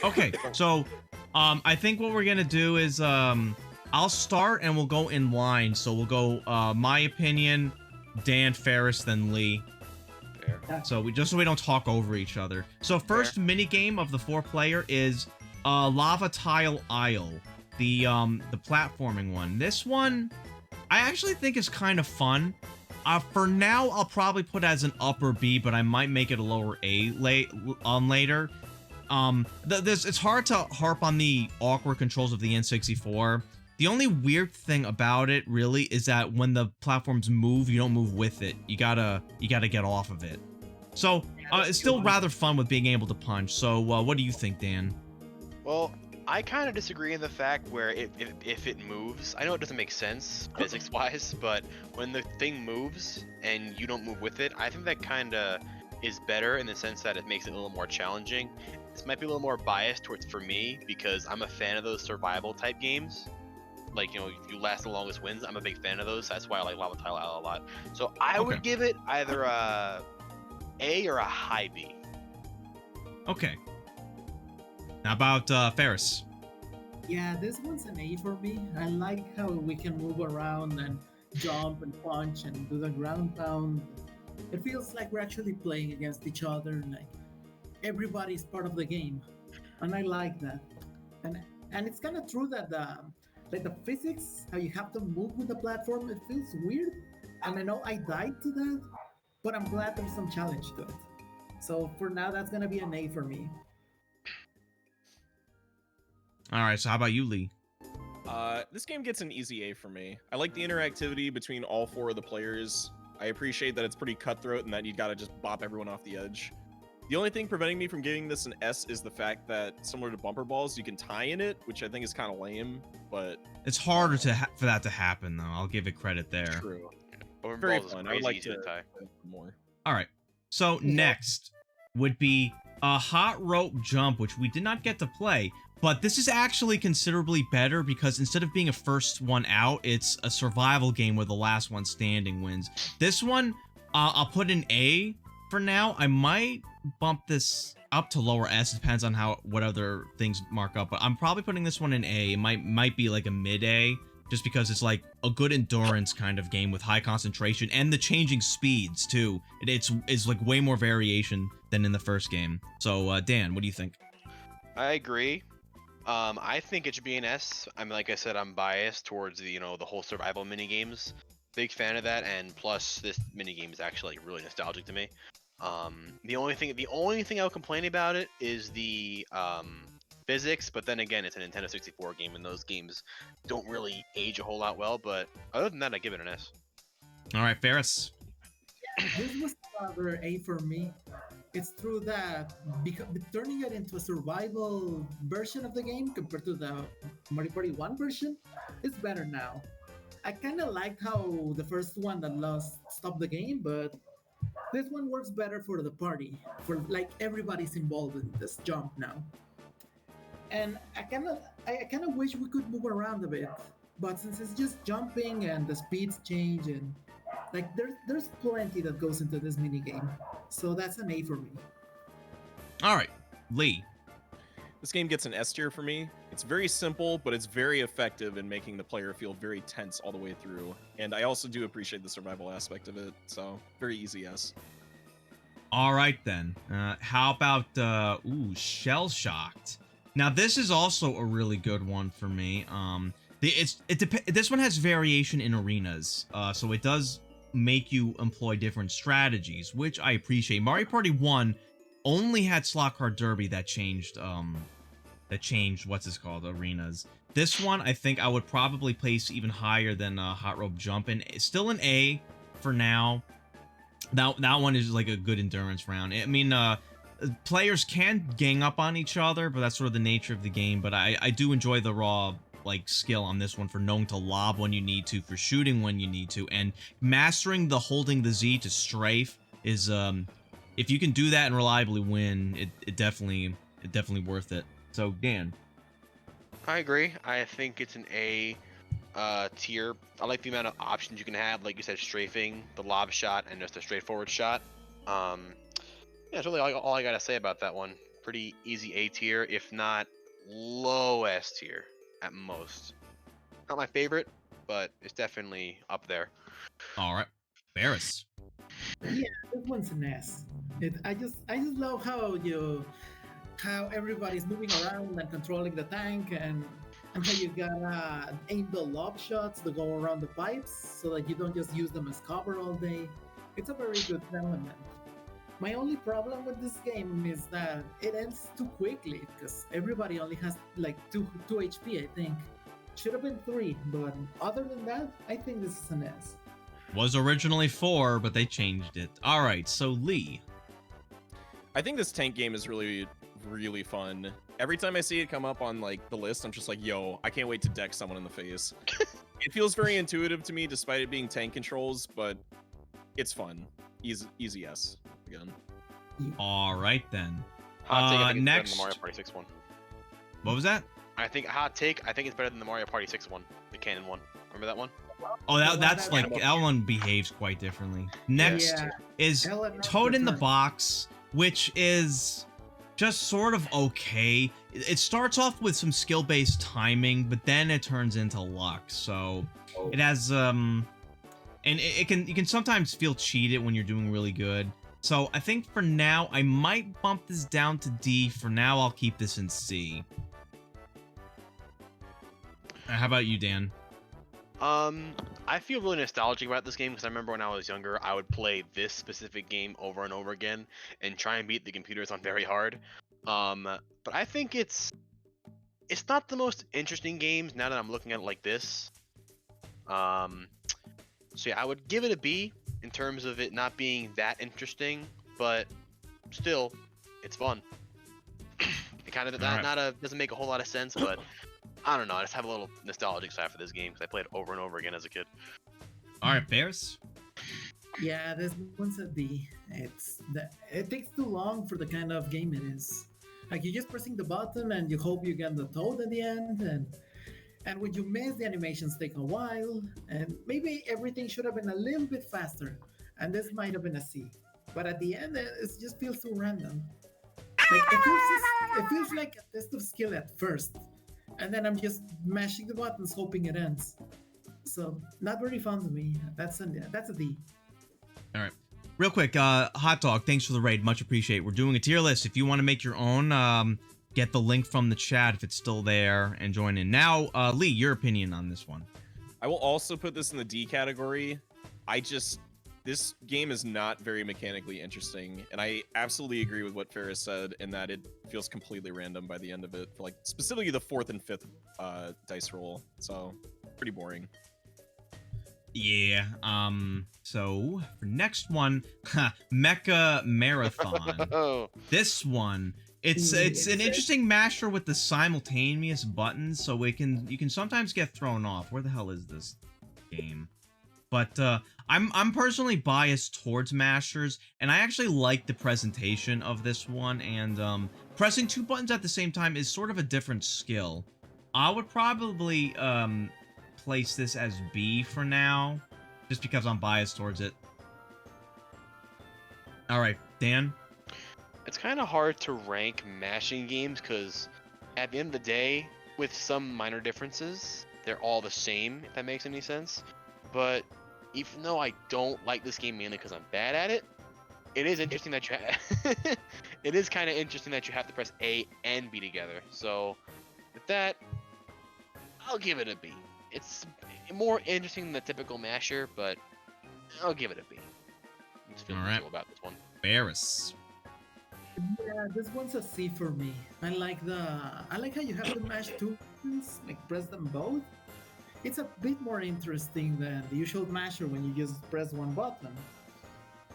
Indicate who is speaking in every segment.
Speaker 1: Okay, so I think what we're gonna do is I'll start and we'll go in line. So we'll go my opinion, Dan, Ferris, then Lee.
Speaker 2: Fair.
Speaker 1: So we just so we don't talk over each other. So first mini game of the 4-player is Lava Tile Isle, the platforming one. This one I actually think is kind of fun. For now, I'll probably put it as an upper B, but I might make it a lower A later. It's hard to harp on the awkward controls of the N64. The only weird thing about it, really, is that when the platforms move, you don't move with it. You gotta get off of it. So, it's still rather fun with being able to punch. So, what do you think, Dan?
Speaker 3: Well, I kind of disagree in the fact where if it moves, I know it doesn't make sense physics-wise, but when the thing moves and you don't move with it, I think that kind of is better in the sense that it makes it a little more challenging. This might be a little more biased towards for me because I'm a fan of those survival type games. Like, you know, if you last the longest wins, I'm a big fan of those. That's why I like Lava Tile Isle a lot. So I would give it either a A or a high B.
Speaker 1: Okay. How about Ferris?
Speaker 2: Yeah, this one's an A for me. I like how we can move around and jump and punch and do the ground pound. It feels like we're actually playing against each other. Like everybody's part of the game, and I like that. And it's kind of true that the physics, how you have to move with the platform, it feels weird. And I know I died to that, but I'm glad there's some challenge to it. So for now, that's gonna be an A for me.
Speaker 1: All right, so how about you, Lee?
Speaker 4: This game gets an easy A for me. I like the interactivity between all 4 of the players. I appreciate that it's pretty cutthroat and that you gotta just bop everyone off the edge. The only thing preventing me from giving this an S is the fact that, similar to bumper balls, you can tie in it, which I think is kind of lame, but...
Speaker 1: It's harder for that to happen, though. I'll give it credit there.
Speaker 4: True.
Speaker 3: Very fun. I would like to
Speaker 4: tie more.
Speaker 1: All right. So next would be a hot rope jump, which we did not get to play. But this is actually considerably better because instead of being a first one out, it's a survival game where the last one standing wins. This one, I'll put an A for now. I might bump this up to lower S. It depends on what other things mark up. But I'm probably putting this one in A. It might be like a mid-A, just because it's like a good endurance kind of game with high concentration and the changing speeds too. It's like way more variation than in the first game. So Dan, what do you think?
Speaker 3: I agree. I think it should be an S. I mean, like I said, I'm biased towards the whole survival mini games. Big fan of that, and plus this mini game is actually like, really nostalgic to me. The only thing I'll complain about it is the physics, but then again, it's a Nintendo 64 game, and those games don't really age a whole lot well. But other than that, I give it an S.
Speaker 1: All right, Ferris.
Speaker 2: This was another A for me. It's true that turning it into a survival version of the game compared to the Mario Party 1 version is better now. I kind of liked how the first one that lost stopped the game, but this one works better for the party. For like everybody's involved in this jump now. And I kind of wish we could move around a bit, but since it's just jumping and the speeds change and like there's plenty that goes into this mini game, so that's an A for me.
Speaker 1: All right, Lee.
Speaker 4: This game gets an S tier for me. It's very simple, but it's very effective in making the player feel very tense all the way through. And I also do appreciate the survival aspect of it, so very easy S.
Speaker 1: All right then. How about Shell Shocked? Now this is also a really good one for me. This one has variation in arenas, so it does make you employ different strategies, which I appreciate. Mario Party 1 only had Slot Car Derby that changed what's this called, arenas. This one I think I would probably place even higher than Hot Rope Jump, and it's still an A for now. That one is like a good endurance round. I mean, players can gang up on each other, but that's sort of the nature of the game. But I do enjoy the raw like skill on this one for knowing to lob when you need to, for shooting when you need to, and mastering the holding the Z to strafe is if you can do that and reliably win, it definitely worth it. So Dan.
Speaker 3: I agree. I think it's an A tier. I like the amount of options you can have, like you said, strafing, the lob shot, and just a straightforward shot. Yeah, that's really all I gotta say about that one. pretty easy A tier, if not low S tier at most. Not my favorite, but it's definitely up there.
Speaker 1: All right, Barris.
Speaker 2: Yeah, this one's an S. I just love how everybody's moving around and controlling the tank, and how you gotta aim the lob shots to go around the pipes so that you don't just use them as cover all day. It's a very good element. My only problem with this game is that it ends too quickly because everybody only has like 2 HP, I think. Should have been 3, but other than that, I think this is an S.
Speaker 1: Was originally 4, but they changed it. All right, so Lee.
Speaker 4: I think this tank game is really, really fun. Every time I see it come up on like the list, I'm just like, yo, I can't wait to deck someone in the face. It feels very intuitive to me, despite it being tank controls, but it's fun. Easy S again.
Speaker 1: All right then.
Speaker 3: Hot take, I think it's better
Speaker 1: next.
Speaker 3: than the Mario Party 6 one.
Speaker 1: What was that?
Speaker 3: I think it's better than the Mario Party 6 one, the canon one. Remember that one?
Speaker 1: Oh, that's like that one behaves quite differently. Next
Speaker 2: Yeah.
Speaker 1: is
Speaker 2: Helen
Speaker 1: Toad in the
Speaker 2: Return.
Speaker 1: Box, which is just sort of okay. It starts off with some skill-based timing, but then it turns into luck. So it has and you can sometimes feel cheated when you're doing really good. So I think for now I might bump this down to D. For now I'll keep this in C. How about you, Dan?
Speaker 3: I feel really nostalgic about this game because I remember when I was younger, I would play this specific game over and over again and try and beat the computers on very hard. But I think it's not the most interesting game now that I'm looking at it like this. So yeah, I would give it a B in terms of it not being that interesting, but still, it's fun. It kind of doesn't make a whole lot of sense, but I don't know. I just have a little nostalgic side for this game because I played it over and over again as a kid.
Speaker 1: All right, Bears.
Speaker 2: Yeah, this one's a D. It takes too long for the kind of game it is. Like you're just pressing the button and you hope you get the toad at the end, and when you miss, the animations take a while, and maybe everything should have been a little bit faster, and this might have been a C. But at the end, it just feels too random. Like it feels like a test of skill at first, and then I'm just mashing the buttons hoping it ends. So not very fun to me. That's a D.
Speaker 1: All right. Real quick, Hot Dog, thanks for the raid. Much appreciate. We're doing a tier list. If you want to make your own, get the link from the chat if it's still there and join in. Now, Lee, your opinion on this one.
Speaker 4: I will also put this in the D category. This game is not very mechanically interesting, and I absolutely agree with what Ferris said in that it feels completely random by the end of it, for like specifically the 4th and 5th dice roll. So pretty boring.
Speaker 1: Yeah. So for next one, Mecha Marathon.
Speaker 3: Oh,
Speaker 1: This one, it's an interesting masher with the simultaneous buttons, so you can sometimes get thrown off. Where the hell is this game? But I'm personally biased towards mashers, and I actually like the presentation of this one. And pressing 2 buttons at the same time is sort of a different skill. I would probably place this as B for now, just because I'm biased towards it. All right, Dan.
Speaker 3: it's kind of hard to rank mashing games because at the end of the day, with some minor differences, they're all the same, if that makes any sense. But even though I don't like this game mainly because I'm bad at it, it is interesting that it is kind of interesting that you have to press A and B together. So with that, I'll give it a B. It's more interesting than the typical masher, but I'll give it a B. I'm just feeling
Speaker 1: All right.
Speaker 3: miserable about this one.
Speaker 1: Barris.
Speaker 2: Yeah, this one's a C for me. I like how you have to mash 2 buttons, like press them both. It's a bit more interesting than the usual masher when you just press 1 button.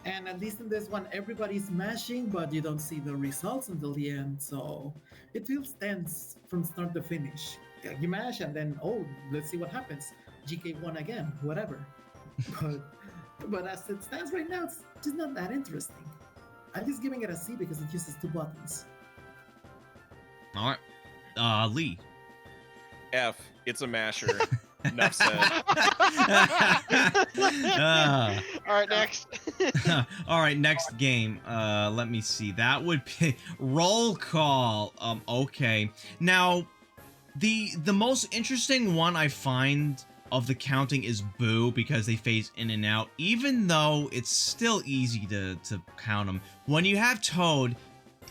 Speaker 2: And at least in this one, everybody's mashing, but you don't see the results until the end, so it feels tense from start to finish. You mash and then, oh, let's see what happens. GK won again, whatever. But as it stands right now, it's just not that interesting. I'm just giving it a C because it uses 2 buttons.
Speaker 1: All right. Lee.
Speaker 4: F. It's a masher. Enough said.
Speaker 3: All right, next.
Speaker 1: All right, next game. Let me see. That would be roll call. Okay. Now, the most interesting one I find of the counting is Boo, because they phase in and out, even though it's still easy to count them. When you have Toad,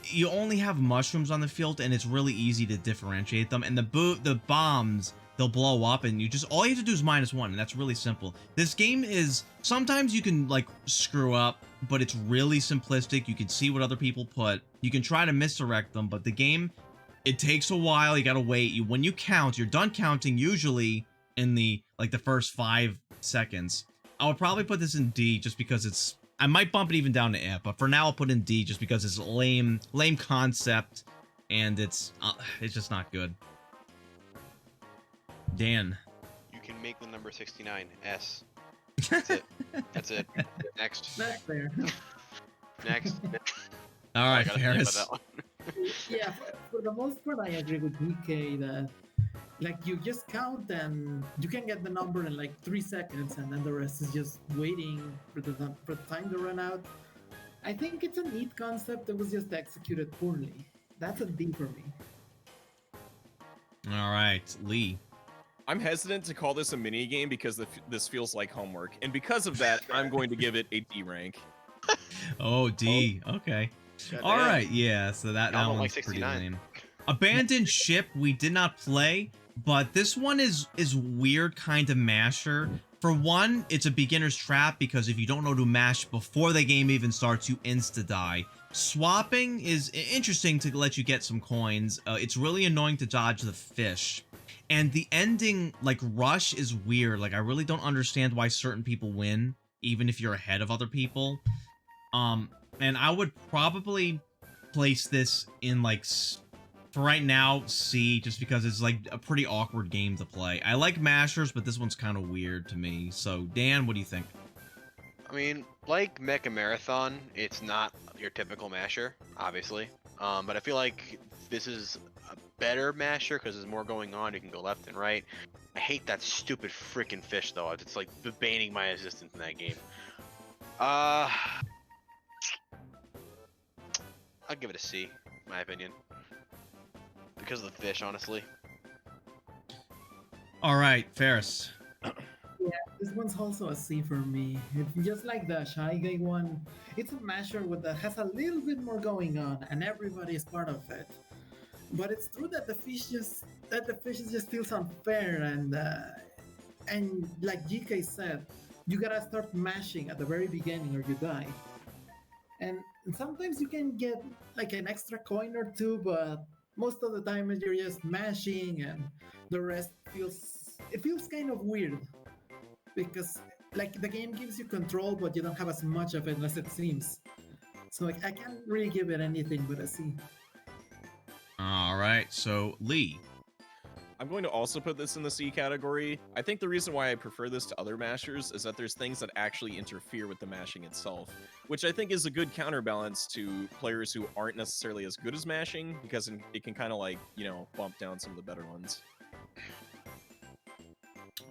Speaker 1: you only have mushrooms on the field, and it's really easy to differentiate them. And the bombs, they'll blow up, and all you have to do is -1, and that's really simple. This game is, sometimes you can like screw up, but it's really simplistic. You can see what other people put. You can try to misdirect them, but the game, it takes a while. You gotta wait. When you count, you're done counting usually in the first 5 seconds. I would probably put this in D just because it's, I might bump it even down to F, but for now I'll put in D just because it's lame concept, and it's just not good. Dan.
Speaker 3: You can make the number 69 S. That's it. That's it. Next.
Speaker 2: That's fair.
Speaker 3: Next.
Speaker 1: All right,
Speaker 3: I gotta think about
Speaker 1: Ferris.
Speaker 3: that one.
Speaker 2: Yeah, for the most part, I agree with DK that like you just count and you can get the number in like 3 seconds, and then the rest is just waiting for the time to run out. I think it's a neat concept that was just executed poorly. That's a D for me.
Speaker 1: All right, Lee.
Speaker 4: I'm hesitant to call this a mini game because this feels like homework, and because of that, I'm going to give it a D rank.
Speaker 1: Oh, D. Okay. All right, yeah. So that
Speaker 3: Y'all don't
Speaker 1: one's
Speaker 3: like
Speaker 1: pretty
Speaker 3: 69.
Speaker 1: lame. Abandoned Ship, we did not play, but this one is weird kind of masher. For one, it's a beginner's trap because if you don't know to mash before the game even starts, you insta-die. Swapping is interesting to let you get some coins. It's really annoying to dodge the fish. And the ending, like Rush, is weird. Like, I really don't understand why certain people win, even if you're ahead of other people. And I would probably place this in, like, for right now, C, just because it's, like, a pretty awkward game to play. I like mashers, but this one's kind of weird to me. So, Dan, what do you think?
Speaker 3: I mean, like Mecha Marathon, it's not your typical masher, obviously. But I feel like this is a better masher because there's more going on. You can go left and right. I hate that stupid freaking fish, though. It's like banning my existence in that game. I'll give it a C, in my opinion. Because of the fish, honestly.
Speaker 1: All right, Ferris.
Speaker 2: This one's also a C for me. It's just like the Shy Guy one. It's a masher that has a little bit more going on, and everybody is part of it. But it's true that the fish just feels unfair, and like GK said, you gotta start mashing at the very beginning or you die. And sometimes you can get like an extra coin or two, but most of the time you're just mashing, and the rest feels kind of weird. Because like the game gives you control, but you don't have as much of it as it seems. So like, I can't really give it anything but a C.
Speaker 1: All right, so Lee.
Speaker 4: I'm going to also put this in the C category. I think the reason why I prefer this to other mashers is that there's things that actually interfere with the mashing itself, which I think is a good counterbalance to players who aren't necessarily as good as mashing, because it can kind of like, you know, bump down some of the better ones.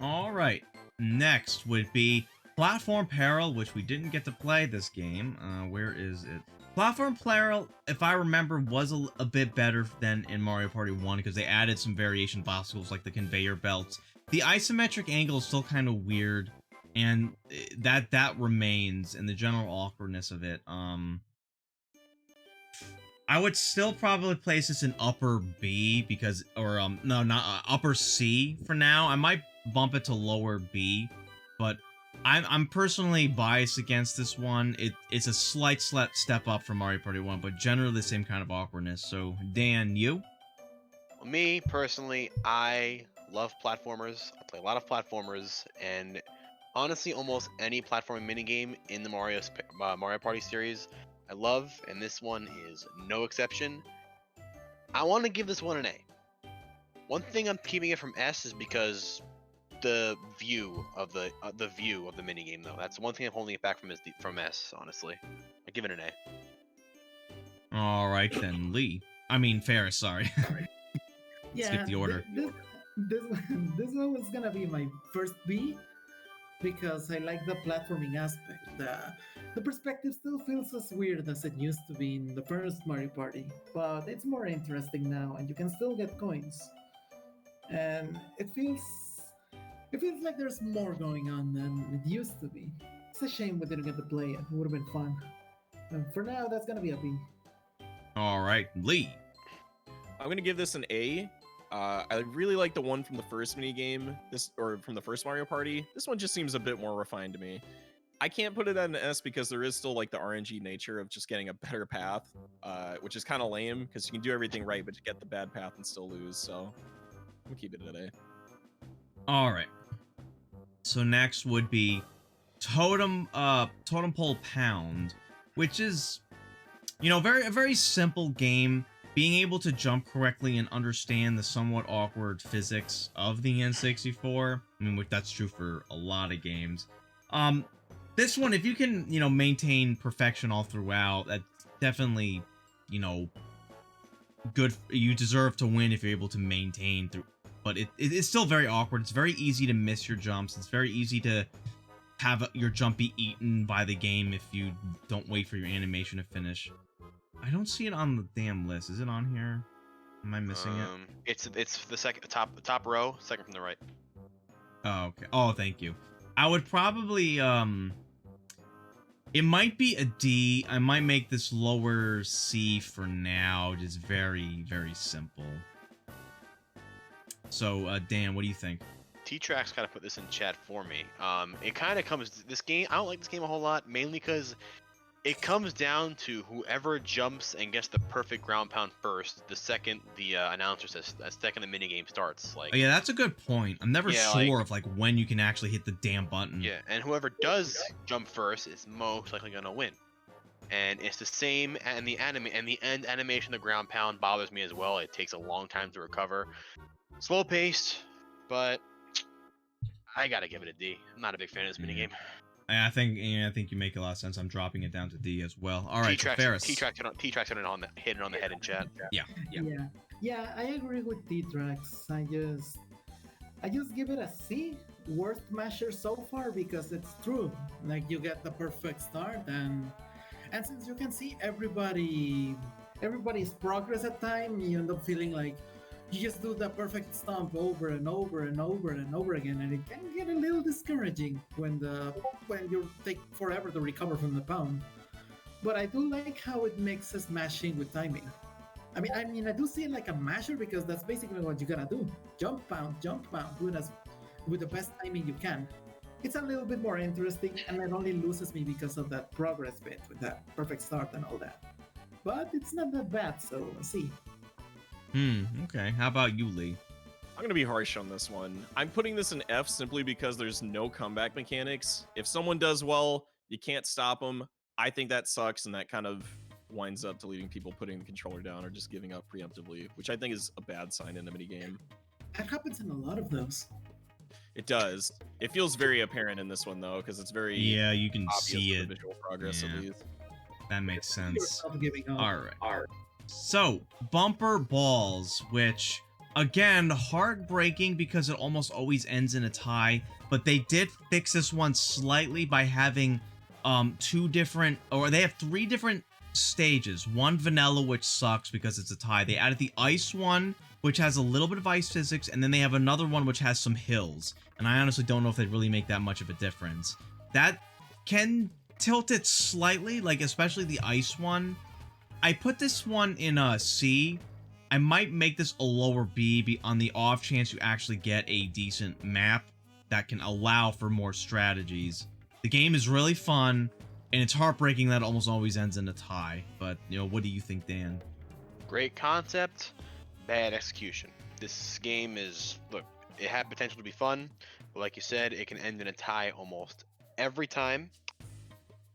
Speaker 1: All right, next would be Platform Peril, which we didn't get to play this game. Where is it? Platform Peril, if I remember, was a bit better than in Mario Party 1 because they added some variation of obstacles like the conveyor belts. The isometric angle is still kind of weird, and that remains, and the general awkwardness of it. I would still probably place this in upper B because, or no, not upper C for now. I might bump it to lower B, but I'm personally biased against this one. It's a slight step up from Mario Party 1, but generally the same kind of awkwardness. So, Dan, you?
Speaker 3: Well, me, personally, I love platformers. I play a lot of platformers, and honestly, almost any platforming minigame in the Mario Party series, I love, and this one is no exception. I want to give this one an A. One thing I'm keeping it from S is because the view of the minigame, though. That's one thing I'm holding it back from S, honestly. I give it an A.
Speaker 1: All right then, Lee. I mean Ferris, sorry.
Speaker 2: Yeah,
Speaker 1: Skip the order.
Speaker 2: This one was gonna be my first B, because I like the platforming aspect. The perspective still feels as weird as it used to be in the first Mario Party, but it's more interesting now, and you can still get coins. And it feels like there's more going on than it used to be. It's a shame we didn't get to play it. It would have been fun. For now, that's gonna be a B.
Speaker 1: All right, Lee.
Speaker 4: I'm gonna give this an A. I really like the one from the first mini game, from the first Mario Party. This one just seems a bit more refined to me. I can't put it at an S because there is still like the RNG nature of just getting a better path, which is kind of lame because you can do everything right, but you get the bad path and still lose. So I'm gonna keep it at A.
Speaker 1: All right. So next would be Totem Pole Pound, which is, a very simple game. Being able to jump correctly and understand the somewhat awkward physics of the N64. I mean, that's true for a lot of games. This one, if you can, maintain perfection all throughout, that's definitely, good. You deserve to win if you're able to maintain through. But it's still very awkward. It's very easy to miss your jumps. It's very easy to have your jump be eaten by the game if you don't wait for your animation to finish. I don't see it on the damn list. Is it on here? Am I missing it?
Speaker 3: It's the top row, second from the right.
Speaker 1: Oh, okay. Oh, thank you. I would probably it might be a D. I might make this lower C for now. Just very, very simple. So, Dan, what do you think?
Speaker 3: T-Trax kind of put this in chat for me. It kind of this game, I don't like this game a whole lot, mainly because it comes down to whoever jumps and gets the perfect ground pound first. The second the announcer says, second the minigame starts. Like,
Speaker 1: oh, yeah, that's a good point. I'm never sure
Speaker 3: of
Speaker 1: when you can actually hit the damn button.
Speaker 3: Yeah, and whoever does jump first is most likely gonna win. And it's the same, and the end animation of the ground pound bothers me as well. It takes a long time to recover. Slow paced, but I gotta give it a D. I'm not a big fan of this minigame.
Speaker 1: I think you make a lot of sense. I'm dropping it down to D as well. All right, Ferris.
Speaker 3: T-Trax hit it on the head in chat.
Speaker 2: Yeah. I agree with T-Trax. I just give it a C. Worst measure so far because it's true. Like, you get the perfect start, and since you can see everybody's progress at time, you end up feeling like you just do the perfect stomp over and over and over and over again, and it can get a little discouraging when you take forever to recover from the pound. But I do like how it mixes mashing with timing. I mean, I do see it like a masher because that's basically what you gotta do: jump pound, do it with the best timing you can. It's a little bit more interesting, and it only loses me because of that progress bit with that perfect start and all that. But it's not that bad, so let's see.
Speaker 1: Okay. How about you, Lee?
Speaker 4: I'm gonna be harsh on this one. I'm putting this in F simply because there's no comeback mechanics. If someone does well, you can't stop them. I think that sucks, and that kind of winds up to leaving people putting the controller down or just giving up preemptively, which I think is a bad sign in a minigame.
Speaker 2: That happens in a lot of those.
Speaker 4: It does. It feels very apparent in this one though, because it's very
Speaker 1: you can
Speaker 4: obvious
Speaker 1: see
Speaker 4: with
Speaker 1: it.
Speaker 4: the visual progress at least.
Speaker 1: That makes sense.
Speaker 2: All
Speaker 1: right. So, Bumper Balls, which, again, heartbreaking because it almost always ends in a tie, but they did fix this one slightly by having they have 3 different stages. One vanilla, which sucks because it's a tie. They added the ice one, which has a little bit of ice physics, and then they have another one which has some hills. And I honestly don't know if they really make that much of a difference. That can tilt it slightly, especially the ice one. I put this one in a C. I might make this a lower B on the off chance you actually get a decent map that can allow for more strategies. The game is really fun, and it's heartbreaking that it almost always ends in a tie. But, what do you think, Dan?
Speaker 3: Great concept, bad execution. This game it had potential to be fun, but like you said, it can end in a tie almost every time.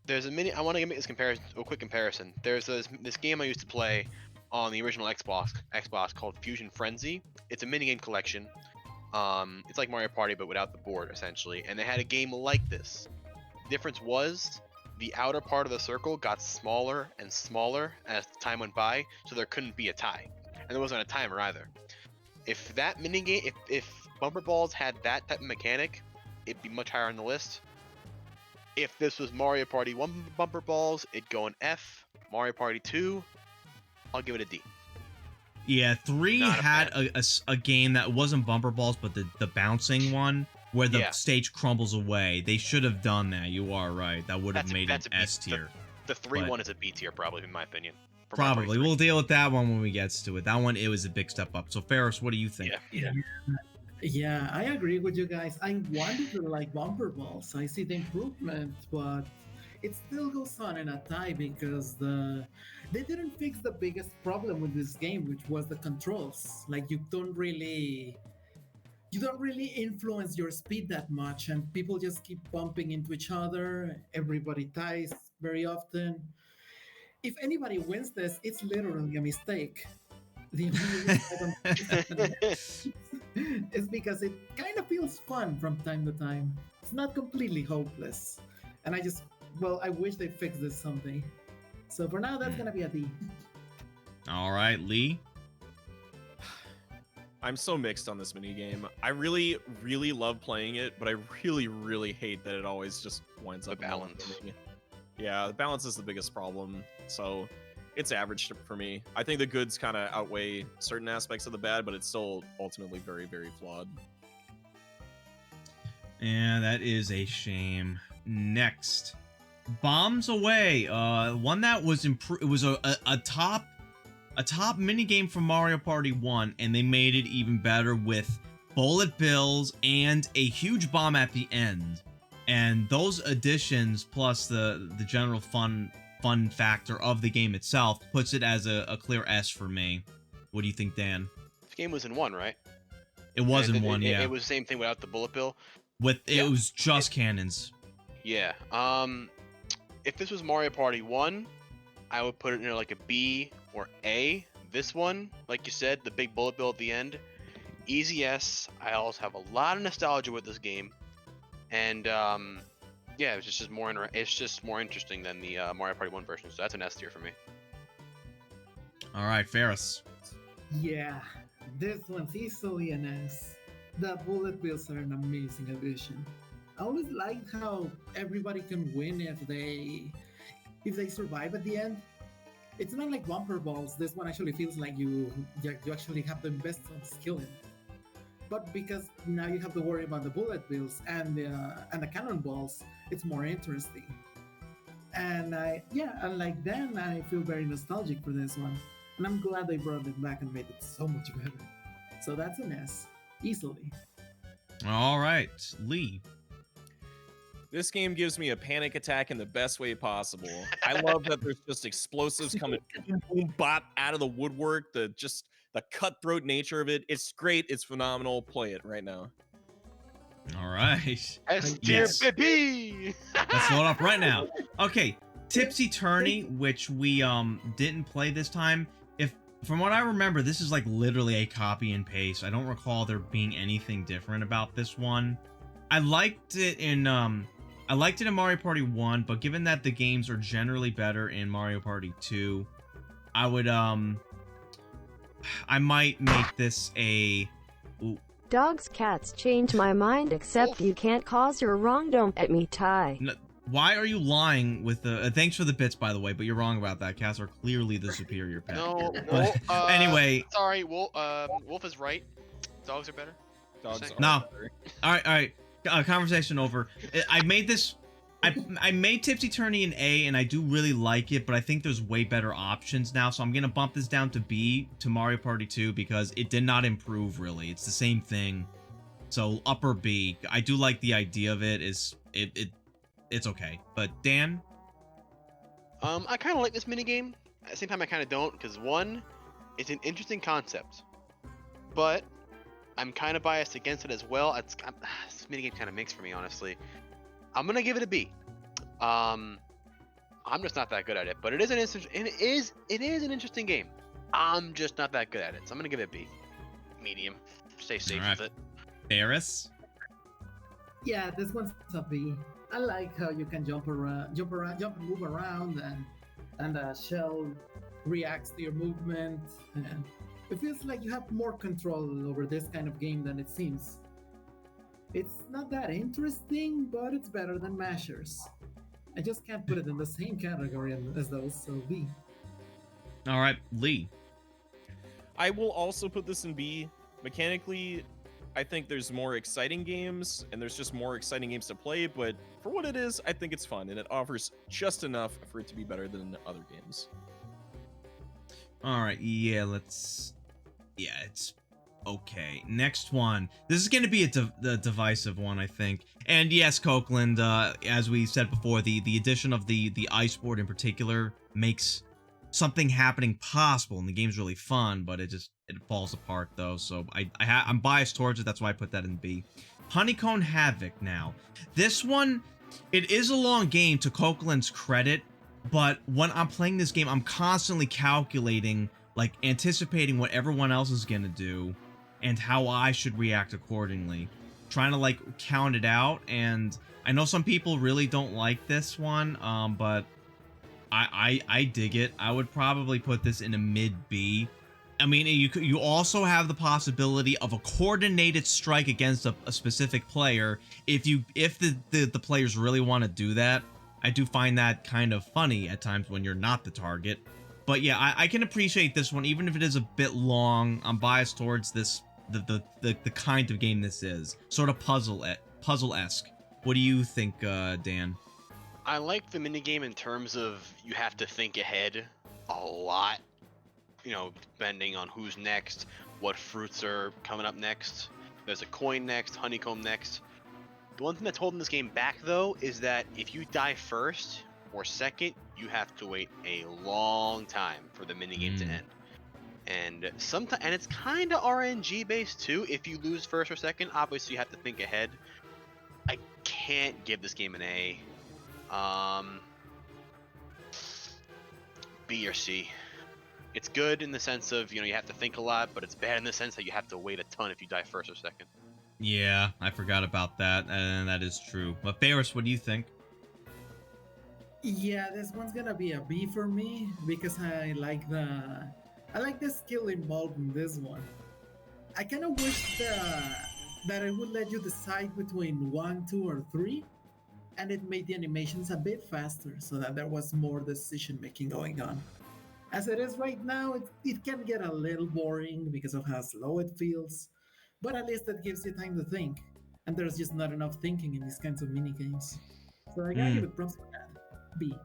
Speaker 3: I want to make a quick comparison. There's this game I used to play on the original Xbox called Fusion Frenzy. It's a minigame collection. It's like Mario Party but without the board essentially, and they had a game like this. The difference was the outer part of the circle got smaller and smaller as time went by, so there couldn't be a tie, and there wasn't a timer either. If that minigame, if Bumper Balls had that type of mechanic, it'd be much higher on the list. If this was Mario Party 1 bumper balls, it'd go an F. Mario Party 2, I'll give it a D.
Speaker 1: Yeah, 3
Speaker 3: Not a
Speaker 1: had
Speaker 3: fan.
Speaker 1: a game that wasn't bumper balls, but the bouncing one where the
Speaker 3: Yeah.
Speaker 1: stage crumbles away. They should have done that. You are right. That would have
Speaker 3: That's a-
Speaker 1: made
Speaker 3: that's
Speaker 1: an
Speaker 3: a B-
Speaker 1: S tier.
Speaker 3: The 3
Speaker 1: But-
Speaker 3: one is a B tier, probably, in my opinion. for Mario Party
Speaker 1: Probably.
Speaker 3: 3.
Speaker 1: We'll deal with that one when we get to it. That one, it was a big step up. So, Ferris, what do you think?
Speaker 3: Yeah.
Speaker 2: Yeah, I agree with you guys. I wanted to like bumper balls. I see the improvement, but it still goes on in a tie because they didn't fix the biggest problem with this game, which was the controls. Like you don't really influence your speed that much, and people just keep bumping into each other. Everybody ties very often. If anybody wins this, it's literally a mistake. The only reason I don't think that is because it kind of feels fun from time to time. It's not completely hopeless. And I wish they fixed this someday. So for now, that's gonna be a D.
Speaker 1: All right, Lee.
Speaker 4: I'm so mixed on this minigame. I really, really love playing it, but I really, really hate that it always just winds up
Speaker 3: The
Speaker 4: in one
Speaker 3: balance.
Speaker 4: for me. Yeah, the balance is the biggest problem. So it's average for me. I think the goods kind of outweigh certain aspects of the bad, but it's still ultimately very, very flawed.
Speaker 1: Yeah, that is a shame. Next, Bombs Away. One that was improved. It was a top minigame from Mario Party 1, and they made it even better with bullet bills and a huge bomb at the end. And those additions, plus the general fun factor of the game itself, puts it as a clear S for me. What do you think, Dan?
Speaker 3: This game was in 1, right?
Speaker 1: It was
Speaker 3: And
Speaker 1: in 1, yeah.
Speaker 3: It was the same thing without the bullet bill.
Speaker 1: It was just cannons.
Speaker 3: Yeah. If this was Mario Party 1, I would put it in like a B or A. This one, like you said, the big bullet bill at the end, easy S. I also have a lot of nostalgia with this game, and yeah, it's just more interesting than the Mario Party 1 version. So that's an S tier for me.
Speaker 1: All right, Ferris.
Speaker 2: Yeah, this one's easily an S. The bullet bills are an amazing addition. I always liked how everybody can win if they survive at the end. It's not like bumper balls. This one actually feels like you actually have to invest some skill in it. But because now you have to worry about the bullet bills and the cannonballs, it's more interesting. And unlike then, I feel very nostalgic for this one, and I'm glad they brought it back and made it so much better. So that's an S, easily.
Speaker 1: All right, Lee.
Speaker 4: This game gives me a panic attack in the best way possible. I love that there's just explosives coming boom, boom, bop out of the woodwork. The cutthroat nature of it. It's great. It's phenomenal. Play it right now.
Speaker 1: All right.
Speaker 3: S tier,
Speaker 1: Yes.
Speaker 3: baby.
Speaker 1: Let's load up right now. Okay, Tipsy Tourney, which we didn't play this time. If from what I remember, this is like literally a copy and paste. I don't recall there being anything different about this one. I liked it in Mario Party 1, but given that the games are generally better in Mario Party 2, I would I might make this a
Speaker 5: Dogs, cats change my mind, except you can't cause your wrong. Don't at me tie.
Speaker 1: Why are you lying with the thanks for the bits, by the way, but you're wrong about that. Cats are clearly the superior pet.
Speaker 3: No.
Speaker 1: Anyway.
Speaker 3: Sorry, Wolf is right. Dogs are better.
Speaker 4: Dogs
Speaker 3: Saying-
Speaker 4: are
Speaker 1: No.
Speaker 4: better.
Speaker 1: All right. Conversation over. I made Tipsy Tourney an A, and I do really like it, but I think there's way better options now, so I'm gonna bump this down to B to Mario Party 2 because it did not improve really. It's the same thing. So upper B. I do like the idea of it. It's okay. But Dan?
Speaker 3: I kind of like this minigame. At the same time, I kind of don't, because one, it's an interesting concept, but I'm kind of biased against it as well. This minigame kind of mixed for me, honestly. I'm gonna give it a B. I'm just not that good at it, but it is an interesting game. I'm just not that good at it, so I'm gonna give it a B. Medium. Stay safe
Speaker 1: Alright.
Speaker 3: with it.
Speaker 1: Ferris?
Speaker 2: Yeah, this one's a B. I like how you can jump, move around, and the shell reacts to your movement, and it feels like you have more control over this kind of game than it seems. It's not that interesting, but it's better than Mashers. I just can't put it in the same category as those, so B.
Speaker 1: All right, Lee.
Speaker 4: I will also put this in B. Mechanically, I think there's more exciting games, and there's just more exciting games to play, but for what it is, I think it's fun, and it offers just enough for it to be better than other games.
Speaker 1: All right, yeah, it's okay. Next one. This is going to be a divisive one, I think. And yes, Copeland, as we said before, the addition of the ice board in particular makes something happening possible, and the game's really fun, but it falls apart though. So I'm biased towards it. That's why I put that in B. Honeycomb Havoc now. This one, it is a long game to Copeland's credit, but when I'm playing this game, I'm constantly calculating, like anticipating what everyone else is gonna do and how I should react accordingly. Trying to like count it out, and I know some people really don't like this one, but I dig it. I would probably put this in a mid B. I mean, you also have the possibility of a coordinated strike against a specific player if the players really want to do that. I do find that kind of funny at times when you're not the target. But yeah, I can appreciate this one, even if it is a bit long. I'm biased towards this, the kind of game this is. Sort of puzzle-esque. What do you think, Dan?
Speaker 3: I like the minigame in terms of you have to think ahead a lot. You know, depending on who's next, what fruits are coming up next. There's a coin next, honeycomb next. The one thing that's holding this game back, though, is that if you die first or second, you have to wait a long time for the minigame to end. And sometimes, and it's kind of RNG based too. If you lose first or second, obviously you have to think ahead. I can't give this game an A. B or C. It's good in the sense of, you know, you have to think a lot, but it's bad in the sense that you have to wait a ton if you die first or second.
Speaker 1: Yeah, I forgot about that, and that is true. But Ferris, what do you think?
Speaker 2: Yeah, this one's gonna be a B for me because I like the skill involved in this one. I kind of wish that it would let you decide between 1, 2, or 3, and it made the animations a bit faster so that there was more decision making going on. As it is right now, it can get a little boring because of how slow it feels, but at least that gives you time to think, and there's just not enough thinking in these kinds of mini games. So I gotta give it props for that. B.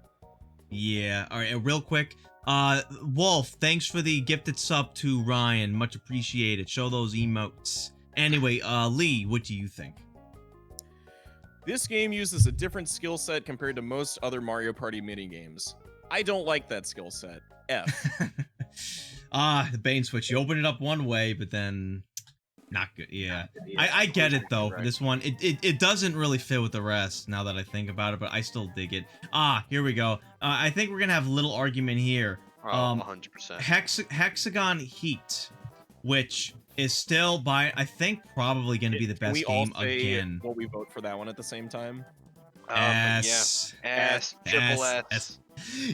Speaker 1: Yeah, all right, real quick. Wolf, thanks for the gifted sub to Ryan. Much appreciated. Show those emotes. Anyway, Lee, what do you think?
Speaker 4: This game uses a different skill set compared to most other Mario Party minigames. I don't like that skill set. F.
Speaker 1: The Bane switch. You open it up one way, but then not good. Yeah. I get it though. For this one, it doesn't really fit with the rest now that I think about it, but I still dig it. Here we go. I think we're gonna have a little argument here.
Speaker 3: 100%.
Speaker 1: Hexagon Heat, which is still I think probably gonna be the best
Speaker 4: we all
Speaker 1: game
Speaker 4: say
Speaker 1: again.
Speaker 4: Will we vote for that one at the same time?
Speaker 1: S.
Speaker 3: Triple S.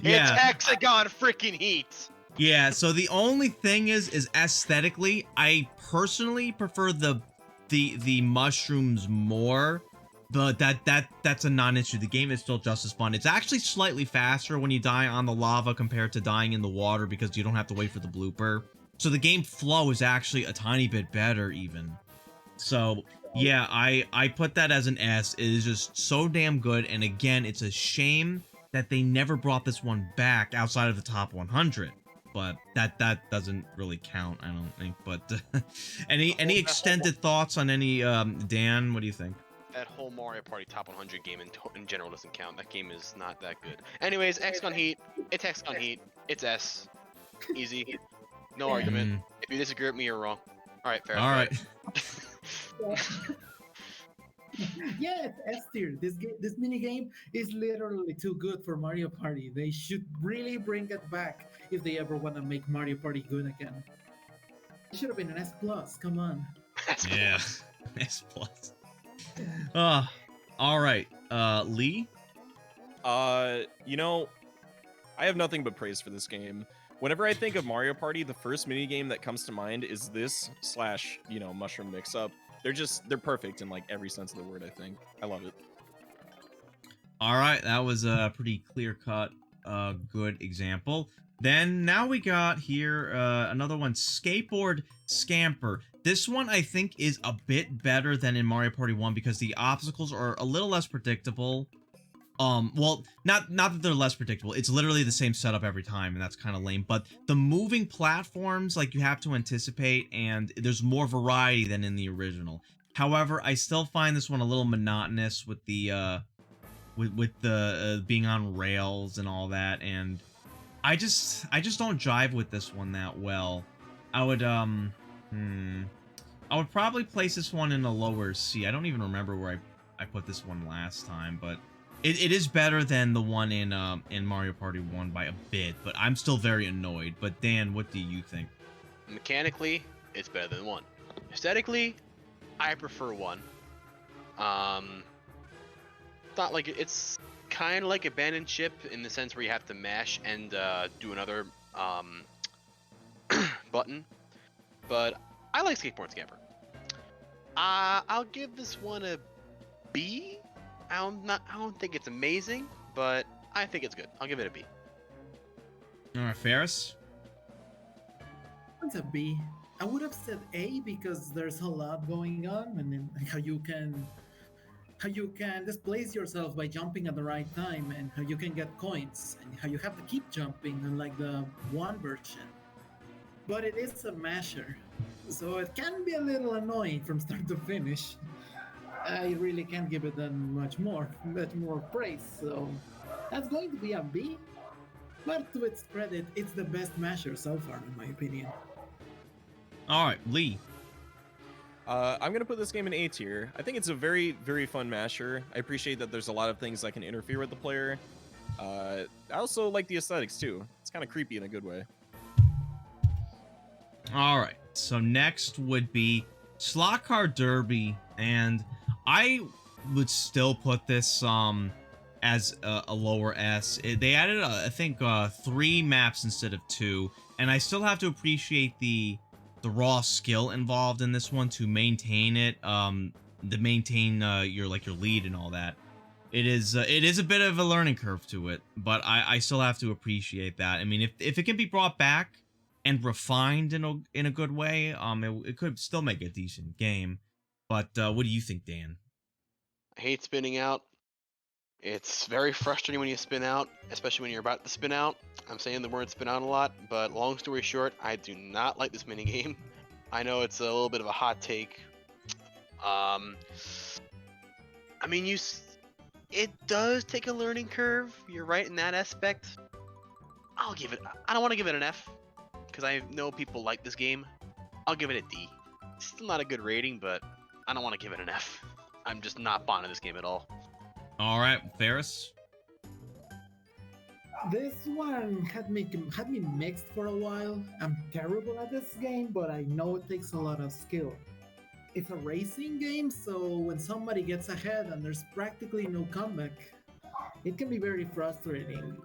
Speaker 1: Yeah.
Speaker 3: It's Hexagon freaking Heat.
Speaker 1: Yeah, so the only thing is aesthetically, I personally prefer the mushrooms more, but that's a non-issue. The game is still just as fun. It's actually slightly faster when you die on the lava compared to dying in the water because you don't have to wait for the blooper. So the game flow is actually a tiny bit better even. So yeah, I put that as an S. It is just so damn good, and again, it's a shame that they never brought this one back outside of the top 100. But that doesn't really count, I don't think. But any extended thoughts on any Dan? What do you think?
Speaker 3: That whole Mario Party top 100 game in general doesn't count. That game is not that good. Anyways, Hexagon Heat. It's Hexagon Heat. It's S. Easy. No argument. If you disagree with me, you're wrong. All right, fair.
Speaker 1: All right.
Speaker 2: Yeah, it's S tier. This mini game is literally too good for Mario Party. They should really bring it back if they ever want to make Mario Party good again. It should have been an S plus. Come on.
Speaker 1: Yeah, S plus. All right. Lee.
Speaker 4: You know, I have nothing but praise for this game. Whenever I think of Mario Party, the first mini game that comes to mind is this / you know, Mushroom Mix-Up. they're perfect in like every sense of the word. I think I love it.
Speaker 1: All right, that was a pretty clear-cut, good example. Then now we got here another one, Skateboard Scamper. This one I think is a bit better than in Mario Party 1 because the obstacles are a little less predictable. Well, not that they're less predictable. It's literally the same setup every time, and that's kind of lame. But the moving platforms, like, you have to anticipate, and there's more variety than in the original. However, I still find this one a little monotonous with the being on rails and all that, and I just don't jive with this one that well. I would probably place this one in a lower C. I don't even remember where I put this one last time, but it is better than the one in Mario Party 1 by a bit, but I'm still very annoyed. But Dan, what do you think?
Speaker 3: Mechanically, it's better than 1. Aesthetically, I prefer 1. Not like it's kind of like Abandoned Ship in the sense where you have to mash and do another button, but I like Skateboard Scamper. I'll give this one a B. I don't think it's amazing, but I think it's good. I'll give it a B.
Speaker 1: All right, Ferris.
Speaker 2: It's a B. I would have said A because there's a lot going on, and then how you can displace yourself by jumping at the right time, and how you can get coins, and how you have to keep jumping, unlike the 1 version. But it is a masher, so it can be a little annoying from start to finish. I really can't give it that much more praise, so that's going to be a B. But to its credit, it's the best masher so far, in my opinion.
Speaker 1: All right, Lee.
Speaker 4: I'm gonna put this game in A tier. I think it's a very, very fun masher. I appreciate that there's a lot of things that can interfere with the player. I also like the aesthetics too. It's kind of creepy in a good way.
Speaker 1: All right, so next would be Slot Car Derby, and I would still put this as a lower S. They added, I think, 3 maps instead of 2, and I still have to appreciate the raw skill involved in this one to maintain it, to maintain your lead and all that. It is a bit of a learning curve to it, but I still have to appreciate that. I mean, if it can be brought back and refined in a good way, it could still make a decent game. But what do you think, Dan?
Speaker 3: I hate spinning out. It's very frustrating when you spin out, especially when you're about to spin out. I'm saying the word spin out a lot, but long story short, I do not like this minigame. I know it's a little bit of a hot take. I mean, it does take a learning curve. You're right in that aspect. I don't want to give it an F, because I know people like this game. I'll give it a D. It's still not a good rating, but I don't want to give it an F. I'm just not fond of this game at all.
Speaker 1: All right, Ferris.
Speaker 2: This one had me mixed for a while. I'm terrible at this game, but I know it takes a lot of skill. It's a racing game, so when somebody gets ahead and there's practically no comeback, it can be very frustrating.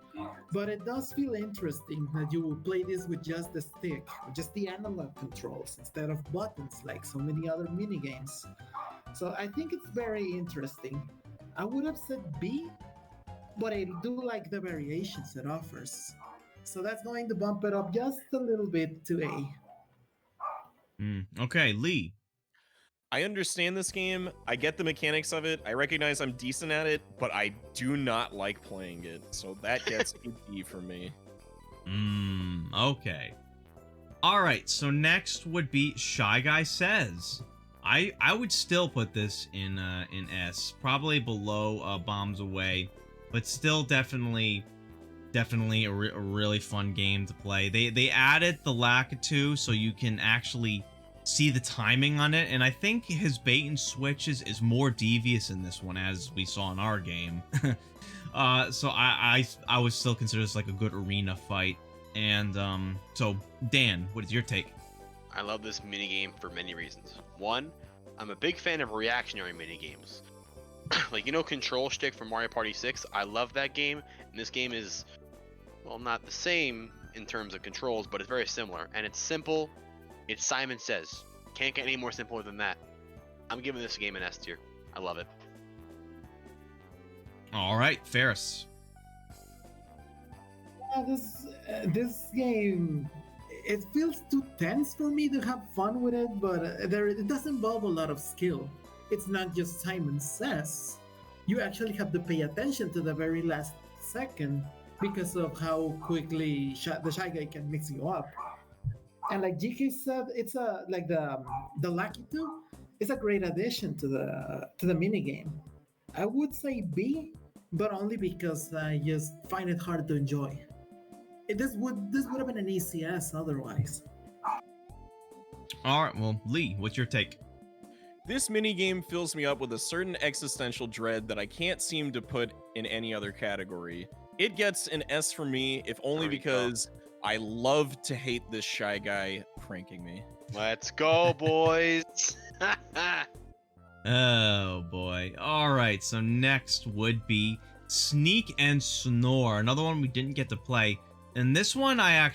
Speaker 2: But it does feel interesting that you will play this with just the stick, or just the analog controls, instead of buttons like so many other minigames. So I think it's very interesting. I would have said B, but I do like the variations it offers. So that's going to bump it up just a little bit to A.
Speaker 1: Okay, Lee.
Speaker 4: I understand this game. I get the mechanics of it. I recognize I'm decent at it, but I do not like playing it. So that gets a D for me.
Speaker 1: Okay. All right, so next would be Shy Guy Says. I would still put this in S, probably below Bombs Away, but still definitely a really fun game to play. They added the Lakitu so you can actually see the timing on it, and I think his bait and switch is more devious in this one, as we saw in our game. So I would still consider this like a good arena fight. And so Dan, what is your take?
Speaker 3: I love this minigame for many reasons. One, I'm a big fan of reactionary minigames. Like, Control Stick from Mario Party 6? I love that game, and this game is, well, not the same in terms of controls, but it's very similar. And it's simple. It's Simon Says. Can't get any more simpler than that. I'm giving this game an S tier. I love it.
Speaker 1: All right, Ferris.
Speaker 2: Yeah, this game, it feels too tense for me to have fun with it, but it does involve a lot of skill. It's not just Simon Says. You actually have to pay attention to the very last second because of how quickly the Shy Guy can mix you up. And like GK said, it's like the Lucky 2 is a great addition to the minigame. I would say B, but only because I just find it hard to enjoy. This would have been an easy S otherwise.
Speaker 1: All right, well, Lee, what's your take?
Speaker 4: This minigame fills me up with a certain existential dread that I can't seem to put in any other category. It gets an S for me, if only because I love to hate this Shy Guy pranking me.
Speaker 3: Let's go, boys.
Speaker 1: Oh boy. All right, so next would be Sneak and Snore, another one we didn't get to play. And this one I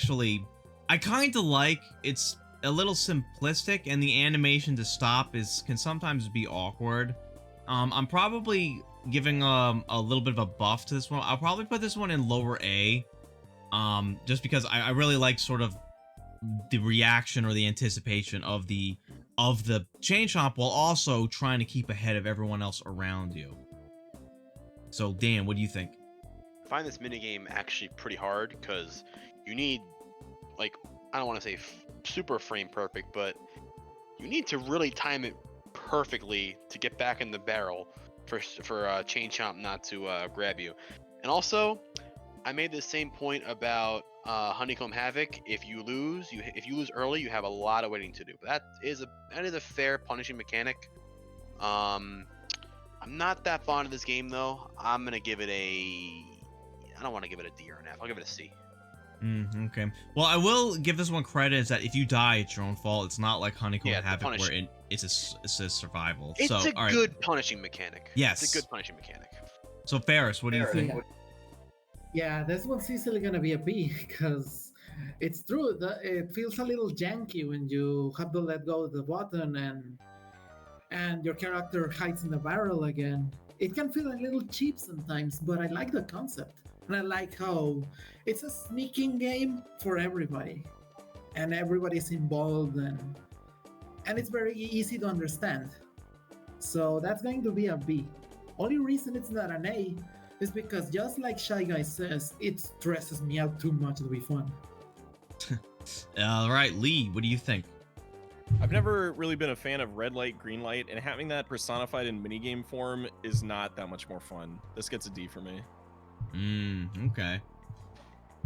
Speaker 1: kind of like. It's a little simplistic, and the animation to stop can sometimes be awkward. I'm probably giving a little bit of a buff to this one. I'll probably put this one in lower A, just because I really like sort of the reaction or the anticipation of the chain chomp while also trying to keep ahead of everyone else around you. So Dan, what do you think?
Speaker 3: I find this minigame actually pretty hard because you need, like, I don't want to say super frame perfect, but you need to really time it perfectly to get back in the barrel for chain chomp not to grab you. And also, I made the same point about Honeycomb Havoc. If you lose early, you have a lot of waiting to do. But that is a fair punishing mechanic. I'm not that fond of this game though. I'm gonna give it I don't want to give it a D or an F. I'll give it a C.
Speaker 1: Okay. Well, I will give this one credit is that if you die, it's your own fault. It's not like Honeycomb Havoc where it's a survival.
Speaker 3: It's
Speaker 1: so,
Speaker 3: a good punishing mechanic.
Speaker 1: Yes.
Speaker 3: It's a good punishing mechanic.
Speaker 1: So Ferris, what do you think?
Speaker 2: Yeah, this one's easily gonna be a B because it's true that it feels a little janky when you have to let go of the button and your character hides in the barrel again. It can feel a little cheap sometimes, but I like the concept. And I like how it's a sneaking game for everybody. And everybody's involved and it's very easy to understand. So that's going to be a B. Only reason it's not an A is because just like Shy Guy says, it stresses me out too much to be fun.
Speaker 1: All right, Lee, what do you think?
Speaker 4: I've never really been a fan of red light, green light, and having that personified in minigame form is not that much more fun. This gets a D for me.
Speaker 1: Okay.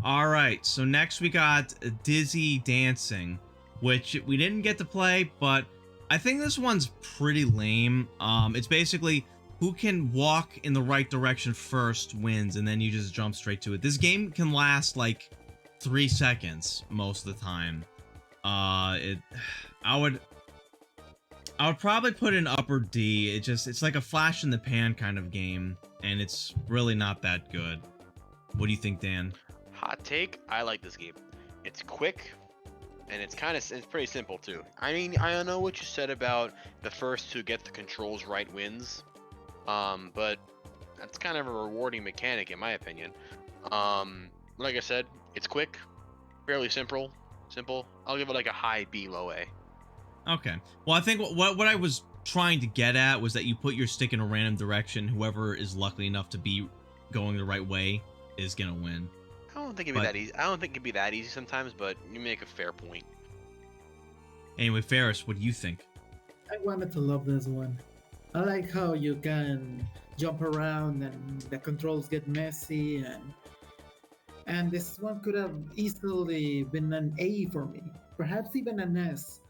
Speaker 1: All right, so next we got Dizzy Dancing, which we didn't get to play, but I think this one's pretty lame. It's basically who can walk in the right direction first wins, and then you just jump straight to it. This game can last like 3 seconds most of the time. I would probably put an upper D. It's like a flash in the pan kind of game, and it's really not that good. What do you think, Dan?
Speaker 3: Hot take, I like this game. It's quick, and it's pretty simple too. I mean, I know what you said about the first to get the controls right wins, but that's kind of a rewarding mechanic in my opinion. Like I said, it's quick, fairly simple. I'll give it like a high B, low A.
Speaker 1: Okay. Well, I think what I was trying to get at was that you put your stick in a random direction. Whoever is lucky enough to be going the right way is gonna win.
Speaker 3: I don't think it'd be that easy. I don't think it'd be that easy sometimes, but you make a fair point.
Speaker 1: Anyway, Ferris, what do you think?
Speaker 2: I wanted to love this one. I like how you can jump around and the controls get messy and this one could have easily been an A for me, perhaps even an S,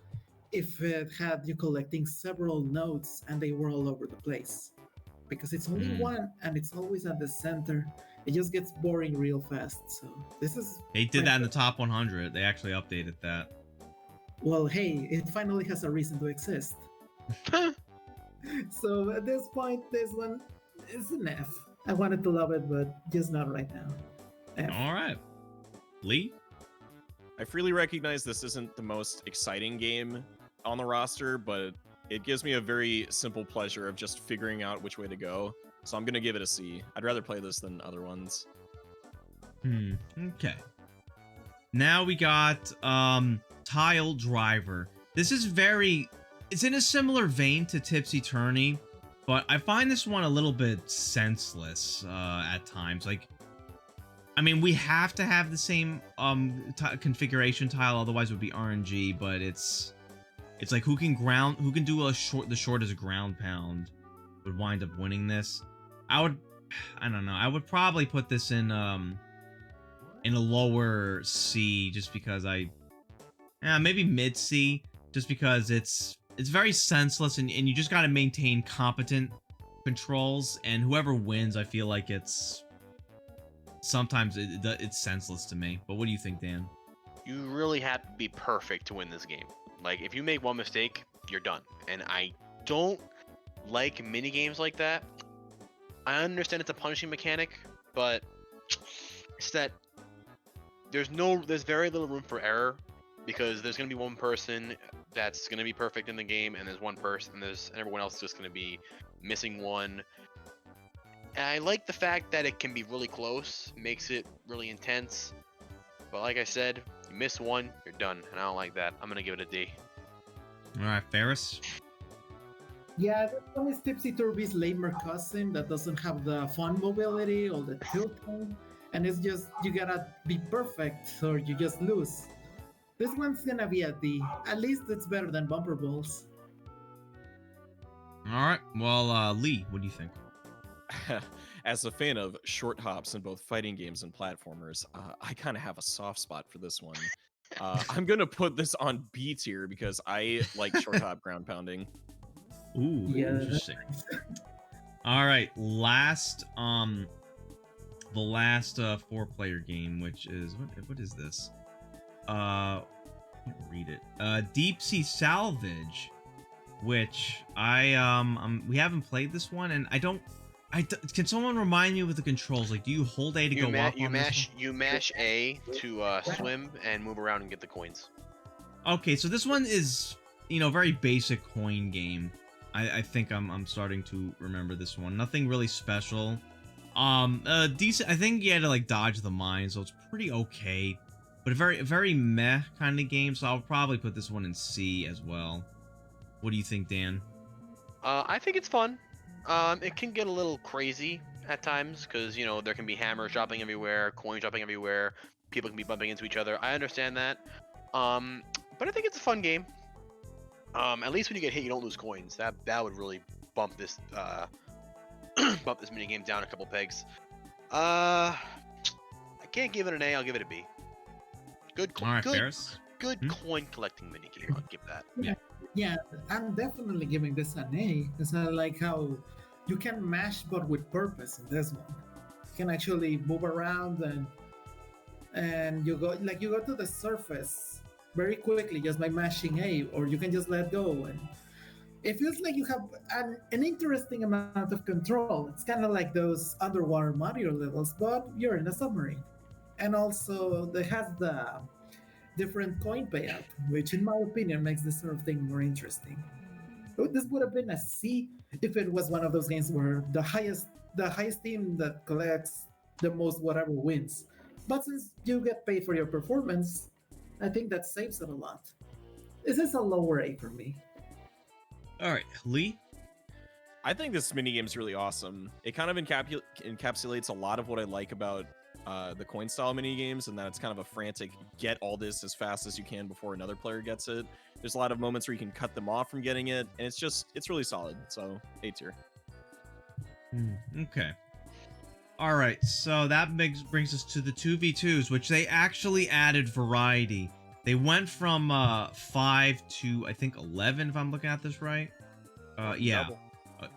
Speaker 2: if it had you collecting several notes and they were all over the place. Because it's only one and it's always at the center. It just gets boring real fast. So this is...
Speaker 1: They did that in the top 100. They actually updated that.
Speaker 2: Well, hey, it finally has a reason to exist. So at this point, this one is an F. I wanted to love it, but just not right now. F.
Speaker 1: All right. Lee?
Speaker 4: I freely recognize this isn't the most exciting game on the roster, but It gives me a very simple pleasure of just figuring out which way to go. So I'm gonna give it a C. I'd rather play this than other ones.
Speaker 1: Okay. Now we got Tile Driver. This is it's in a similar vein to Tipsy Tourney, but I find this one a little bit senseless at times. Like, I mean, we have to have the same configuration tile, otherwise it would be RNG, but it's like who can do the shortest ground pound would wind up winning this. I don't know. I would probably put this in a lower C, just because maybe mid C, just because it's very senseless, and you just got to maintain competent controls, and whoever wins, I feel like sometimes it's senseless to me. But what do you think, Dan?
Speaker 3: You really have to be perfect to win this game. Like, if you make one mistake, you're done. And I don't like mini games like that. I understand it's a punishing mechanic, but it's that there's very little room for error, because there's going to be one person that's going to be perfect in the game, and there's one person, and everyone else is just going to be missing one. And I like the fact that it can be really close, makes it really intense. But like I said, you miss one, you're done, and I don't like that. I'm going to give it a D.
Speaker 1: All right, Ferris?
Speaker 2: Yeah, this one is Tipsy Turby's lamer cousin that doesn't have the fun mobility or the tilting, and it's just, you gotta be perfect or you just lose. This one's gonna be a D. At least it's better than Bumper Balls.
Speaker 1: All right. Well, Lee, what do you think?
Speaker 4: As a fan of short hops in both fighting games and platformers, I kind of have a soft spot for this one. I'm gonna put this on B tier because I like short hop ground pounding.
Speaker 1: Ooh, interesting. All right, the last 4-player game, which is what is this? I can't read it. Deep Sea Salvage, which we haven't played this one, and can someone remind me with the controls? Like, do you hold A to go up?
Speaker 3: You mash A to swim and move around and get the coins. Okay,
Speaker 1: so this one is, very basic coin game. I think I'm starting to remember this one. Nothing really special. Decent. I think you had to like dodge the mines, so it's pretty okay. But a very meh kind of game. So I'll probably put this one in C as well. What do you think, Dan?
Speaker 3: I think it's fun. It can get a little crazy at times because there can be hammers dropping everywhere, coins dropping everywhere. People can be bumping into each other. I understand that. But I think it's a fun game. At least when you get hit, you don't lose coins. That would really bump this bump this mini game down a couple pegs. I can't give it an A. I'll give it a B. Good coin collecting mini game. I'll give that.
Speaker 2: Yeah, I'm definitely giving this an A. Because I like how you can mash, but with purpose in this one. You can actually move around and you go to the surface very quickly just by mashing A, or you can just let go, and it feels like you have an interesting amount of control. It's kind of like those underwater Mario levels, but you're in a submarine. And also it has the different coin payout, which in my opinion makes this sort of thing more interesting. This would have been a C if it was one of those games where the highest team that collects the most whatever wins. But since you get paid for your performance, I think that saves it a lot. This is a lower A for me.
Speaker 1: All right, Lee?
Speaker 4: I think this minigame is really awesome. It kind of encapsulates a lot of what I like about the coin style minigames, and that it's kind of a frantic get all this as fast as you can before another player gets it. There's a lot of moments where you can cut them off from getting it, and it's really solid. So A tier.
Speaker 1: Okay. All right, so that brings us to the 2v2s, which they actually added variety. They went from 5 to, I think, 11, if I'm looking at this right. Yeah.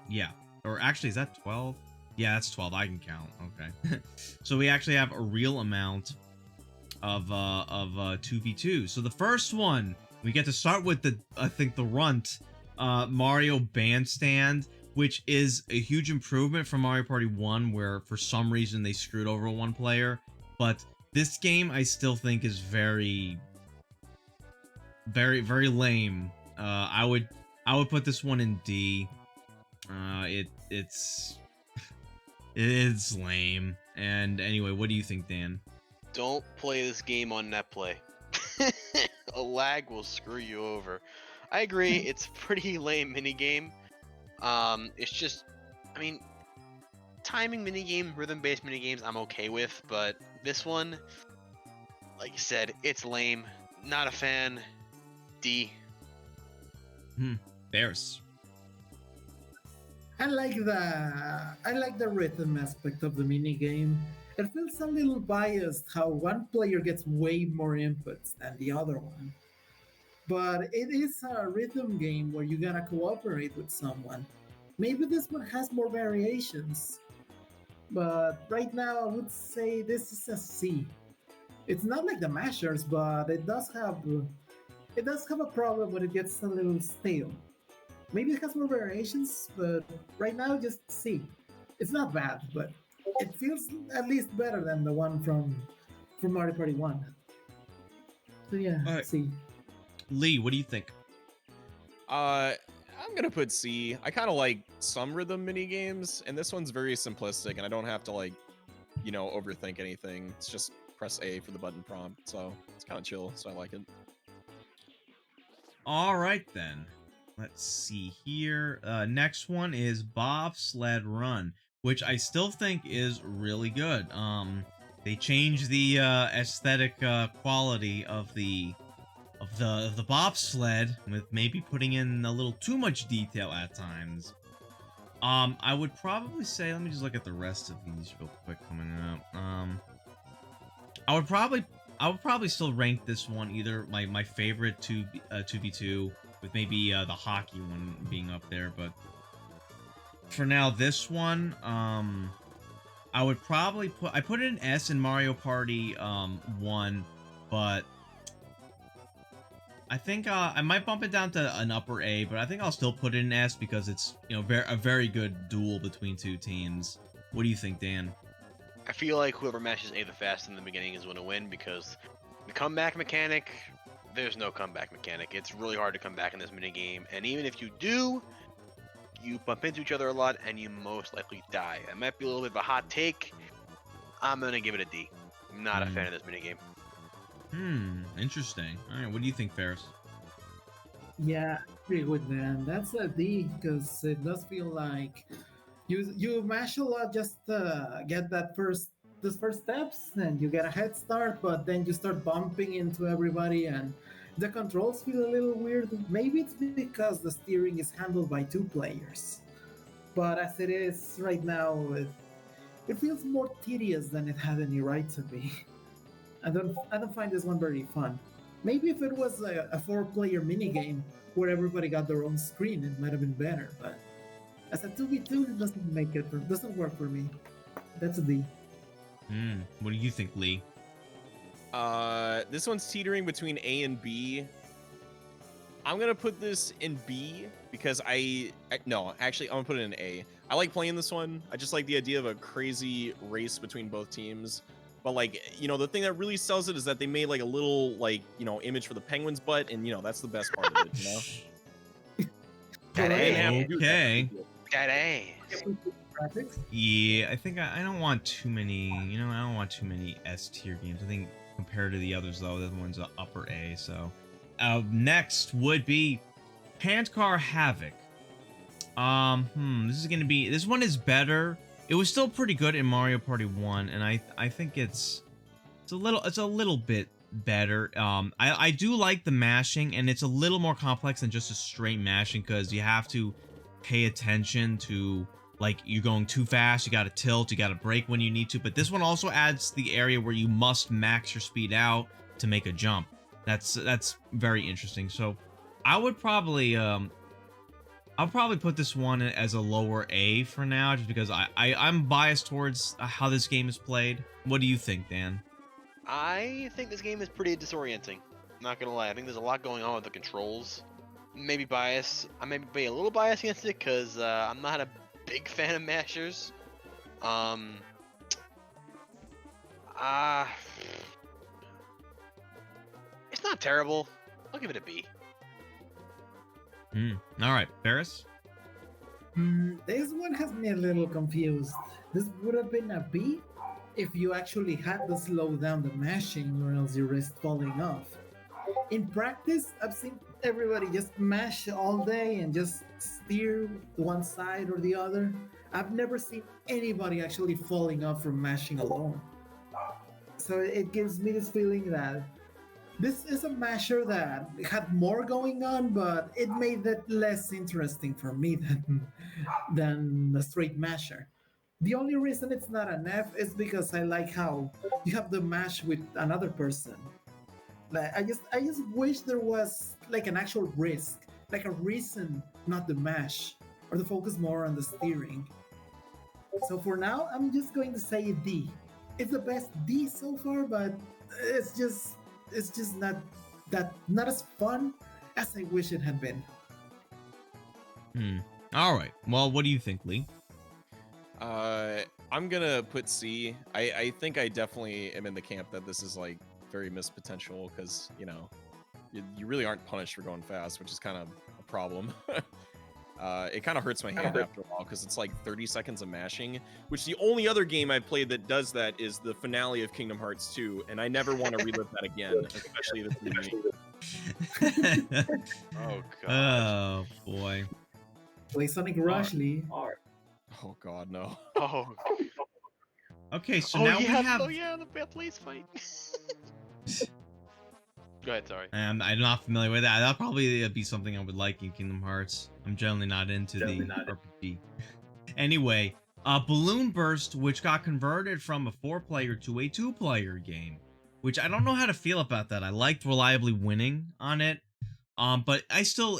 Speaker 1: Yeah. Or actually, is that 12? Yeah, that's 12. I can count. Okay. So we actually have a real amount of 2v2. So the first one, we get to start with the runt, Mario Bandstand, which is a huge improvement from Mario Party 1, where for some reason they screwed over one player. But this game I still think is very, very, very lame. I would I would put this one in D. It's it's lame. And anyway, what do you think, Dan?
Speaker 3: Don't play this game on netplay. A lag will screw you over. I agree, it's pretty lame minigame. It's just, I mean, timing minigame, rhythm-based minigames, I'm okay with, but this one, like you said, it's lame. Not a fan. D.
Speaker 1: Bears.
Speaker 2: I like the rhythm aspect of the minigame. It feels a little biased how one player gets way more inputs than the other one. But it is a rhythm game where you gotta cooperate with someone. Maybe this one has more variations. But right now I would say this is a C. It's not like the mashers, but it does have a problem when it gets a little stale. Maybe it has more variations, but right now just C. It's not bad, but it feels at least better than the one from Mario Party 1. So yeah,
Speaker 1: All right.
Speaker 2: C.
Speaker 1: Lee, what do you think?
Speaker 4: I'm gonna put C. I kind of like some rhythm mini games, and this one's very simplistic, and I don't have to like, overthink anything. It's just press A for the button prompt, so it's kind of chill. So I like it.
Speaker 1: All right then. Let's see here. Next one is Bobsled Run, which I still think is really good. They changed the aesthetic quality of the bobsled with maybe putting in a little too much detail at times. I would probably say, let me just look at the rest of these real quick coming up. I would probably still rank this one either my favorite 2v2 with maybe the hockey one being up there, but for now this one I would probably put it in S in Mario Party 1, but I think I might bump it down to an upper A, but I think I'll still put it in S because it's a very good duel between two teams. What do you think, Dan?
Speaker 3: I feel like whoever mashes A the fastest in the beginning is going to win because the comeback mechanic, there's no comeback mechanic. It's really hard to come back in this minigame, and even if you do, you bump into each other a lot and you most likely die. It might be a little bit of a hot take. I'm going to give it a D. I'm not a fan of this minigame.
Speaker 1: Interesting. All right, what do you think, Ferris?
Speaker 2: Yeah, I agree with that. That's a D because it does feel like you mash a lot just to get those first steps, and you get a head start, but then you start bumping into everybody, and the controls feel a little weird. Maybe it's because the steering is handled by 2 players, but as it is right now, it feels more tedious than it had any right to be. I don't find this one very fun. Maybe if it was a 4-player minigame where everybody got their own screen, it might have been better. But as a 2v2, it doesn't work for me. That's a D.
Speaker 1: What do you think, Lee?
Speaker 4: This one's teetering between A and B. I'm gonna put this in B because no, actually, I'm gonna put it in A. I like playing this one. I just like the idea of a crazy race between both teams. But like, the thing that really sells it is that they made like a little image for the penguin's butt, and that's the best part of it.
Speaker 3: That A.
Speaker 1: Okay.
Speaker 3: That A.
Speaker 2: Graphics?
Speaker 1: Yeah, I think I don't want too many. I don't want too many S tier games. I think compared to the others, though, the one's an upper A. So, next would be Car Havoc. This one is better. It was still pretty good in Mario Party 1, and I think it's a little bit better. I do like the mashing, and it's a little more complex than just a straight mashing because you have to pay attention to, like, you're going too fast, you gotta tilt, you gotta brake when you need to, but this one also adds the area where you must max your speed out to make a jump. That's very interesting. So I would probably I'll probably put this one as a lower A for now, just because I'm biased towards how this game is played. What do you think, Dan?
Speaker 3: I think this game is pretty disorienting. Not gonna lie, I think there's a lot going on with the controls. Maybe bias. I may be a little biased against it because I'm not a big fan of mashers. It's not terrible. I'll give it a B.
Speaker 1: All right, Ferris.
Speaker 2: This one has me a little confused. This would have been a B if you actually had to slow down the mashing or else you risk falling off. In practice, I've seen everybody just mash all day and just steer one side or the other. I've never seen anybody actually falling off from mashing alone. So it gives me this feeling that this is a masher that had more going on, but it made it less interesting for me than a straight masher. The only reason it's not an F is because I like how you have the mash with another person. Like I just wish there was like an actual risk, like a reason not the mash, or to focus more on the steering. So for now, I'm just going to say D. It's the best D so far, but it's just not as fun as I wish it had been.
Speaker 1: All right. Well, what do you think, Lee?
Speaker 4: I'm gonna put C. I think I definitely am in the camp that this is like very missed potential because you really aren't punished for going fast, which is kind of a problem. It kind of hurts my hand after a while because it's like 30 seconds of mashing, which the only other game I've played that does that is the finale of Kingdom Hearts 2, and I never want to relive that again, especially if it's remake.
Speaker 3: Oh god.
Speaker 1: Oh boy.
Speaker 2: Play Sonic Rush, Lee.
Speaker 4: Oh god, no.
Speaker 3: Oh.
Speaker 1: Okay, so now we have.
Speaker 3: Oh yeah, the police fight. Go ahead, sorry.
Speaker 1: I'm not familiar with that. That'll probably be something I would like in Kingdom Hearts. I'm generally not into the RPG. Anyway, Balloon Burst, which got converted from a 4-player to a 2-player game, which I don't know how to feel about that. I liked reliably winning on it, but I still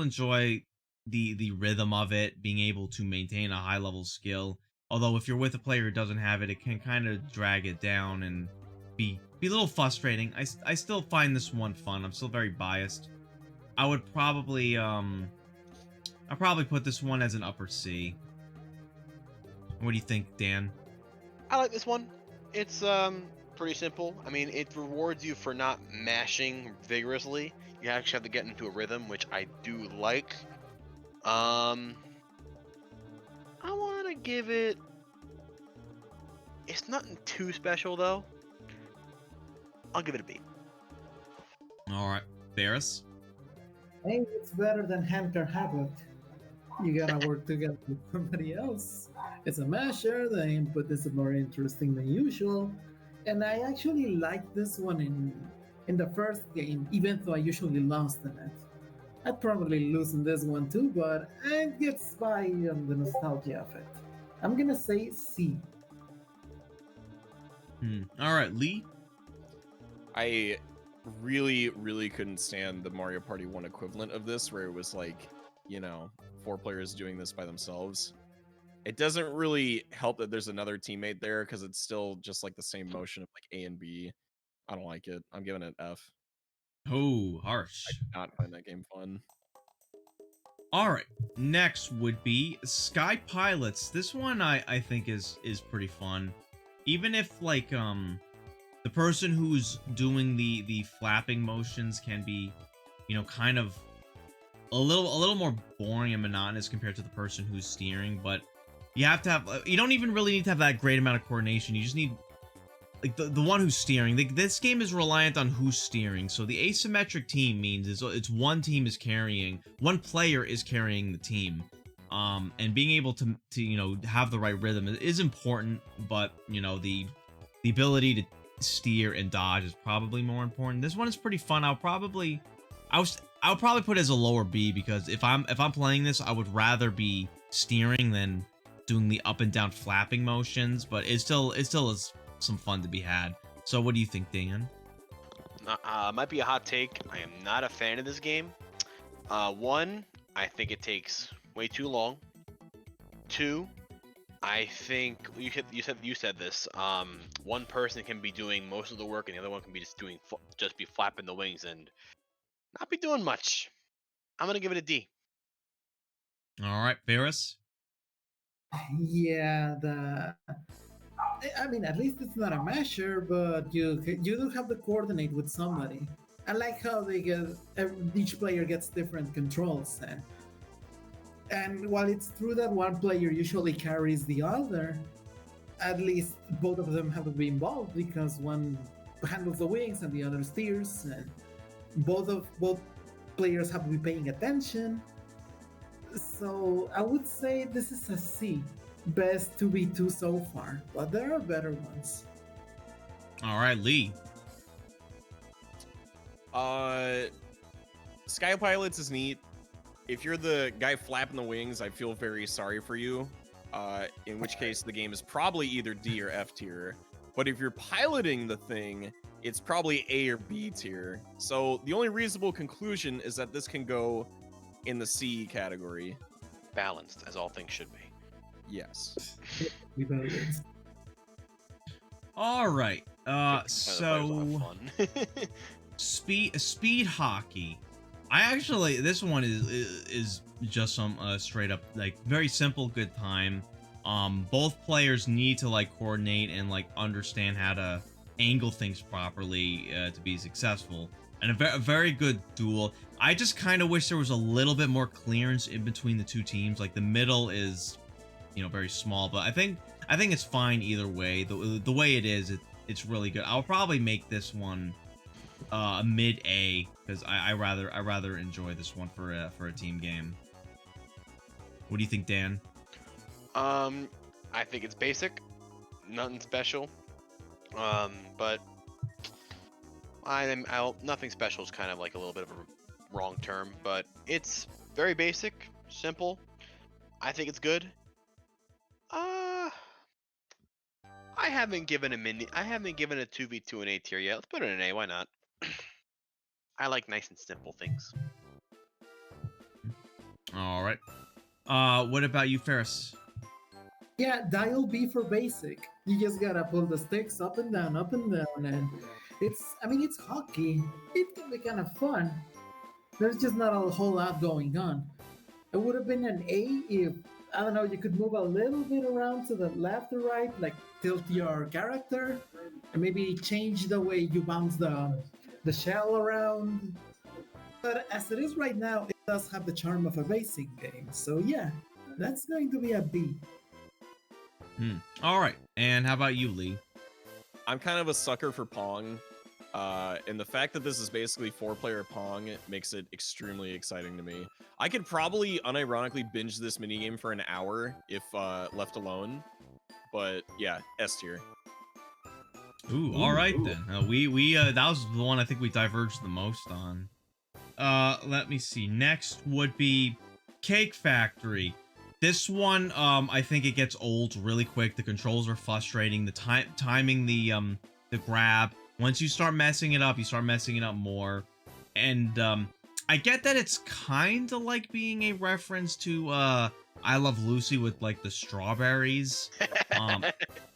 Speaker 1: enjoy the rhythm of it, being able to maintain a high level skill. Although if you're with a player who doesn't have it, it can kind of drag it down and be a little frustrating. I still find this one fun. I'm still very biased. I would probably I'll probably put this one as an upper C. What do you think, Dan?
Speaker 3: I like this one. It's pretty simple. I mean, it rewards you for not mashing vigorously. You actually have to get into a rhythm, which I do like. I want to give it. It's nothing too special though. I'll give it a B.
Speaker 1: All right, Barris.
Speaker 2: Hey, it's better than Car Havoc. You gotta work together with somebody else. It's a masher, the input is more interesting than usual. And I actually like this one in the first game, even though I usually lost in it. I'd probably lose in this one too, but it gets by on the nostalgia of it. I'm gonna say C.
Speaker 1: All right, Lee.
Speaker 4: I really couldn't stand the Mario Party 1 equivalent of this, where it was like, 4 players doing this by themselves. It doesn't really help that there's another teammate there because it's still just like the same motion of like A and B. I don't like it. I'm giving it F.
Speaker 1: Oh, harsh.
Speaker 4: I did not find that game fun.
Speaker 1: All right, next would be Sky Pilots. This one I think is pretty fun, even if like the person who's doing the flapping motions can be, kind of a little more boring and monotonous compared to the person who's steering. But you have to have, you don't even really need to have that great amount of coordination. You just need like the one who's steering. This game is reliant on who's steering. So the asymmetric team means it's one team is carrying, one player is carrying the team. And being able to have the right rhythm is important, but the ability to steer and dodge is probably more important. This one is pretty fun. I'll probably put it as a lower B because if I'm playing this, I would rather be steering than doing the up and down flapping motions, but it still is some fun to be had. So what do you think, Dan?
Speaker 3: Might be a hot take. I am not a fan of this game. One, I think it takes way too long. Two, I think you said this. One person can be doing most of the work, and the other one can be just be flapping the wings and not be doing much. I'm gonna give it a D.
Speaker 1: All right, Ferris.
Speaker 2: Yeah, I mean, at least it's not a masher, but you do have to coordinate with somebody. I like how they get each player gets different controls, and while it's true that one player usually carries the other, at least both of them have to be involved because one handles the wings and the other steers, and both players have to be paying attention. So I would say this is a C. Best 2v2 so far, but there are better ones.
Speaker 1: All right, Lee.
Speaker 4: Sky Pilots is neat. If you're the guy flapping the wings, I feel very sorry for you. In which case, the game is probably either D or F tier. But if you're piloting the thing, it's probably A or B tier. So the only reasonable conclusion is that this can go in the C category.
Speaker 3: Balanced, as all things should be.
Speaker 4: Yes.
Speaker 1: All right.
Speaker 3: So
Speaker 1: speed hockey. This one is just some straight up like very simple good time. Both players need to like coordinate and like understand how to angle things properly to be successful, and a very good duel. I just kind of wish there was a little bit more clearance in between the two teams. Like the middle is, very small, but I think it's fine either way. The way it is, it's really good. I'll probably make this one a mid A because I rather enjoy this one for a team game. What do you think, Dan?
Speaker 3: I think it's basic, nothing special. But nothing special is kind of like a little bit of a wrong term, but it's very basic, simple. I think it's good. I haven't given a 2v2 an A tier yet. Let's put it in an A. Why not? I like nice and simple things.
Speaker 1: All right. What about you, Ferris?
Speaker 2: Yeah, dial B for basic. You just gotta pull the sticks up and down, and it's hockey. It can be kind of fun. There's just not a whole lot going on. It would have been an A if, I don't know, you could move a little bit around to the left or right, like tilt your character, and maybe change the way you bounce the shell around. But as it is right now, it does have the charm of a basic game. So yeah, that's going to be a B.
Speaker 1: All right. And how about you, Lee?
Speaker 4: I'm kind of a sucker for Pong. And the fact that this is basically 4-player Pong makes it extremely exciting to me. I could probably unironically binge this minigame for an hour if left alone. But yeah, S tier.
Speaker 1: Ooh, all right then. We that was the one I think we diverged the most on. Let me see. Next would be Cake Factory. This one, I think it gets old really quick. The controls are frustrating. The timing the grab. Once you start messing it up, you start messing it up more. And I get that it's kind of like being a reference to I Love Lucy with like the strawberries.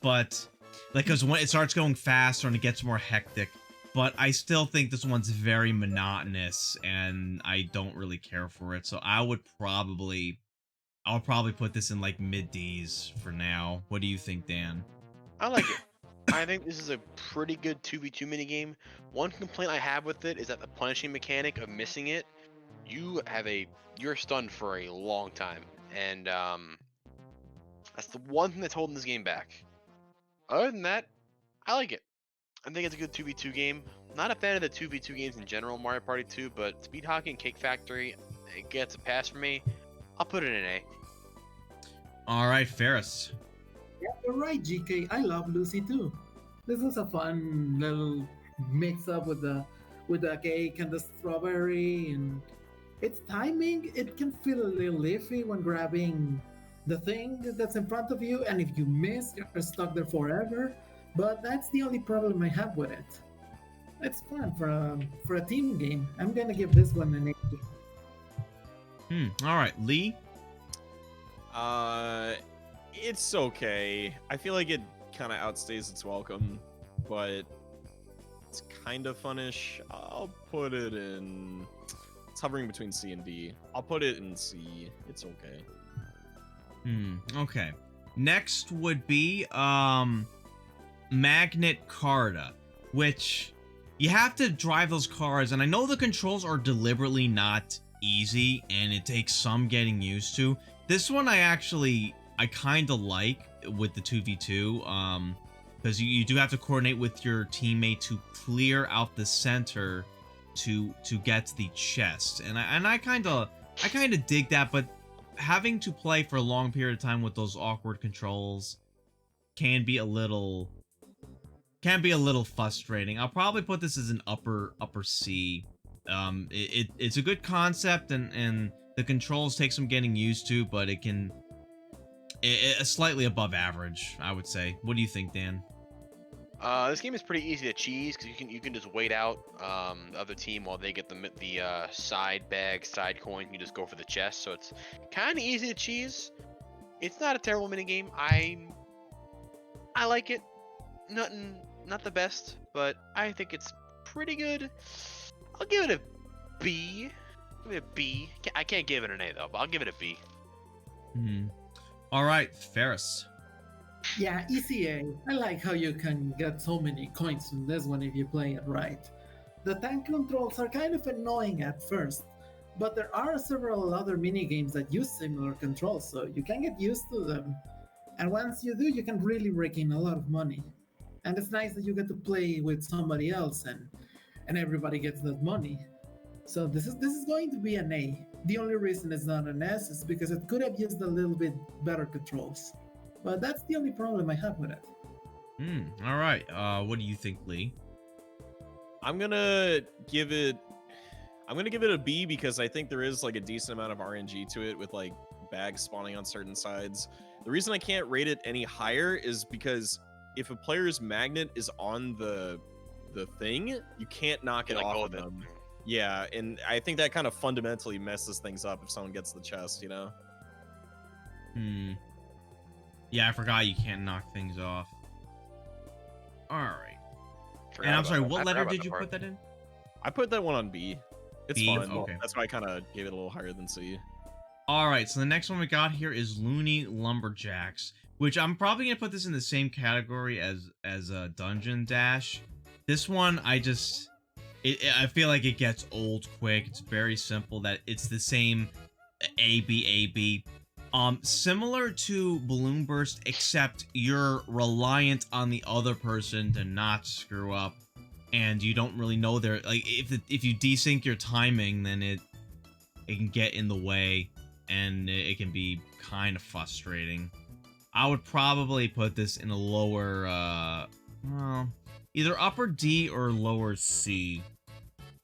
Speaker 1: But like, because when it starts going faster and it gets more hectic. But I still think this one's very monotonous and I don't really care for it. So I'll probably put this in like mid D's for now. What do you think, Dan?
Speaker 3: I like it. I think this is a pretty good 2v2 minigame. One complaint I have with it is that the punishing mechanic of missing it, you're stunned for a long time. And that's the one thing that's holding this game back. Other than that, I like it. I think it's a good 2v2 game. Not a fan of the 2v2 games in general, Mario Party 2, but Speed Hockey and Cake Factory, it gets a pass for me. I'll put it in A.
Speaker 1: All right, Ferris.
Speaker 2: Yeah, you're right, GK. I love Lucy too. This is a fun little mix up with the cake and the strawberry, and its timing. It can feel a little iffy when grabbing the thing that's in front of you, and if you miss, you're stuck there forever. But that's the only problem I have with it. It's fun for a team game. I'm gonna give this one an A.
Speaker 1: All right, Lee.
Speaker 4: It's okay. I feel like it kind of outstays its welcome, but it's kind of funnish. I'll put it in. It's hovering between C and D. I'll put it in C. It's okay.
Speaker 1: Okay. Next would be Magnet Carta, which, you have to drive those cars, and I know the controls are deliberately not easy, and it takes some getting used to. This one I kind of like with the 2v2, because you do have to coordinate with your teammate to clear out the center to get the chest, and I kind of dig that, but having to play for a long period of time with those awkward controls can be a little frustrating. I'll probably put this as an upper C. It's a good concept, and the controls take some getting used to, but it's slightly above average, I would say. What do you think, Dan?
Speaker 3: This game is pretty easy to cheese because you can just wait out the other team while they get the side side coin. You just go for the chest, so it's kind of easy to cheese. It's not a terrible minigame. I like it. Not the best, but I think it's pretty good. I'll give it a B. Give it a B. I can't give it an A though, but I'll give it a B.
Speaker 1: All right, Ferris.
Speaker 2: Yeah, ECA. I like how you can get so many coins from this one if you play it right. The tank controls are kind of annoying at first, but there are several other mini games that use similar controls, so you can get used to them. And once you do, you can really rake in a lot of money. And it's nice that you get to play with somebody else, and everybody gets that money. So this is going to be an A. The only reason it's not an S is because it could have used a little bit better controls. But that's the only problem I have with it.
Speaker 1: All right. What do you think, Lee?
Speaker 4: I'm gonna give it a B because I think there is like a decent amount of RNG to it with like bags spawning on certain sides. The reason I can't rate it any higher is because if a player's magnet is on the thing, you can't knock it off of them. Yeah, and I think that kind of fundamentally messes things up if someone gets the chest, you know?
Speaker 1: Yeah, I forgot you can't knock things off. Alright. And I'm sorry, what letter did you put that in?
Speaker 4: I put that one on B. It's
Speaker 1: B?
Speaker 4: fun.
Speaker 1: Okay.
Speaker 4: That's why I kind of gave it a little higher than C.
Speaker 1: Alright, so the next one we got here is Looney Lumberjacks, which I'm probably going to put this in the same category as Dungeon Dash. This one, I feel like it gets old quick. It's very simple. That it's the same A, B. Similar to Balloon Burst, except you're reliant on the other person to not screw up, and you don't really know their, like, if you desync your timing, then it can get in the way, and it can be kind of frustrating. I would probably put this in a lower, well, either upper D or lower C.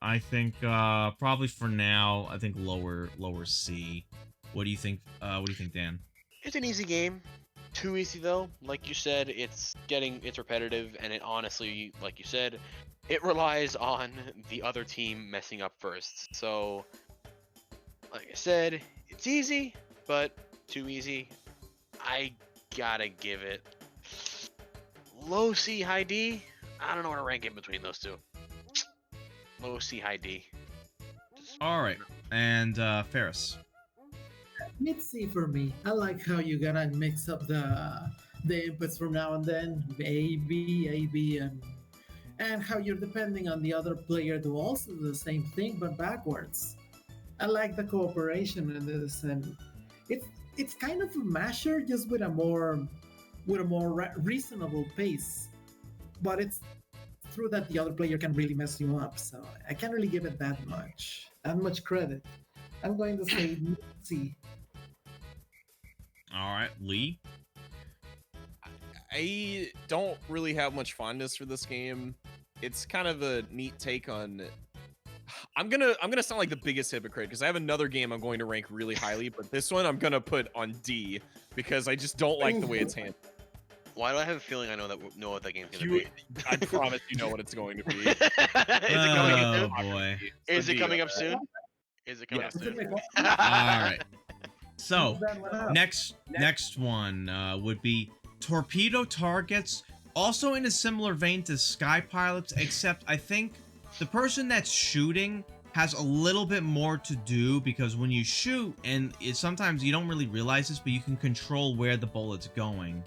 Speaker 1: I think probably for now, I think lower C. What do you think? What do you think, Dan?
Speaker 3: It's an easy game. Too easy though. Like you said, it's repetitive, and it honestly, like you said, it relies on the other team messing up first. So, like I said, it's easy, but too easy. I gotta give it low C, high D. I don't know where to rank it between those two. Low C, high D.
Speaker 1: All right, and Ferris.
Speaker 2: Mid C for me. I like how you gotta mix up the inputs from now and then, A, B, and how you're depending on the other player to also do the same thing but backwards. I like the cooperation in this, and it's kind of a masher just with a more reasonable pace, but it's true that the other player can really mess you up. So I can't really give it that much credit. I'm going to say C.
Speaker 1: All right, Lee.
Speaker 4: I don't really have much fondness for this game. It's kind of a neat take on. I'm gonna sound like the biggest hypocrite because I have another game I'm going to rank really highly, but this one I'm gonna put on D because I just don't like the way it's handled.
Speaker 3: Why do I have a feeling I know what that game's gonna be?
Speaker 4: I promise you know what it's going to be.
Speaker 3: Is it coming up soon?
Speaker 1: Boy.
Speaker 3: Is it coming up soon? Is it coming up soon?
Speaker 1: All right. So next one would be Torpedo Targets, also in a similar vein to Sky Pilots, except I think the person that's shooting has a little bit more to do, because when you shoot, and sometimes you don't really realize this, but you can control where the bullet's going.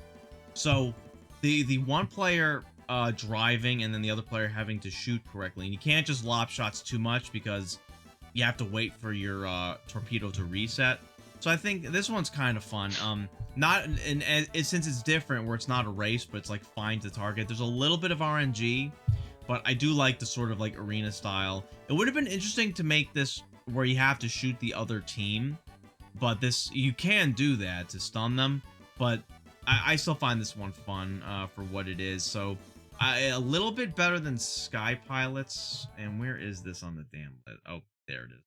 Speaker 1: So the one player driving and then the other player having to shoot correctly. And you can't just lob shots too much because you have to wait for your torpedo to reset. So I think this one's kind of fun. Not since it's different where it's not a race, but it's like find the target. There's a little bit of RNG, but I do like the sort of like arena style. It would have been interesting to make this where you have to shoot the other team, but you can do that to stun them. But I still find this one fun for what it is. So a little bit better than Sky Pilots. And where is this on the damn list? Oh, there it is.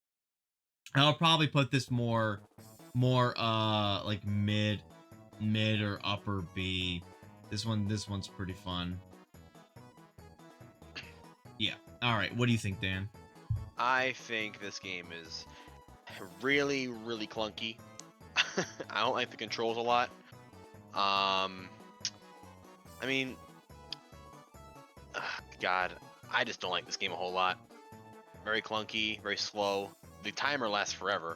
Speaker 1: I'll probably put this more like mid or upper B. This one's pretty fun. Yeah. All right. What do you think, Dan?
Speaker 3: I think this game is really, really clunky. I don't like the controls a lot. I mean, God, I just don't like this game a whole lot. Very clunky, very slow. The timer lasts forever.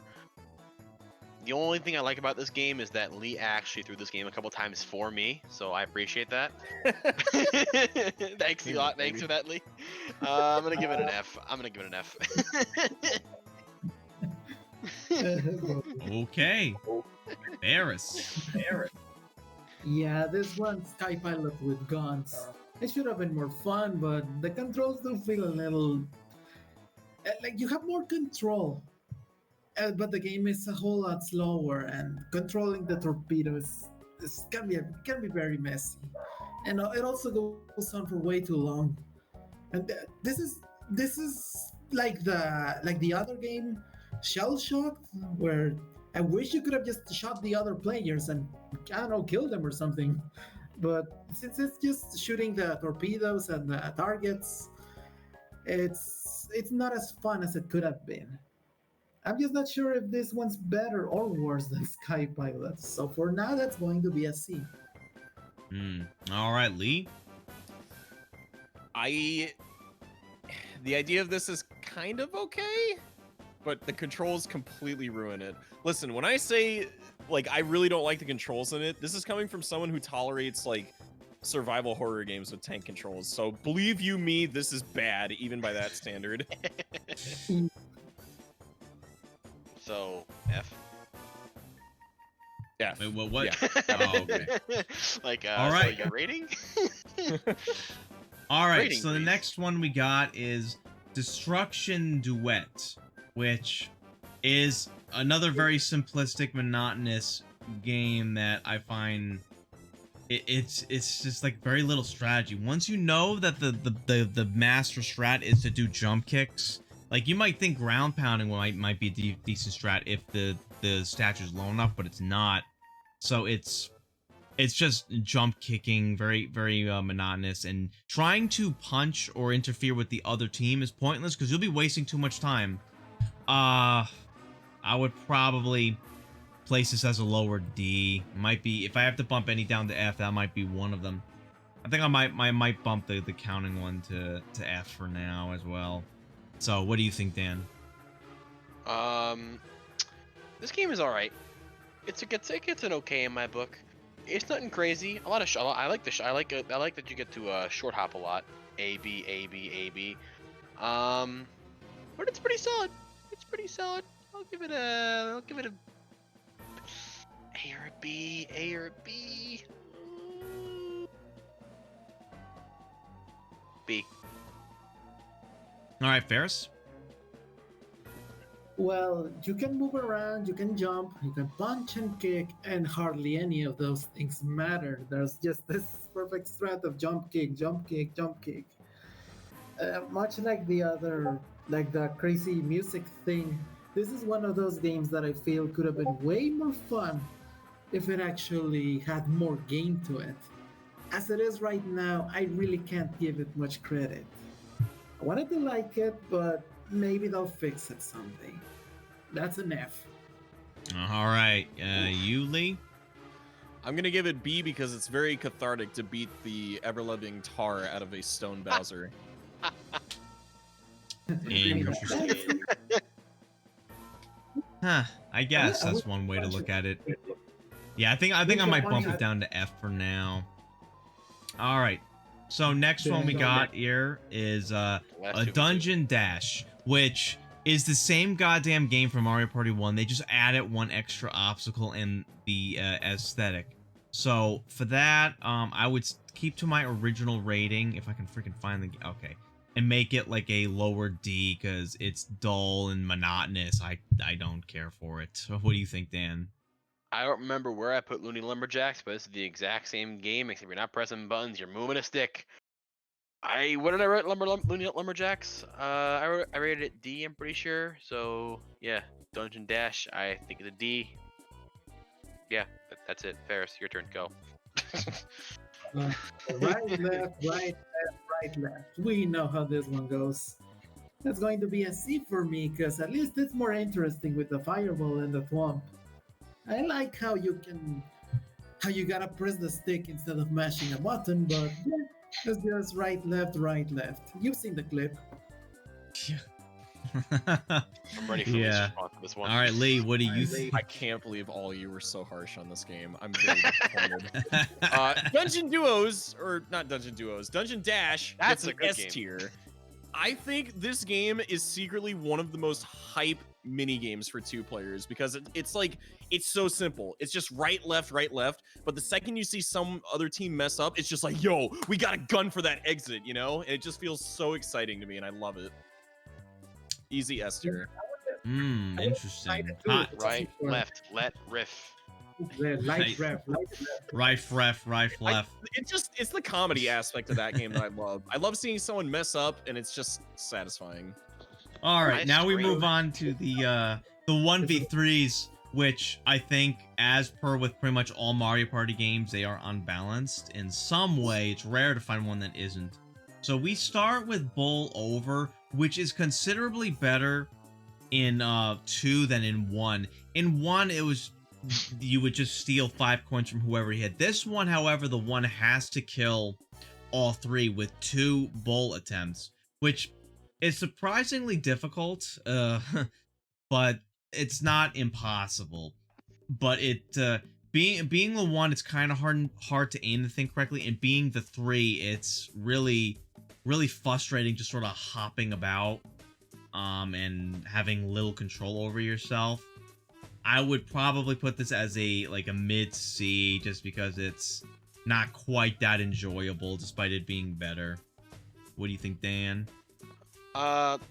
Speaker 3: The only thing I like about this game is that Lee actually threw this game a couple times for me, so I appreciate that. Thanks a lot. Thanks for that, Lee. I'm gonna give it an F.
Speaker 1: Okay. Paris.
Speaker 2: Yeah, this one Sky Pilot with guns. It should have been more fun, but the controls do feel a little like you have more control. But the game is a whole lot slower, and controlling the torpedoes can be very messy, and it also goes on for way too long. And this is like the other game, Shell Shock, where I wish you could have just shot the other players and I don't know, kill them or something. But since it's just shooting the torpedoes and the targets, it's not as fun as it could have been. I'm just not sure if this one's better or worse than Sky Pilot. So for now, that's going to be a C.
Speaker 1: All right, Lee.
Speaker 4: The idea of this is kind of okay, but the controls completely ruin it. Listen, when I say, like, I really don't like the controls in it, this is coming from someone who tolerates, like, survival horror games with tank controls. So believe you me, this is bad, even by that standard.
Speaker 3: So, F?
Speaker 4: F.
Speaker 1: Wait, what?
Speaker 4: Yeah.
Speaker 1: Oh, okay.
Speaker 3: Like,
Speaker 1: all right.
Speaker 3: So you got rating?
Speaker 1: All right,
Speaker 3: Rating,
Speaker 1: so the
Speaker 3: please.
Speaker 1: next one we got is Destruction Duet, which is another very simplistic, monotonous game that I find it's just like very little strategy. Once you know that the master strat is to do jump kicks, like you might think ground pounding might be a decent strat if the statue's low enough, but it's not. So it's just jump kicking, very monotonous, and trying to punch or interfere with the other team is pointless because you'll be wasting too much time. I would probably place this as a lower D. Might be, if I have to bump any down to F, that might be one of them. I think I might bump the counting one to F for now as well. So what do you think, Dan?
Speaker 3: This game is all right. It gets an okay in my book. It's nothing crazy. A lot of I like that you get to short hop a lot. A B A B A B. But it's pretty solid. I'll give it a A or a B. B.
Speaker 1: All right, Ferris.
Speaker 2: Well, you can move around, you can jump, you can punch and kick, and hardly any of those things matter. There's just this perfect strat of jump kick, jump kick, jump kick. Much like the crazy music thing, this is one of those games that I feel could have been way more fun if it actually had more game to it. As it is right now, I really can't give it much credit. I wanted to like it, but maybe they'll fix it someday. That's an F.
Speaker 1: All right, you, Lee?
Speaker 4: I'm gonna give it B because it's very cathartic to beat the ever-loving tar out of a stone Bowser.
Speaker 1: Interesting. Huh, I guess that's one way to look at it. Yeah, I think I might bump it down to F for now. All right. So next one we got here is a Dungeon Dash, which is the same goddamn game from Mario Party 1. They just added one extra obstacle in the aesthetic. So for that, I would keep to my original rating if I can freaking find the okay, and make it like a lower D because it's dull and monotonous. I don't care for it. So what do you think, Dan?
Speaker 3: I don't remember where I put Looney Lumberjacks, but it's the exact same game, except you're not pressing buttons, you're moving a stick. What did I rate Looney Lumberjacks? I rated it D, I'm pretty sure. So yeah, Dungeon Dash, I think it's a D. Yeah, that's it. Ferris, your turn. Go.
Speaker 2: Right, left, right, left. We know how this one goes. That's going to be a C for me, because at least it's more interesting with the fireball and the thwomp. I like how you gotta press the stick instead of mashing a button, but yeah, it's just right, left, right, left. You've seen the clip.
Speaker 3: I'm ready for this one.
Speaker 1: All right, Lee, what do you think?
Speaker 4: I can't believe all you were so harsh on this game. I'm very disappointed. Dungeon Duos, or not Dungeon Duos, Dungeon Dash
Speaker 3: That's
Speaker 4: gets
Speaker 3: a
Speaker 4: an
Speaker 3: good
Speaker 4: S
Speaker 3: game.
Speaker 4: tier. I think this game is secretly one of the most hype mini games for 2 players because it's like it's so simple. It's just right, left, but the second you see some other team mess up, it's just like, yo, we got a gun for that exit, you know? And it just feels so exciting to me, and I love it. Easy S tier.
Speaker 1: Interesting.
Speaker 3: Right, left, let riff.
Speaker 2: Right, left.
Speaker 1: Right, left.
Speaker 4: It's the comedy aspect of that game that I love. I love seeing someone mess up, and it's just satisfying.
Speaker 1: All right,
Speaker 3: Nice
Speaker 1: now we
Speaker 3: screen.
Speaker 1: move on to the 1v3s, which I think, as per with pretty much all Mario Party games, they are unbalanced in some way. It's rare to find one that isn't. So we start with Bowl Over, which is considerably better in 2 than in 1. In 1, it was you would just steal 5 coins from whoever you hit. This one, however, the one has to kill all 3 with 2 bowl attempts, which is surprisingly difficult, but it's not impossible. But it being the 1, it's kind of hard to aim the thing correctly, and being the 3, it's really frustrating just sort of hopping about and having little control over yourself. I would probably put this as a mid C just because it's not quite that enjoyable despite it being better. What do you think, Dan?
Speaker 3: Not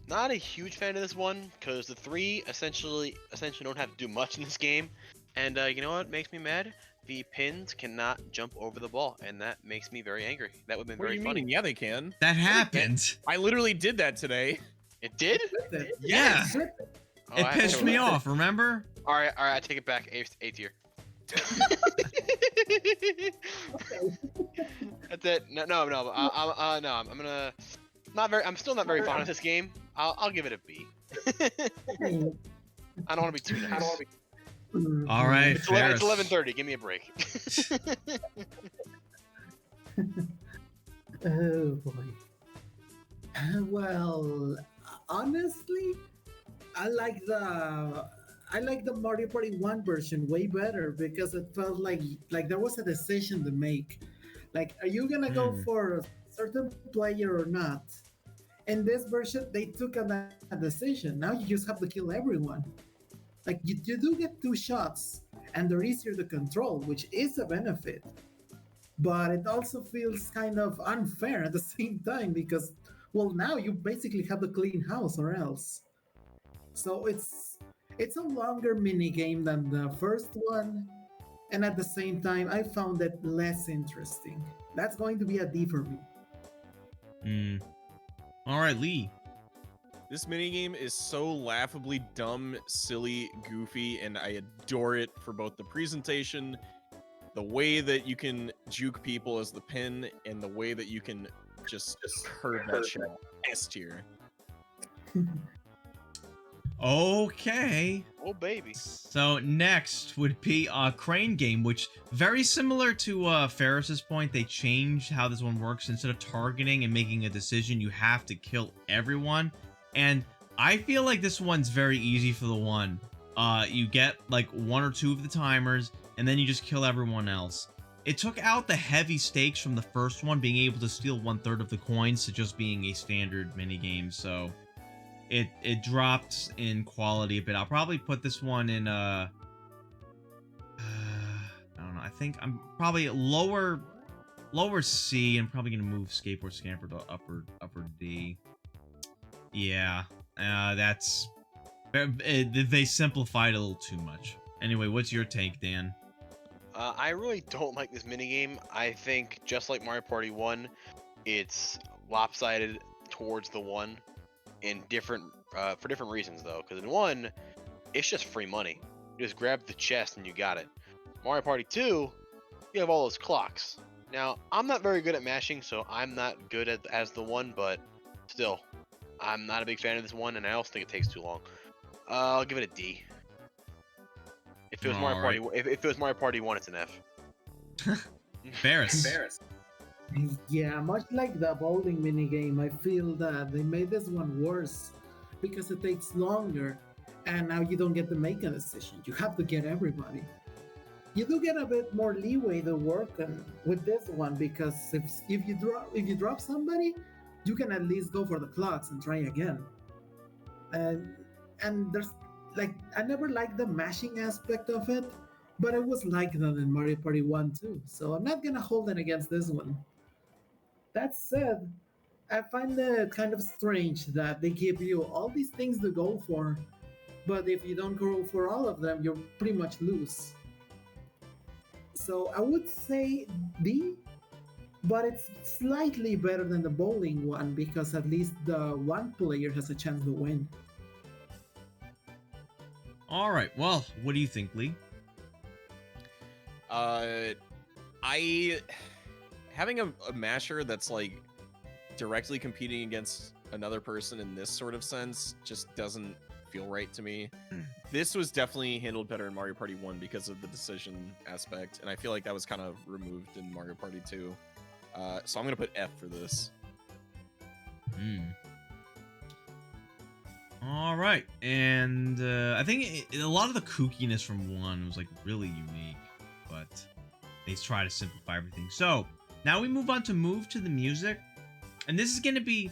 Speaker 3: a huge fan of this one because the 3 essentially don't have to do much in this game, and you know what makes me mad? The pins cannot jump over the ball, and that makes me very angry. That would have been
Speaker 4: What do
Speaker 3: very
Speaker 4: you
Speaker 3: funny.
Speaker 4: mean? Yeah, they can.
Speaker 1: That happened.
Speaker 4: I literally did that today.
Speaker 3: It did?
Speaker 1: Yeah.
Speaker 3: Oh,
Speaker 1: It
Speaker 3: I have
Speaker 1: pissed
Speaker 3: to-
Speaker 1: me off, remember?
Speaker 3: All right, I take it back. A tier. That's it. No. I'm gonna. I'm still not very fond of this game. I'll give it a B. I don't want to be too nice.
Speaker 1: All right,
Speaker 3: It's
Speaker 1: Ferris.
Speaker 3: 11:30. Give me a break.
Speaker 2: Oh boy. Well, honestly, I like the Mario Party 1 version way better because it felt like there was a decision to make. Like, are you gonna go for a certain player or not? In this version, they took a decision. Now you just have to kill everyone. Like, you do get 2 shots, and they're easier to control, which is a benefit. But it also feels kind of unfair at the same time because, well, now you basically have to clean house or else. So it's a longer mini game than the first one, and at the same time, I found it less interesting. That's going to be a D for me.
Speaker 1: All right, Lee.
Speaker 4: This minigame is so laughably dumb, silly, goofy, and I adore it for both the presentation, the way that you can juke people as the pin, and the way that you can just curve that shit. S tier.
Speaker 1: Okay.
Speaker 3: Oh baby.
Speaker 1: So next would be Crane Game, which very similar to Ferris's point. They changed how this one works. Instead of targeting and making a decision, you have to kill everyone. And I feel like this one's very easy for the 1. You get like 1 or 2 of the timers, and then you just kill everyone else. it took out the heavy stakes from the first one, being able to steal 1/3 of the coins to just being a standard minigame. So it dropped in quality a bit. I'll probably put this one in I don't know. I think I'm probably lower C. I'm probably gonna move Skateboard Scamper to upper D. Yeah, that's they simplified a little too much. Anyway, what's your take, Dan?
Speaker 3: I really don't like this minigame. I think just like Mario Party 1, it's lopsided towards the 1 in different for different reasons though. Because in 1, it's just free money. You just grab the chest and you got it. Mario Party 2, you have all those clocks. Now, I'm not very good at mashing, so I'm not good as the 1, but still, I'm not a big fan of this one, and I also think it takes too long. I'll give it a D. If it was Mario Party, if it was Mario Party 1, it's an F.
Speaker 1: Ferris.
Speaker 2: Yeah, much like the bowling minigame, I feel that they made this one worse because it takes longer, and now you don't get to make a decision. You have to get everybody. You do get a bit more leeway to work with this one because if you drop somebody, you can at least go for the clocks and try again. And there's like I never liked the mashing aspect of it, but it was like that in Mario Party 1 too. So I'm not gonna hold it against this one. That said, I find it kind of strange that they give you all these things to go for, but if you don't go for all of them, you pretty much lose. So I would say D, but it's slightly better than the bowling one because at least the one player has a chance to win.
Speaker 1: All right. Well, what do you think, Lee?
Speaker 4: I having a masher that's like directly competing against another person in this sort of sense just doesn't feel right to me. This was definitely handled better in Mario Party 1 because of the decision aspect, and I feel like that was kind of removed in Mario Party 2. So I'm gonna put F for this.
Speaker 1: All right, and I think a lot of the kookiness from 1 was like really unique, but they try to simplify everything. So now we move on to the music, and this is gonna be,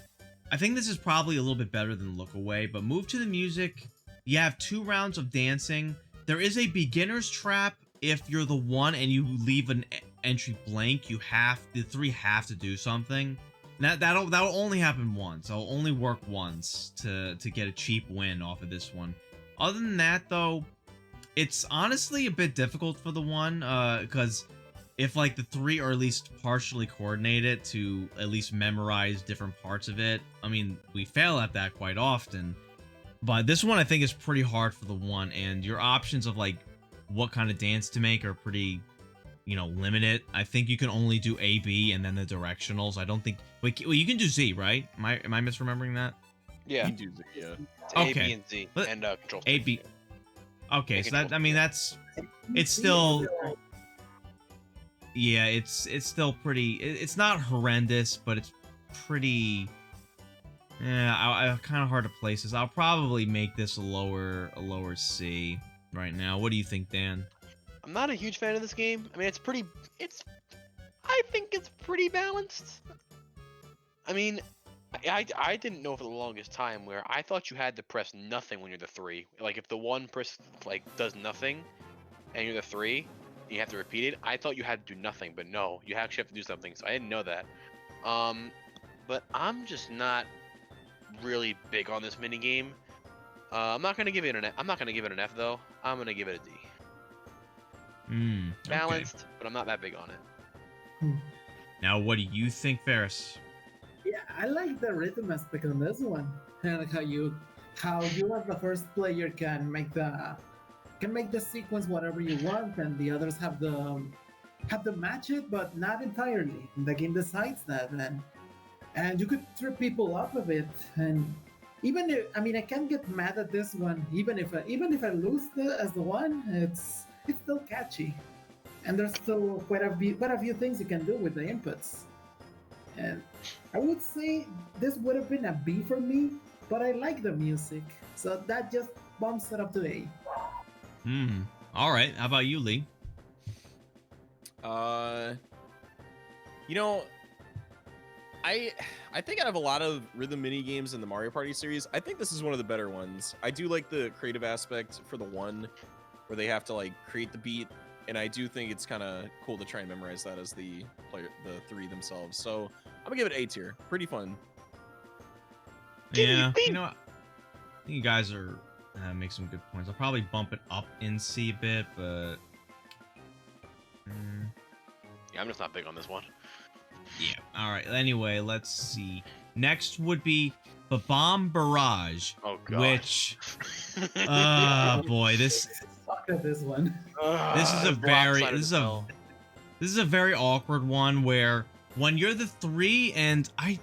Speaker 1: I think this is probably a little bit better than Look Away, but move to the music. You have 2 rounds of dancing. There is a beginner's trap if you're the 1 and you leave an entry blank. The 3 have to do something. That'll only happen once. I'll only work once to get a cheap win off of this one. Other than that, though, it's honestly a bit difficult for the 1 because if like the 3 are at least partially coordinated to at least memorize different parts of it. I mean, we fail at that quite often. But this one I think is pretty hard for the 1, and your options of like what kind of dance to make are pretty, limited. I think you can only do A, B, and then the directionals. I don't think. Wait, you can do Z, right? Am I misremembering that?
Speaker 3: Yeah.
Speaker 4: You do Z, yeah.
Speaker 3: It's A, B, and Z, and control stick.
Speaker 1: A, B. Okay, so that it's still. Yeah, it's still pretty. It's not horrendous, but it's pretty. Yeah, I kind of hard to place this. I'll probably make this a lower C right now. What do you think, Dan?
Speaker 3: I'm not a huge fan of this game. I mean, I think it's pretty balanced. I mean, I didn't know for the longest time where I thought you had to press nothing when you're the 3. Like if the 1 person does nothing, and you're the 3, you have to repeat it. I thought you had to do nothing, but no, you actually have to do something. So I didn't know that. But I'm just not really big on this minigame. I'm not gonna give it an F though. I'm gonna give it a D. Balanced,
Speaker 1: okay.
Speaker 3: But I'm not that big on it.
Speaker 1: Now, what do you think, Ferris?
Speaker 2: Yeah, I like the rhythm aspect on this one, and how you as the first player can make the sequence whatever you want, and the others have to match it, but not entirely. The game decides that, and you could trip people off of it. And even if I can't get mad at this one, even if I lose as the 1, it's still catchy, and there's still quite a few things you can do with the inputs. And I would say this would have been a B for me, but I like the music, so that just bumps it up to A.
Speaker 1: All right. How about you, Lee?
Speaker 4: You know, I think out of a lot of rhythm mini games in the Mario Party series, I think this is one of the better ones. I do like the creative aspect for the one where they have to like create the beat, and I do think it's kind of cool to try and memorize that as the three themselves. So I'm gonna give it A tier. Pretty fun.
Speaker 1: Yeah, you know what? I think you guys are make some good points. I'll probably bump it up in C a bit, but
Speaker 3: Yeah, I'm just not big on this one.
Speaker 1: yeah. All right. Anyway, let's see. Next would be the Bomb Barrage,
Speaker 3: Oh god.
Speaker 1: which, oh boy, this
Speaker 2: Suck at this one.
Speaker 1: this is a very this is a very awkward one where when you're the three, and I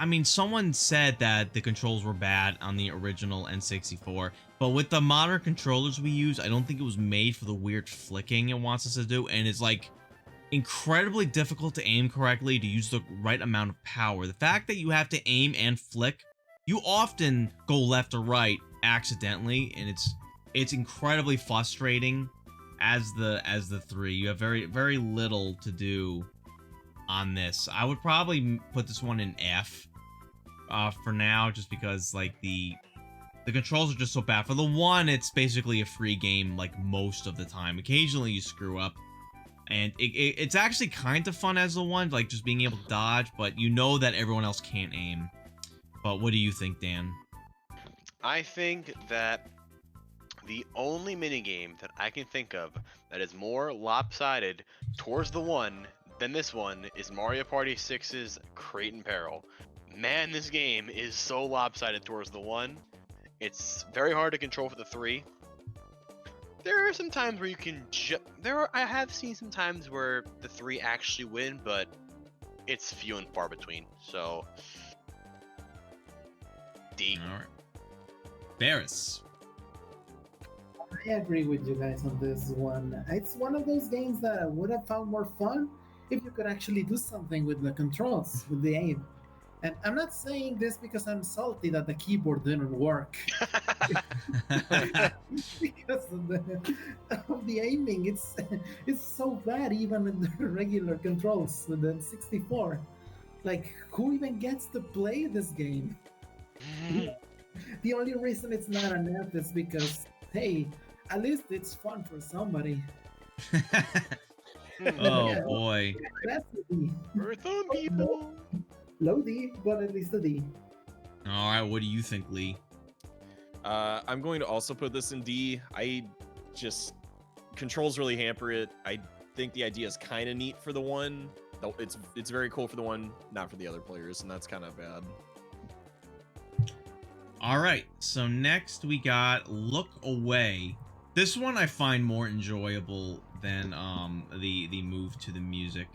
Speaker 1: mean, someone said that the controls were bad on the original N64, but with the modern controllers we use, I don't think it was made for the weird flicking it wants us to do, and it's like incredibly difficult to aim correctly, to use the right amount of power. The fact that you have to aim and flick, you often go left or right accidentally, and it's incredibly frustrating as the three. You have very little to do on this. I would probably put this one in F for now, just because like the controls are just so bad. For the one, it's basically a free game like most of the time. Occasionally you screw up, and it's actually kind of fun as the one, like just being able to dodge, but you know that everyone else can't aim. But what do you think, Dan?
Speaker 3: I think that the only minigame that I can think of that is more lopsided towards the one than this one is Mario Party 6's Crate and Peril. Man, this game is so lopsided towards the one. It's very hard to control for the three. There are some times where you can I have seen some times where the three actually win, but it's few and far between. So D.
Speaker 1: All right. Barris.
Speaker 2: I agree with you guys on this one. It's one of those games that I would have found more fun if you could actually do something with the controls, with the aim. And I'm not saying this because I'm salty that the keyboard didn't work. Because of the aiming, it's so bad even in the regular controls with the 64. Like, who even gets to play this game? The only reason it's not an F is because, hey, at least it's fun for somebody.
Speaker 1: Oh boy.
Speaker 2: That's a D.
Speaker 3: For some people.
Speaker 2: Low D, but at least a D.
Speaker 1: All right, what do you think, Lee?
Speaker 4: I'm going to also put this in D. Controls really hamper it. I think the idea is kind of neat for the one, though it's very cool for the one, not for the other players, and that's kind of bad.
Speaker 1: All right, so next we got Look Away. This one I find more enjoyable than the move to the music.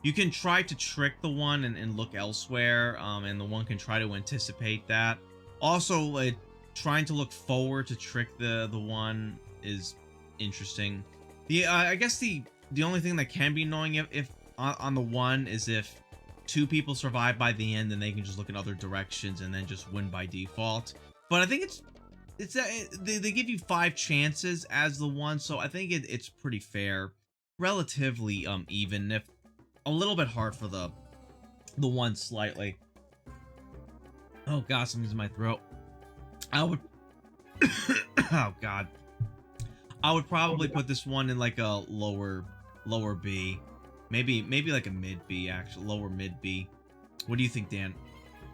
Speaker 1: You can try to trick the one and look elsewhere, and the one can try to anticipate that. Also, trying to look forward to trick the one is interesting. I guess the only thing that can be annoying if on the one is if two people survive by the end, then they can just look in other directions and then just win by default. But I think they give you 5 chances as the one, so I think it's pretty fair, relatively even, if a little bit hard for the one slightly. Oh god, something's in my throat. I would oh god, I would probably put this one in like a lower B. Maybe like a mid B, actually. Lower mid B. What do you think, Dan?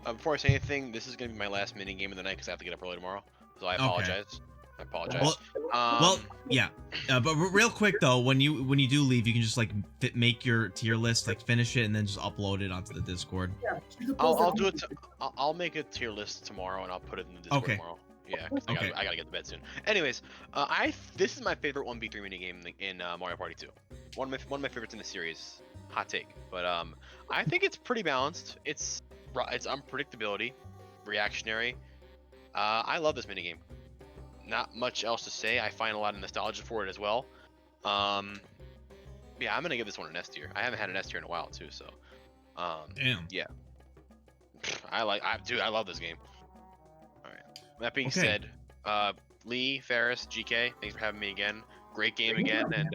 Speaker 3: Before I say anything, this is going to be my last mini game of the night because I have to get up early tomorrow. So I apologize.
Speaker 1: Okay.
Speaker 3: I apologize.
Speaker 1: Well, yeah. But real quick though, when you do leave, you can just like make your tier list, like finish it, and then just upload it onto the Discord.
Speaker 2: Yeah,
Speaker 3: I'll do it. I'll make a tier list tomorrow and I'll put it in the Discord tomorrow. Yeah, 'cause
Speaker 1: Okay.
Speaker 3: I gotta get to bed soon. Anyways, this is my favorite 1v3 minigame in Mario Party 2. One of my favorites in the series. Hot take, but I think it's pretty balanced. It's unpredictability, reactionary. I love this minigame. Not much else to say. I find a lot of nostalgia for it as well. Yeah, I'm gonna give this one an S tier. I haven't had an S tier in a while too, so.
Speaker 1: Damn.
Speaker 3: Yeah. I love this game. All right. That being
Speaker 1: Okay.
Speaker 3: said, Lee, Ferris, GK, thanks for having me again. Great game again, and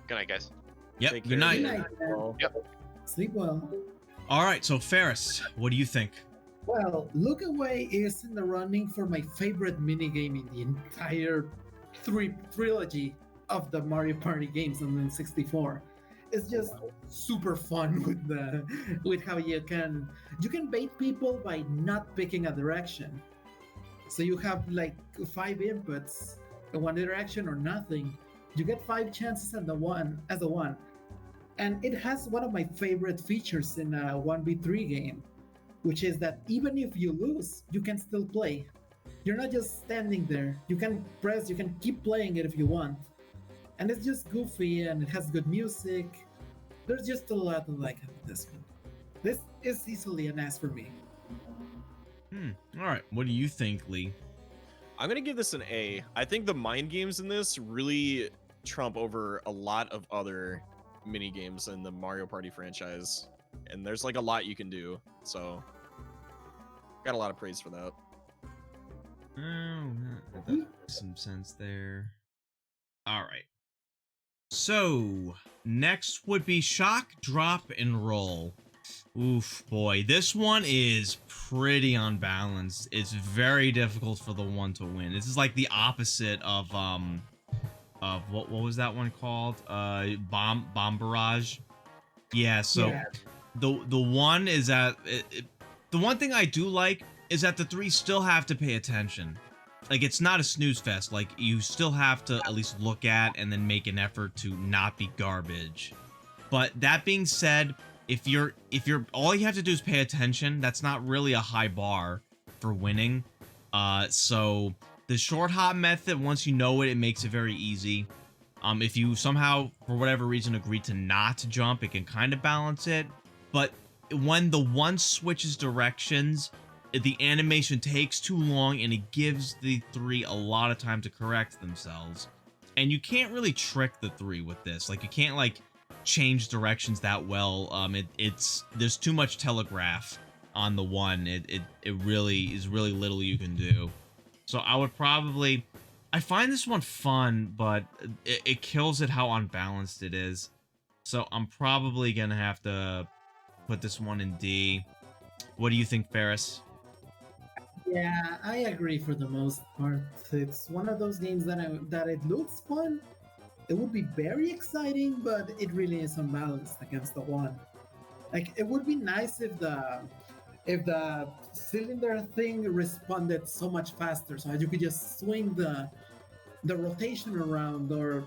Speaker 3: good night, guys.
Speaker 1: Yep.
Speaker 4: Take
Speaker 1: Good
Speaker 4: care.
Speaker 1: night.
Speaker 2: Good night, man.
Speaker 4: Well,
Speaker 2: Sleep well.
Speaker 1: All right. So Ferris, what do you think?
Speaker 2: Well, Look Away is in the running for my favorite minigame in the entire trilogy of the Mario Party games on the 64. It's just super fun with how you can bait people by not picking a direction. So you have like 5 inputs, one direction or nothing. You get 5 chances at the one as a one, and it has one of my favorite features in a 1v3 game, which is that even if you lose, you can still play. You're not just standing there. You can keep playing it if you want. And it's just goofy and it has good music. There's just a lot to like about this one. This is easily an ass for me.
Speaker 1: All right. What do you think, Lee?
Speaker 4: I'm gonna give this an A. I think the mind games in this really trump over a lot of other mini games in the Mario Party franchise, and there's like a lot you can do. So, got a lot of praise for that.
Speaker 1: Oh, that makes some sense there. All right. So, next would be Shock, Drop, and Roll. Oof, boy. This one is pretty unbalanced. It's very difficult for the one to win. This is like the opposite of what was that one called? Bomb Barrage. Yeah, so
Speaker 2: Yeah.
Speaker 1: the one is that the one thing I do like is that the three still have to pay attention. Like, it's not a snooze fest. Like, you still have to at least look at and then make an effort to not be garbage. But that being said, if you're all you have to do is pay attention, that's not really a high bar for winning. So the short hop method, once you know it, it makes it very easy. If you somehow, for whatever reason, agree to not jump, it can kind of balance it. But when the one switches directions, the animation takes too long and it gives the three a lot of time to correct themselves. And you can't really trick the three with this. Like, you can't like change directions that well. There's too much telegraph on the one. It really is really little you can do. So I find this one fun, but it kills it how unbalanced it is. So I'm probably gonna have to put this one in D. What do you think, Ferris?
Speaker 2: Yeah, I agree for the most part. It's one of those games that it looks fun. It would be very exciting, but it really is unbalanced against the one. Like, it would be nice if the cylinder thing responded so much faster, so you could just swing the rotation around, or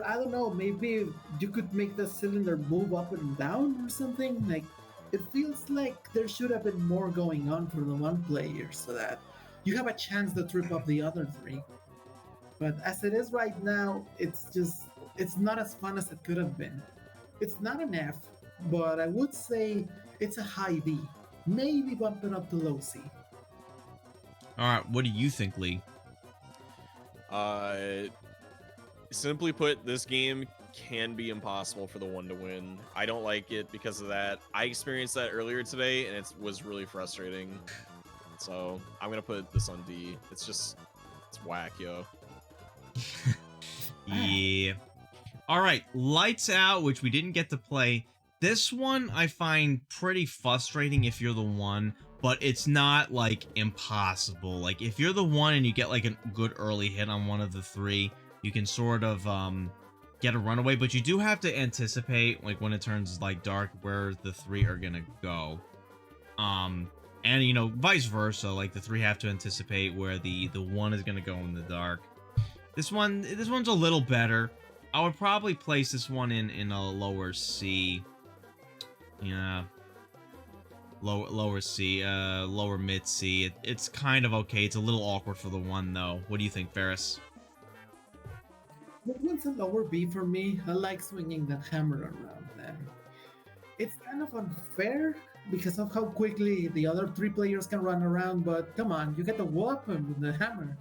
Speaker 2: I don't know, maybe you could make the cylinder move up and down or something. Like, it feels like there should have been more going on for the one player so that you have a chance to trip up the other three. But as it is right now, it's not as fun as it could have been. It's not an F, but I would say it's a high B. Maybe bump it up to low C.
Speaker 1: All right, what do you think, Lee?
Speaker 4: Simply put, this game can be impossible for the one to win. I don't like it because of that. I experienced that earlier today, and it was really frustrating. So I'm gonna put this on D. It's whack, yo.
Speaker 1: Yeah. All right, Lights Out, which we didn't get to play. This one I find pretty frustrating if you're the one, but it's not like impossible. Like, if you're the one and you get like a good early hit on one of the three, you can sort of get a runaway, but you do have to anticipate, like, when it turns like dark, where the three are gonna go. And you know, vice versa, like the three have to anticipate where the one is gonna go in the dark. This one's a little better. I would probably place this one in a lower C. Yeah. Lower C, lower mid C. It's kind of okay. It's a little awkward for the one though. What do you think, Ferris?
Speaker 2: This one's a lower B for me. I like swinging that hammer around there. It's kind of unfair because of how quickly the other three players can run around, but come on, you get to whoop them with the hammer.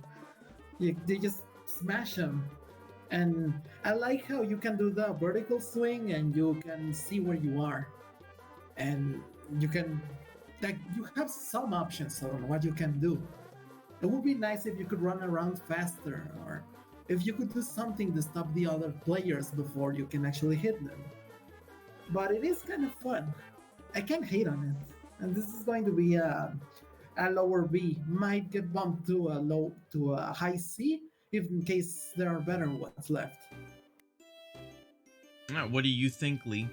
Speaker 2: They just smash them. And I like how you can do the vertical swing and you can see where you are. And you can, like, you have some options on what you can do. It would be nice if you could run around faster, if you could do something to stop the other players before you can actually hit them. But it is kind of fun. I can't hate on it. And this is going to be a lower B. Might get bumped to a high C, if in case there are better ones left.
Speaker 1: All right, what do you think, Lee?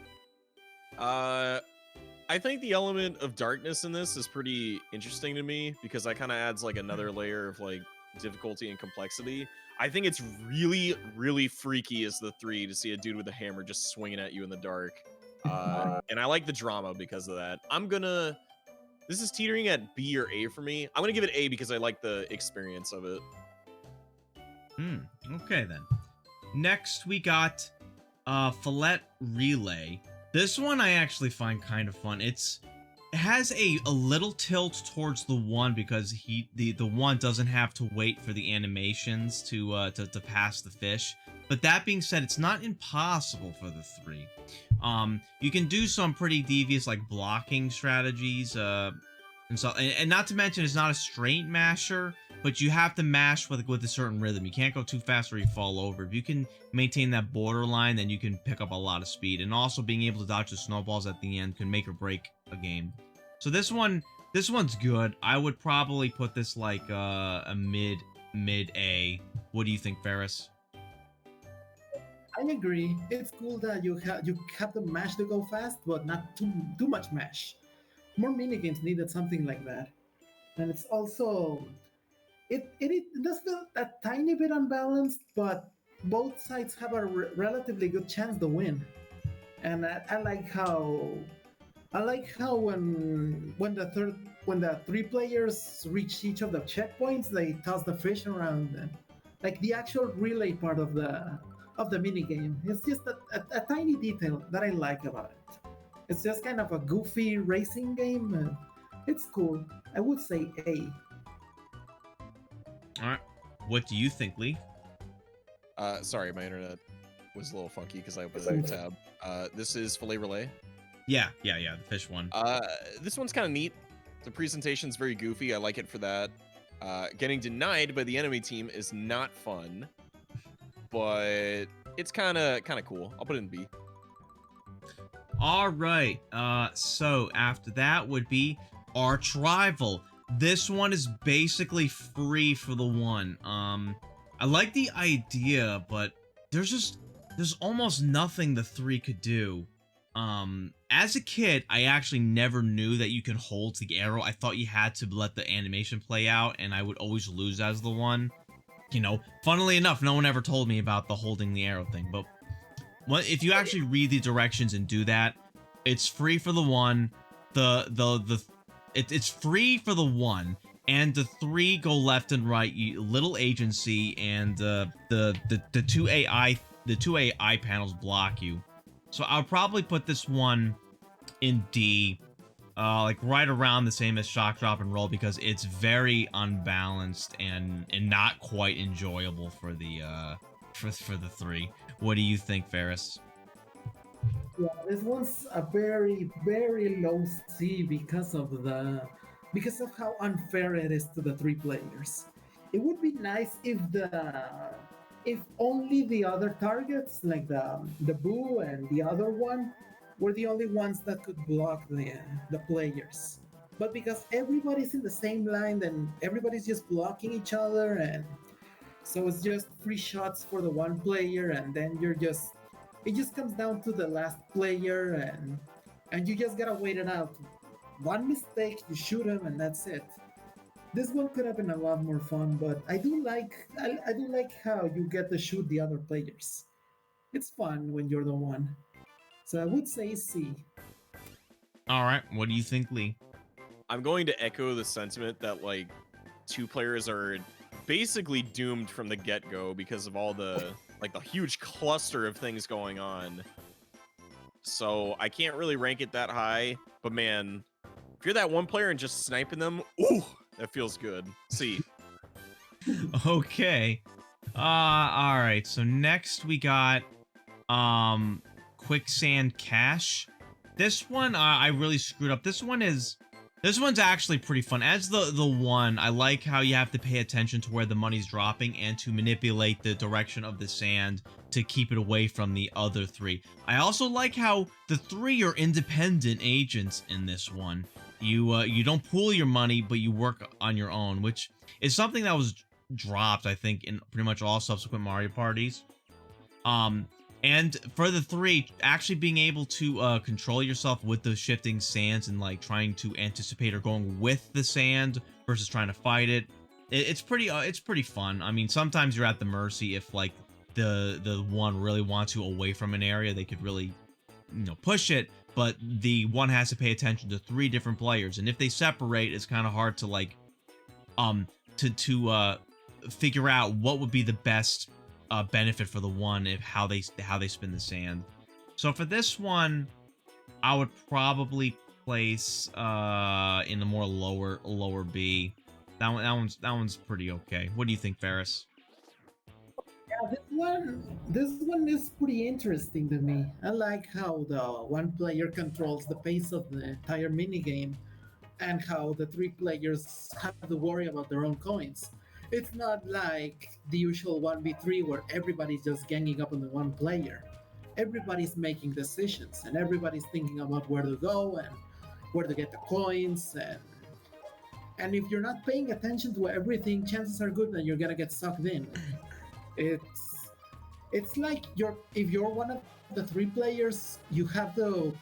Speaker 4: I think the element of darkness in this is pretty interesting to me because that kind of adds like another layer of like difficulty and complexity. I think it's really, really freaky as the 3 to see a dude with a hammer just swinging at you in the dark. And I like the drama because of that. This is teetering at B or A for me. I'm gonna give it A because I like the experience of it.
Speaker 1: Okay then. Next we got Filet Relay. This one I actually find kind of fun. It has a little tilt towards the 1 because the 1 doesn't have to wait for the animations to pass the fish. But that being said, it's not impossible for the 3. You can do some pretty devious like blocking strategies, and not to mention it's not a straight masher, but you have to mash with a certain rhythm. You can't go too fast or you fall over. If you can maintain that borderline, then you can pick up a lot of speed. And also being able to dodge the snowballs at the end can make or break a game. So this one's good. I would probably put this like a mid A. What do you think, Ferris?
Speaker 2: I agree. It's cool that you have the mash to go fast, but not too much mash. More minigames needed something like that. And it's also it does feel a tiny bit unbalanced, but both sides have a relatively good chance to win. And I like how when the 3 players reach each of the checkpoints, they toss the fish around, and like the actual relay part of the mini game. It's just a tiny detail that I like about it. It's just kind of a goofy racing game. And it's cool. I would say A.
Speaker 1: All right. What do you think, Lee?
Speaker 4: Sorry, my internet was a little funky because I opened a new tab. This is Filet Relay.
Speaker 1: Yeah, the fish one.
Speaker 4: This one's kind of neat. The presentation's very goofy. I like it for that. Getting denied by the enemy team is not fun, but it's kind of cool. I'll put it in B.
Speaker 1: All right. So after that would be Arch Rival. This one is basically free for the 1. I like the idea, but there's almost nothing the 3 could do. As a kid, I actually never knew that you can hold the arrow. I thought you had to let the animation play out, and I would always lose as the 1. You know, funnily enough, no one ever told me about the holding the arrow thing, but if you actually read the directions and do that, it's free for the 1. It's free for the 1, and the 3 go left and right. Little agency, and the two AI panels block you. So I'll probably put this one in D, like right around the same as Shock Drop and Roll, because it's very unbalanced and not quite enjoyable for the for the 3. What do you think, Ferris?
Speaker 2: Yeah, this one's a very, very low C because of how unfair it is to the 3 players. It would be nice if only the other targets, like the Boo and the other one, were the only ones that could block the players. But because everybody's in the same line, then everybody's just blocking each other, and so it's just free shots for the 1 player, and then it just comes down to the last player, and you just gotta wait it out. One mistake, you shoot him, and that's it. This one could have been a lot more fun, but I do like how you get to shoot the other players. It's fun when you're the 1. So I would say C.
Speaker 1: All right, what do you think, Lee?
Speaker 4: I'm going to echo the sentiment that like 2 players are basically doomed from the get-go because of all the the huge cluster of things going on. So I can't really rank it that high, but man, if you're that 1 player and just sniping them, ooh, that feels good. C.
Speaker 1: Okay. All right. So next we got Quicksand Cash. This one I really screwed up. This one is This one's actually pretty fun. As the one, I like how you have to pay attention to where the money's dropping and to manipulate the direction of the sand to keep it away from the other 3. I also like how the 3 are independent agents in this one. You don't pool your money, but you work on your own, which is something that was dropped, I think, in pretty much all subsequent Mario parties. And for the 3, actually being able to control yourself with the shifting sands and like trying to anticipate or going with the sand versus trying to fight it, it's pretty fun. I mean, sometimes you're at the mercy if like the one really wants you away from an area, they could really, you know, push it, but the one has to pay attention to 3 different players, and if they separate, it's kind of hard to like to figure out what would be the best benefit for the one if how they spin the sand. So for this one, I would probably place in the more lower B. That one's pretty okay. What do you think, Ferris?
Speaker 2: Yeah, this one is pretty interesting to me. I like how the one player controls the pace of the entire minigame and how the 3 players have to worry about their own coins. It's not like the usual 1v3 where everybody's just ganging up on the one player. Everybody's making decisions and everybody's thinking about where to go and where to get the coins, and if you're not paying attention to everything, chances are good that you're gonna get sucked in. It's like if you're one of the 3 players, you have to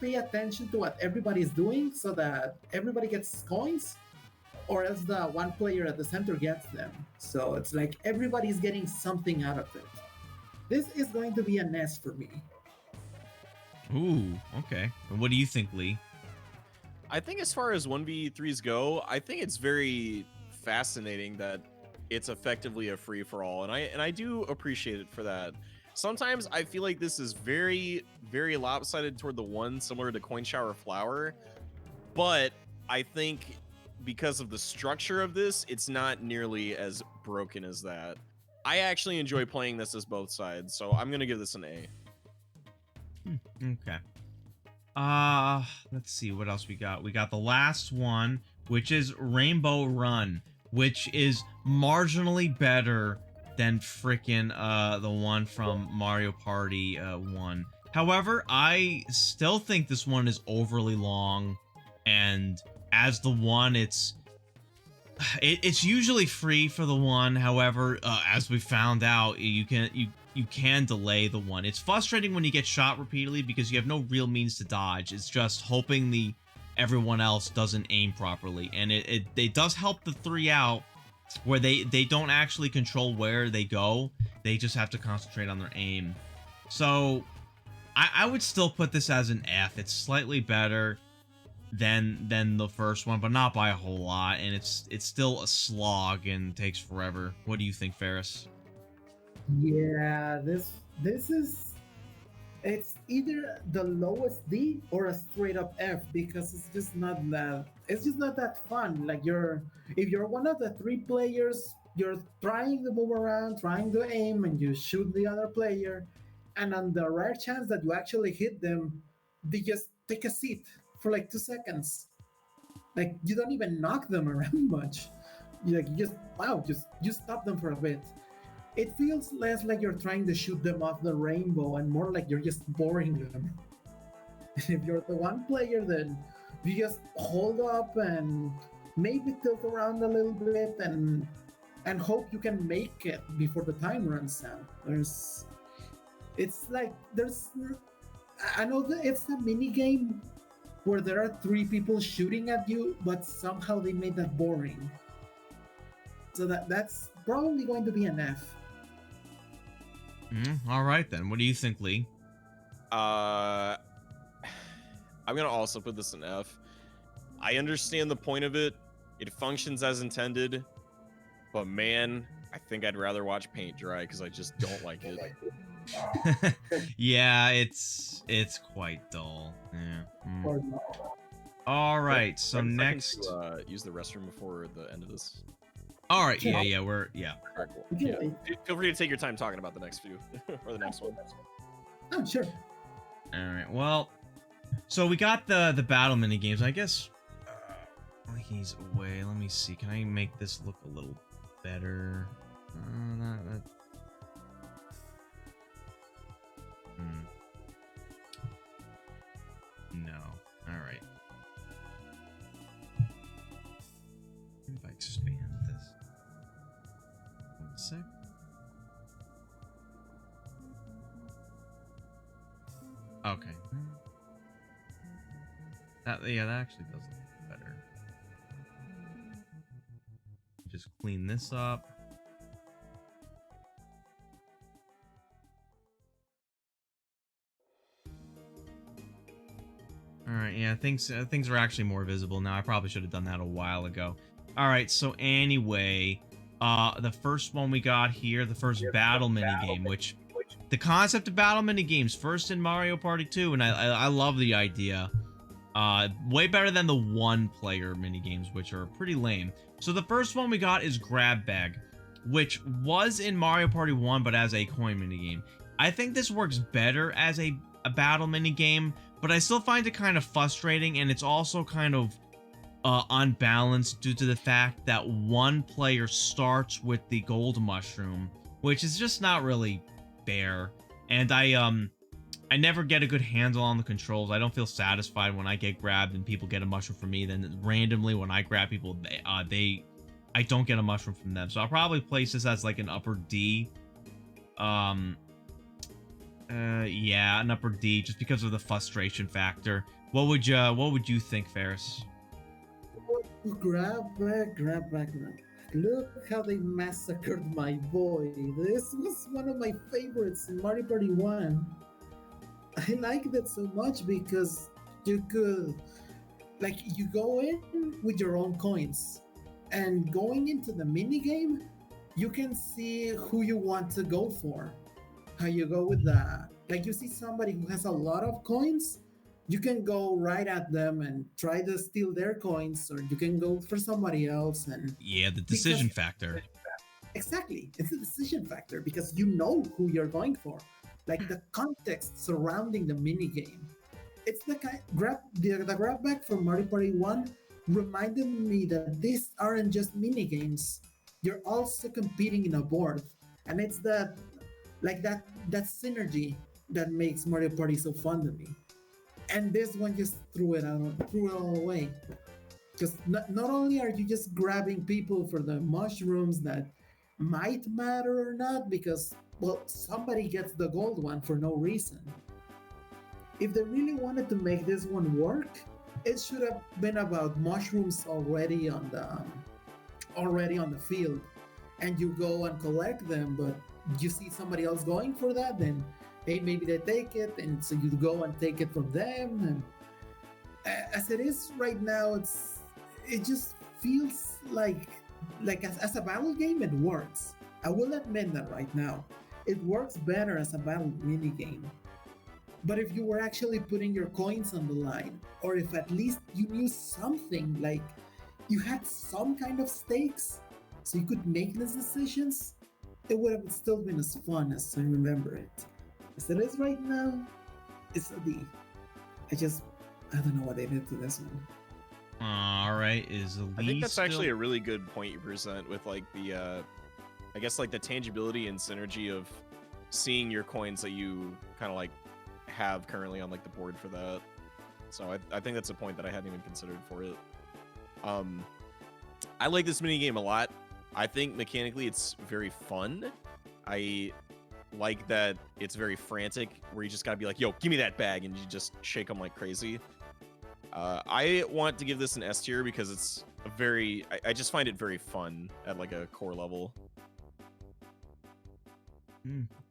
Speaker 2: pay attention to what everybody's doing so that everybody gets coins, or else the one player at the center gets them. So it's like everybody's getting something out of it. This is going to be an S for me.
Speaker 1: Ooh, okay. What do you think, Lee?
Speaker 4: I think as far as 1v3s go, I think it's very fascinating that it's effectively a free-for-all, and I do appreciate it for that. Sometimes I feel like this is very, very lopsided toward the one, similar to Coin Shower Flower, but I think because of the structure of this, it's not nearly as broken as that. I actually enjoy playing this as both sides, so I'm gonna give this an A.
Speaker 1: Okay. Let's see what else we got. We got the last one, which is Rainbow Run, which is marginally better than frickin' the one from Mario Party 1. However, I still think this one is overly long, and as the one, it's usually free for the one. However, as we found out, you can delay the one. It's frustrating when you get shot repeatedly because you have no real means to dodge. It's just hoping everyone else doesn't aim properly, and it does help the 3 out where they don't actually control where they go. They just have to concentrate on their aim. So I would still put this as an F. It's slightly better than the first one, but not by a whole lot, and it's still a slog and takes forever. What do you think, Ferris?
Speaker 2: Yeah, this is, it's either the lowest D or a straight up F, because it's just not that fun. Like if you're one of the 3 players, you're trying to move around, trying to aim, and you shoot the other player, and on the rare chance that you actually hit them, they just take a seat for like 2 seconds. Like, you don't even knock them around much. You just stop them for a bit. It feels less like you're trying to shoot them off the rainbow and more like you're just boring them. If you're the one player, then you just hold up and maybe tilt around a little bit and hope you can make it before the time runs out. I know that it's a mini game where there are 3 people shooting at you, but somehow they made that boring. So that's probably going to be an F.
Speaker 1: All right, then. What do you think, Lee?
Speaker 4: I'm gonna also put this in F. I understand the point of it. It functions as intended, but man, I think I'd rather watch paint dry because I just don't like it.
Speaker 1: Yeah, it's quite dull. Yeah. All right, so next,
Speaker 4: to, use the restroom before the end of this.
Speaker 1: All right, yeah,
Speaker 4: All right, cool. Yeah. Feel free to take your time talking about the next few or the next one.
Speaker 2: Oh, sure.
Speaker 1: All right, well, so we got the battle mini games. I guess He's away. Let me see. Can I make this look a little better? No. All right. Maybe if I expand this. 1 sec. Okay. That actually does look better. Just clean this up. All right, yeah, things are actually more visible now. I probably should have done that a while ago. All right, so anyway, the first one we got here, the first battle minigame, which the concept of battle minigames first in Mario Party 2, and I love the idea. Way better than the one-player minigames, which are pretty lame. So the first one we got is Grab Bag, which was in Mario Party 1, but as a coin minigame. I think this works better as a battle minigame, but I still find it kind of frustrating, and it's also kind of unbalanced due to the fact that one player starts with the gold mushroom, which is just not really fair. And I never get a good handle on the controls. I don't feel satisfied when I get grabbed and people get a mushroom from me. Then randomly when I grab people, I don't get a mushroom from them. So I'll probably place this as like an upper D. Yeah, an upper D, just because of the frustration factor. What would you think, Ferris?
Speaker 2: Grab back. Look how they massacred my boy. This was one of my favorites in Mario Party 1. I liked it so much because you could, like, you go in with your own coins, and going into the minigame, you can see who you want to go for. How you go with that. Like, you see somebody who has a lot of coins, you can go right at them and try to steal their coins, or you can go for somebody else. And
Speaker 1: yeah, the decision factor.
Speaker 2: Exactly, it's a decision factor because you know who you're going for. Like the context surrounding the minigame. It's the kind the grab bag from Mario Party 1 reminded me that these aren't just minigames. You're also competing in a board. And it's that synergy that makes Mario Party so fun to me. And this one just threw it all away. Because not only are you just grabbing people for the mushrooms that might matter or not, because, well, somebody gets the gold one for no reason. If they really wanted to make this one work, it should have been about mushrooms already on the field, and you go and collect them. But you see somebody else going for that, then hey, maybe they take it, and so you go and take it from them. And as it is right now, it just feels like as a battle game, it works. I will admit that right now. It works better as a battle minigame. But if you were actually putting your coins on the line, or if at least you knew something, like you had some kind of stakes, so you could make these decisions, it would have still been as fun as I remember it. As it is right now, it's a D. I don't know what they did to this one.
Speaker 1: All right, is Elise
Speaker 4: I think that's
Speaker 1: still...
Speaker 4: actually a really good point you present with like the, I guess like the tangibility and synergy of seeing your coins that you kind of like have currently on like the board for that. So I think that's a point that I hadn't even considered for it. I like this minigame a lot. I think mechanically it's very fun. I like that it's very frantic, where you just gotta be like, yo, give me that bag, and you just shake them like crazy. I want to give this an S tier because it's a very, I just find it very fun at like a core level.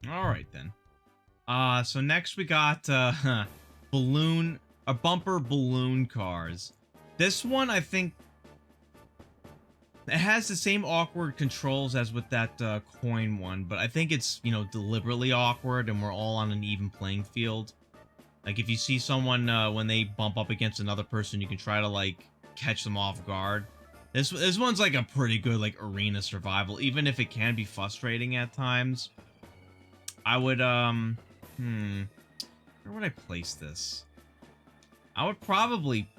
Speaker 1: All right then. So next we got bumper balloon cars. This one, I think it has the same awkward controls as with that coin one, but I think it's, deliberately awkward, and we're all on an even playing field. Like, if you see someone, when they bump up against another person, you can try to, like, catch them off guard. This one's, like, a pretty good, like, arena survival, even if it can be frustrating at times. I would, where would I place this? I would probably,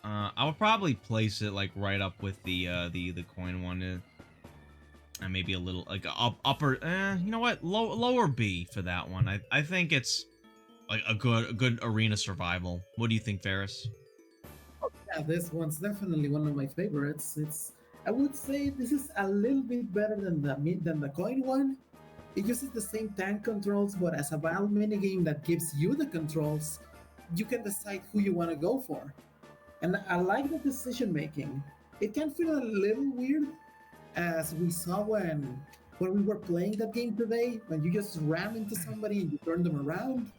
Speaker 1: I would probably place it like right up with the coin one, and maybe a little like upper. You know what? Lower B for that one. I think it's like a good arena survival. What do you think, Ferris?
Speaker 2: Yeah, this one's definitely one of my favorites. I would say this is a little bit better than the coin one. It uses the same tank controls, but as a battle minigame that gives you the controls, you can decide who you want to go for. And I like the decision making. It can feel a little weird, as we saw when we were playing that game today, when you just ram into somebody and you turn them around.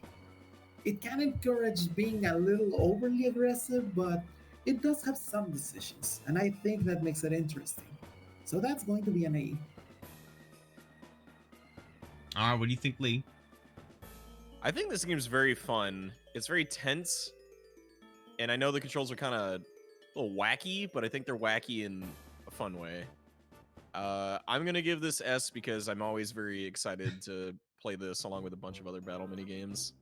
Speaker 2: It can encourage being a little overly aggressive, but it does have some decisions, and I think that makes it interesting. So that's going to be an A.
Speaker 1: All right, what do you think, Lee?
Speaker 4: I think this game's very fun. It's very tense, and I know the controls are kind of a little wacky, but I think they're wacky in a fun way. I'm gonna give this S because I'm always very excited to play this along with a bunch of other battle mini games.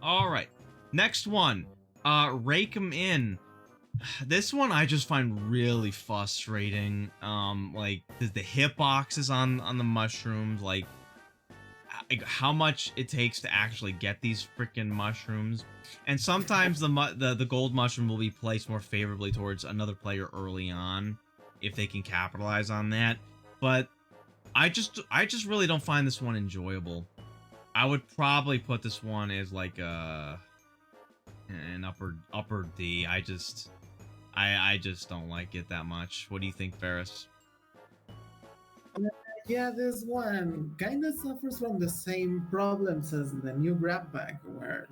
Speaker 1: All right, next one. Rake Em in. This one I just find really frustrating. Like the hitboxes on the mushrooms, like how much it takes to actually get these freaking mushrooms, and sometimes the gold mushroom will be placed more favorably towards another player early on if they can capitalize on that. But I just really don't find this one enjoyable. I would probably put this one as like an upper D. I just don't like it that much. What do you think, Ferris?
Speaker 2: Yeah, this one kind of suffers from the same problems as the new grab bag, where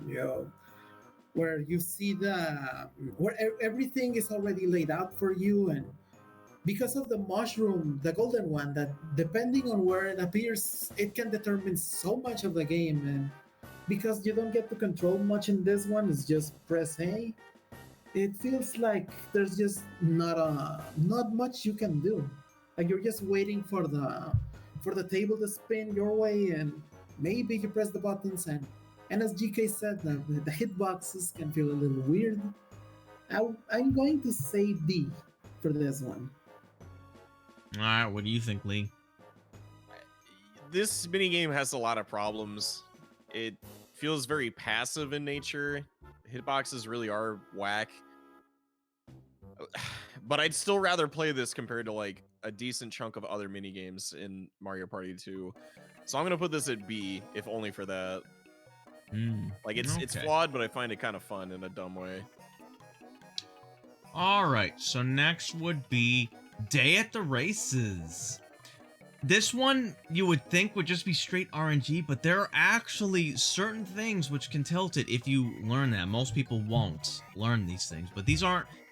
Speaker 2: you see where everything is already laid out for you, and because of the mushroom, the golden one, that depending on where it appears, it can determine so much of the game, and because you don't get to control much in this one, it's just press A. It feels like there's just not much you can do. Like you're just waiting for the table to spin your way, and maybe you press the buttons, and as GK said, the hitboxes can feel a little weird. I'm going to say D for this one.
Speaker 1: All right, what do you think, Lee?
Speaker 4: This minigame has a lot of problems. It feels very passive in nature. Hitboxes really are whack. But I'd still rather play this compared to like a decent chunk of other minigames in Mario Party 2. So I'm gonna put this at B, if only for that. Like it's flawed, but I find it kind of fun in a dumb way.
Speaker 1: All right, so next would be Day at the Races. This one you would think would just be straight RNG, but there are actually certain things which can tilt it if you learn that. Most people won't learn these things, but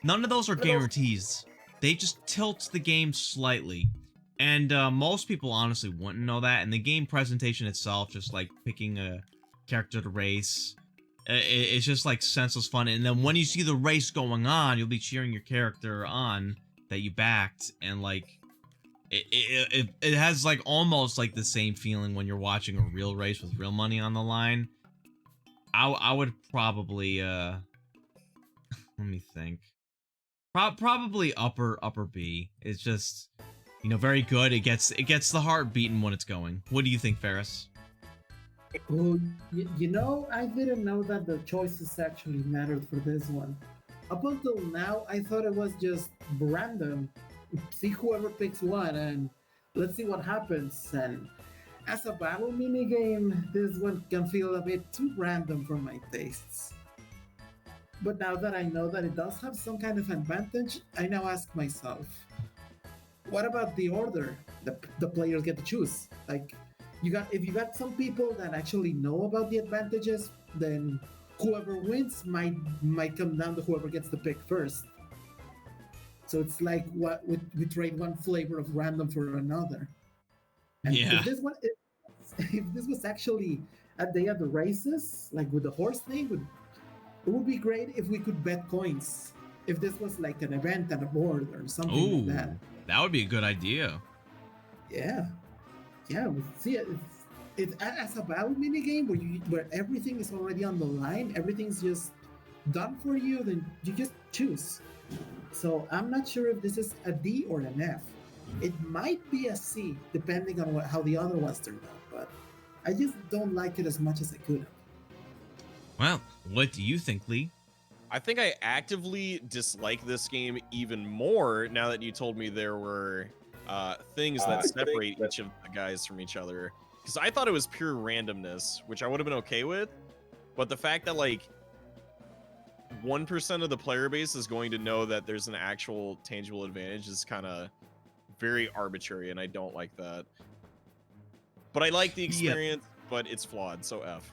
Speaker 1: none of those are guarantees. They just tilt the game slightly. And most people honestly wouldn't know that, and the game presentation itself, just like picking a character to race, it's just like senseless fun. And then when you see the race going on, you'll be cheering your character on that you backed, and like it has like almost like the same feeling when you're watching a real race with real money on the line. I would probably let me think. Probably upper B. It's just, very good. It gets the heart beating when it's going. What do you think, Ferris?
Speaker 2: Oh, I didn't know that the choices actually mattered for this one. Up until now, I thought it was just random. See whoever picks one, and let's see what happens. And as a battle minigame, this one can feel a bit too random for my tastes. But now that I know that it does have some kind of advantage, I now ask myself, what about the order the players get to choose? Like, if you got some people that actually know about the advantages, then whoever wins might come down to whoever gets the pick first. So it's like what we trade one flavor of random for another. And
Speaker 1: yeah.
Speaker 2: If this was actually a day at the races, like with the horse thing, it would be great if we could bet coins. If this was like an event at a board or something like that.
Speaker 1: That would be a good idea.
Speaker 2: Yeah. See, it's as a battle minigame where everything is already on the line. Everything's just done for you, then you just choose. So I'm not sure if this is a D or an F. It might be a C, depending on how the other ones turned out, but I just don't like it as much as I could have.
Speaker 1: Well, what do you think, Lee?
Speaker 4: I think I actively dislike this game even more now that you told me there were things that separate each of the guys from each other. Because I thought it was pure randomness, which I would have been okay with. But the fact that, like, 1% of the player base is going to know that there's an actual tangible advantage is kind of very arbitrary, and I don't like that. But I like the experience, but it's flawed, so F.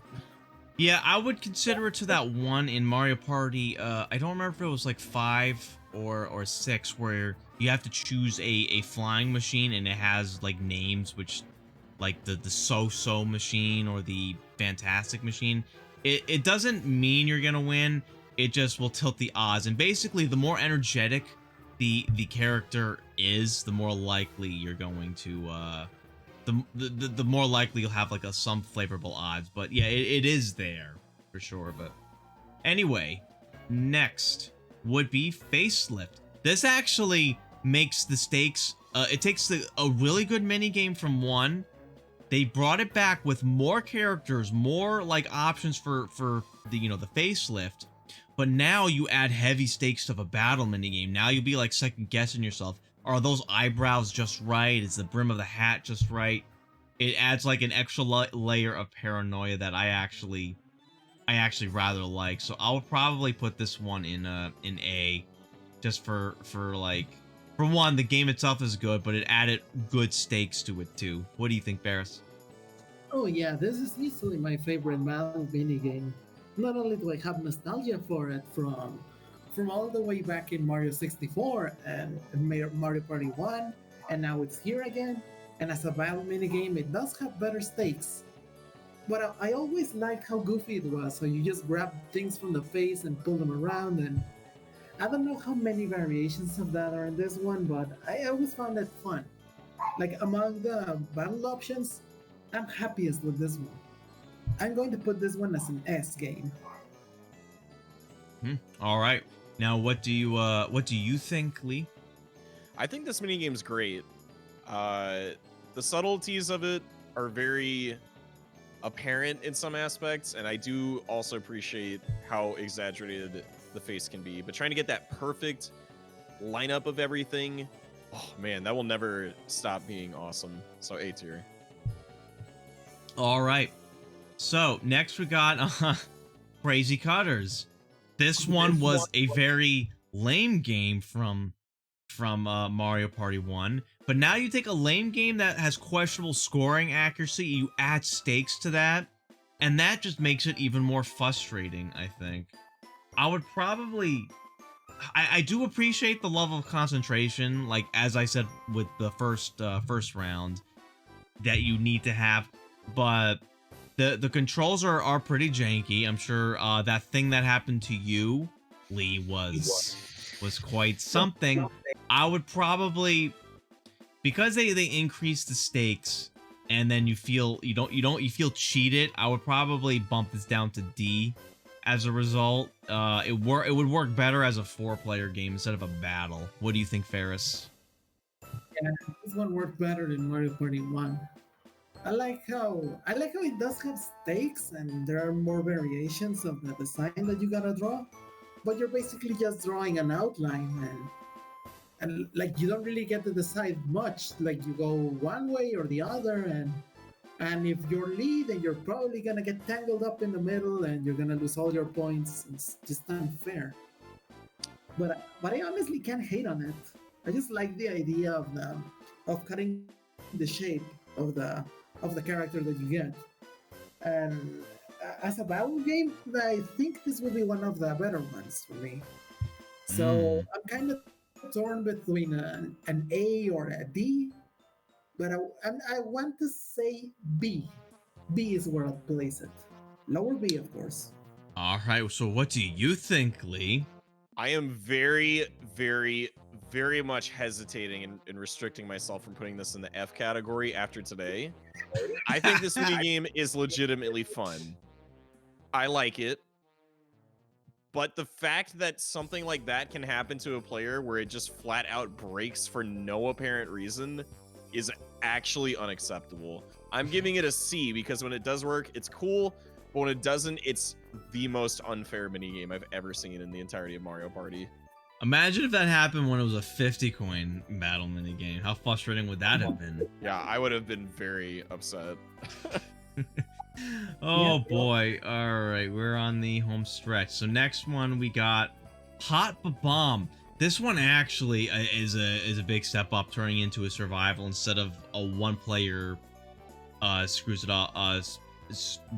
Speaker 1: Yeah, I would consider it to that one in Mario Party. I don't remember if it was like 5 or 6, where you have to choose a flying machine, and it has like names, which like the so-so machine or the fantastic machine. It doesn't mean you're gonna win. It just will tilt the odds, and basically, the more energetic the character is, the more likely you're going to the more likely you'll have like some favorable odds. But yeah, it is there for sure. But anyway, next would be Facelift. This actually makes the stakes. It takes a really good mini game from 1. They brought it back with more characters, more like options for the the facelift. But now you add heavy stakes to the battle minigame. Now you'll be like second guessing yourself. Are those eyebrows just right? Is the brim of the hat just right? It adds like an extra layer of paranoia that I actually rather like. So I'll probably put this one in A, just for like, for one, the game itself is good, but it added good stakes to it too. What do you think, Barris?
Speaker 2: Oh yeah, this is easily my favorite battle minigame. Not only do I have nostalgia for it from all the way back in Mario 64 and Mario Party 1, and now it's here again. And as a battle minigame, it does have better stakes. But I always liked how goofy it was. So you just grab things from the face and pull them around. And I don't know how many variations of that are in this one, but I always found that fun. Like among the battle options, I'm happiest with this one. I'm going to put this one as an S game.
Speaker 1: All right. Now, what do you think, Lee?
Speaker 4: I think this minigame's great. The subtleties of it are very apparent in some aspects, and I do also appreciate how exaggerated the face can be. But trying to get that perfect lineup of everything, oh man, that will never stop being awesome. So A tier.
Speaker 1: All right. So next we got Crazy Cutters. This one was a very lame game from Mario Party 1, but now you take a lame game that has questionable scoring accuracy, you add stakes to that, and that just makes it even more frustrating, I think. I would probably... I do appreciate the level of concentration, like as I said with the first round, that you need to have, but the controls are pretty janky. I'm sure that thing that happened to you, Lee, was quite something. I would probably, because they increase the stakes, and then you feel cheated, I would probably bump this down to D. As a result, it would work better as a 4-player game instead of a battle. What do you think, Ferris?
Speaker 2: Yeah, this one worked better than Mario Party 1. I like how it does have stakes and there are more variations of the design that you gotta draw, but you're basically just drawing an outline and like you don't really get to decide much. Like you go one way or the other, and if you're lead, then you're probably gonna get tangled up in the middle and you're gonna lose all your points. It's just unfair. But I honestly can't hate on it. I just like the idea of cutting the shape of the character that you get. And as a battle game, I think this will be one of the better ones for me. So I'm kind of torn between an A or a D, but I want to say B. B is where I'll place it. Lower B, of course.
Speaker 1: All right, so what do you think, Lee?
Speaker 4: I am very, very, very much hesitating and restricting myself from putting this in the F category after today. I think this minigame is legitimately fun. I like it. But the fact that something like that can happen to a player where it just flat out breaks for no apparent reason is actually unacceptable. I'm giving it a C because when it does work, it's cool, but when it doesn't, it's the most unfair minigame I've ever seen in the entirety of Mario Party.
Speaker 1: Imagine if that happened when it was a 50 coin battle minigame. How frustrating would that have been?
Speaker 4: Yeah, I would have been very upset.
Speaker 1: Oh boy. All right, we're on the home stretch. So next one we got Hot Bomb. This one actually is a big step up, turning into a survival instead of a one player screws it up.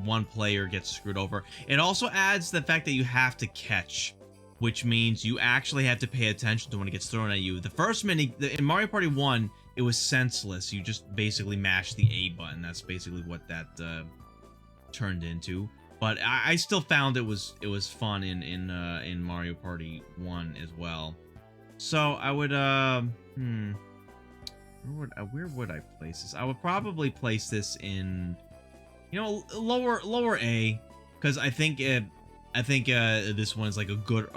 Speaker 1: One player gets screwed over. It also adds the fact that you have to catch, which means you actually have to pay attention to when it gets thrown at you. The first in Mario Party 1, it was senseless. You just basically mash the A button. That's basically what that turned into. But I still found it was fun in Mario Party 1 as well. So I would where would I place this? I would probably place this in, you know, lower A, because I think this one's like a good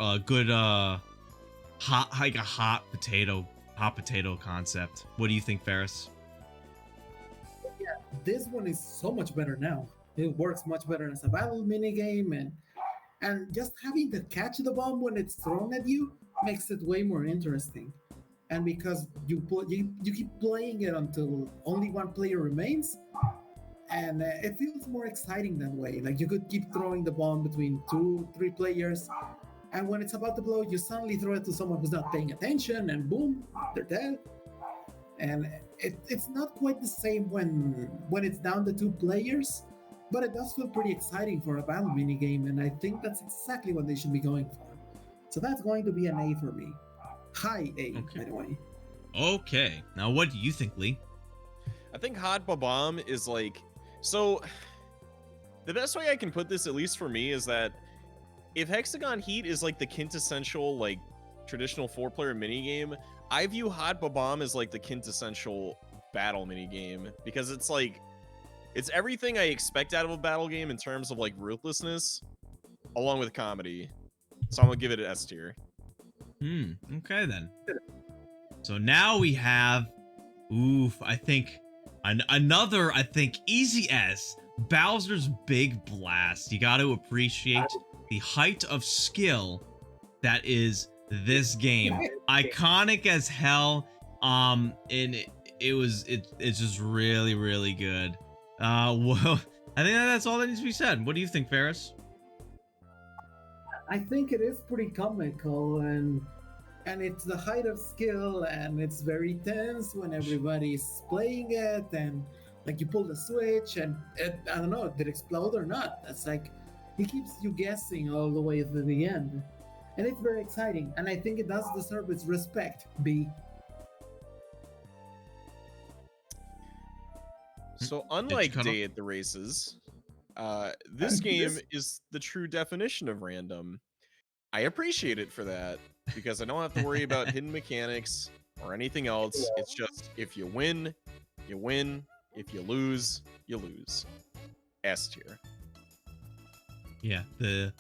Speaker 1: hot potato concept. What do you think, Ferris?
Speaker 2: Yeah, this one is so much better now. It works much better as a battle minigame, and just having to catch the bomb when it's thrown at you makes it way more interesting. And because you keep playing it until only one player remains, and it feels more exciting that way. Like you could keep throwing the bomb between 2-3 players, and when it's about to blow, you suddenly throw it to someone who's not paying attention, and boom, they're dead. And it's not quite the same when it's down to 2 players, but it does feel pretty exciting for a battle minigame, and I think that's exactly what they should be going for. So that's going to be an A for me. High A,
Speaker 1: Okay.
Speaker 2: by the way.
Speaker 1: Okay. Now, what do you think, Lee?
Speaker 4: I think Hot Bomb is like, so the best way I can put this, at least for me, is that if Hexagon Heat is like the quintessential like traditional 4-player minigame, I view Hot Bomb as like the quintessential battle minigame, because it's like, it's everything I expect out of a battle game in terms of like ruthlessness, along with comedy. So I'm gonna give it an S tier.
Speaker 1: Okay then. So now we have, I think another easy S, Bowser's Big Blast. You got to appreciate the height of skill that is this game. Iconic as hell. And it's just really good. Well, I think that's all that needs to be said. What do you think, Ferris?
Speaker 2: I think it is pretty comical, and it's the height of skill, and it's very tense when everybody's playing it, and like you pull the switch and I don't know, did it explode or not? That's like, it keeps you guessing all the way to the end, and it's very exciting, and I think it does deserve its respect. B.
Speaker 4: So unlike Day at the Races, this game is the true definition of random. I appreciate it for that, because I don't have to worry about hidden mechanics or anything else. It's just, if you win, you win. If you lose, you lose. S tier.
Speaker 1: Yeah, the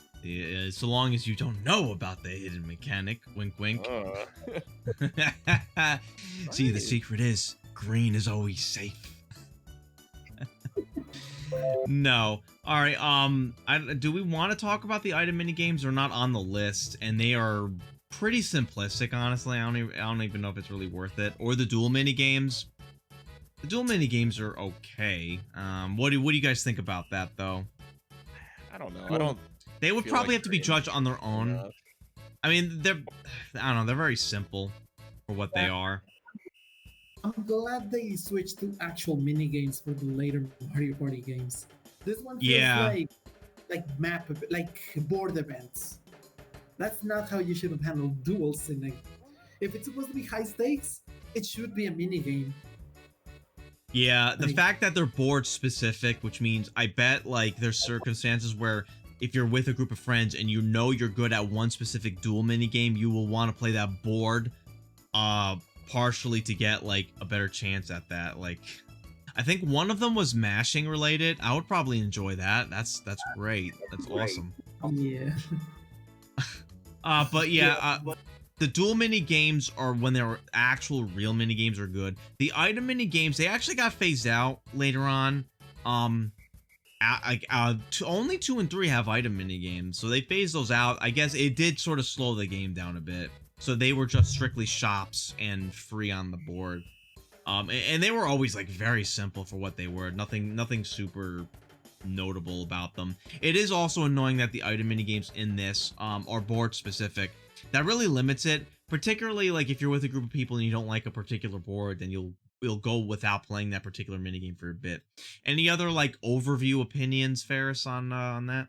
Speaker 1: so long as you don't know about the hidden mechanic, wink wink. See, the secret is green is always safe. No. All right. Do we want to talk about the item minigames? They're not on the list, and they are pretty simplistic. Honestly, I don't even know if it's really worth it. Or the dual minigames. The dual minigames are okay. What do you guys think about that, though?
Speaker 4: I don't know.
Speaker 1: They would probably
Speaker 4: like
Speaker 1: have to be judged on their own.
Speaker 4: enough.
Speaker 1: I mean, I don't know. They're very simple for what they are.
Speaker 2: I'm glad they switched to actual minigames for the later Mario Party games. This one feels like map, like board events. That's not how you should have handled duels in it. If it's supposed to be high stakes, it should be a minigame.
Speaker 1: Yeah, the fact that they're board specific, which means I bet like there's circumstances where if you're with a group of friends and you know you're good at one specific duel minigame, you will want to play that board partially to get like a better chance at that. Like, I think one of them was mashing related. I would probably enjoy that. That's great. That's awesome.
Speaker 2: Yeah.
Speaker 1: But yeah, the dual mini games are when they're actual real mini games are good. The item mini games, they actually got phased out later on. Only 2 and 3 have item mini games, so they phased those out. I guess it did sort of slow the game down a bit. So they were just strictly shops and free on the board. And they were always like very simple for what they were. Nothing super notable about them. It is also annoying that the item mini games in this are board specific. That really limits it, particularly like if you're with a group of people and you don't like a particular board, then you'll go without playing that particular minigame for a bit. Any other like overview opinions, Ferris, on that?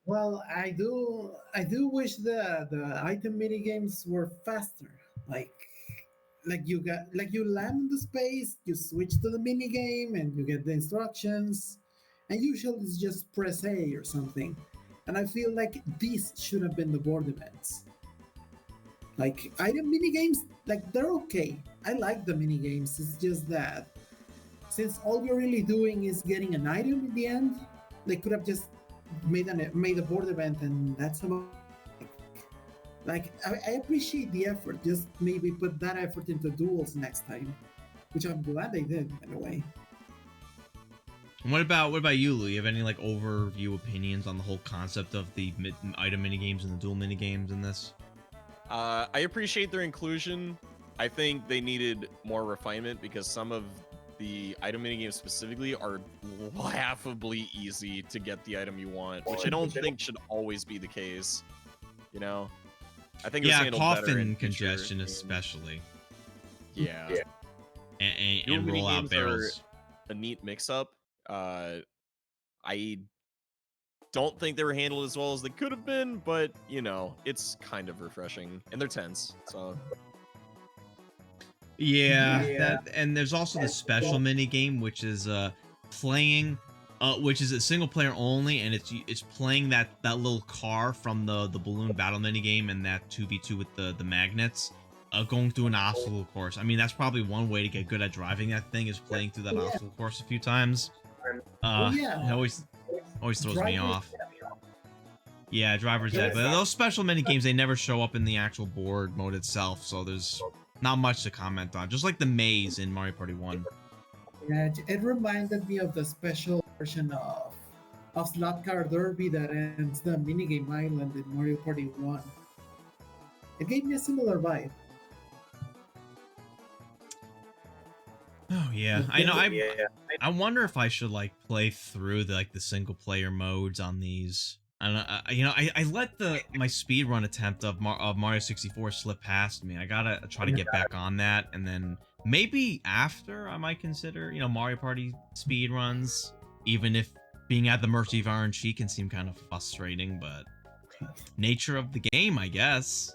Speaker 2: Well, I do wish the item mini games were faster. Like you land in the space, you switch to the mini game, and you get the instructions. And usually it's just press A or something. And I feel like these should have been the board events. Like item mini games, like they're okay. I like the mini games. It's just that since all you're really doing is getting an item in the end, they could have just made a board event, and that's about. Like I appreciate the effort. Just maybe put that effort into duels next time, which I'm glad they did in a way.
Speaker 1: What about you, Lou? You have any like overview opinions on the whole concept of the item mini games and the dual mini games in this?
Speaker 4: I appreciate their inclusion. I think they needed more refinement because some of the item minigames specifically are laughably easy to get the item you want, which I don't think should always be the case. You know, I think it was handled better
Speaker 1: coffin
Speaker 4: in
Speaker 1: congestion
Speaker 4: future
Speaker 1: especially.
Speaker 4: Yeah.
Speaker 1: And roll out
Speaker 4: minigames
Speaker 1: barrels.
Speaker 4: are a neat mix-up. I don't think they were handled as well as they could have been, but you know, it's kind of refreshing, and they're tense. So
Speaker 1: Yeah. And there's also the special mini game, which is playing, which is a single player only, and it's playing that little car from the balloon battle mini game and that 2v2 with the magnets, going through an obstacle course. I mean, that's probably one way to get good at driving that thing is playing through that obstacle course a few times. It always throws me off. Yeah, driver's ed. But those special mini games, they never show up in the actual board mode itself, so there's not much to comment on. Just like the maze in Mario Party 1.
Speaker 2: Yeah, it reminded me of the special version of Slot Car Derby that ends the minigame island in Mario Party 1. It gave me a similar vibe.
Speaker 1: Oh yeah, I know. I wonder if I should like play through the single player modes on these. I don't know. I let my speedrun attempt of Mario 64 slip past me. I gotta try to get back on that, and then maybe after I might consider Mario Party speedruns. Even if being at the mercy of RNG can seem kind of frustrating, but nature of the game, I guess.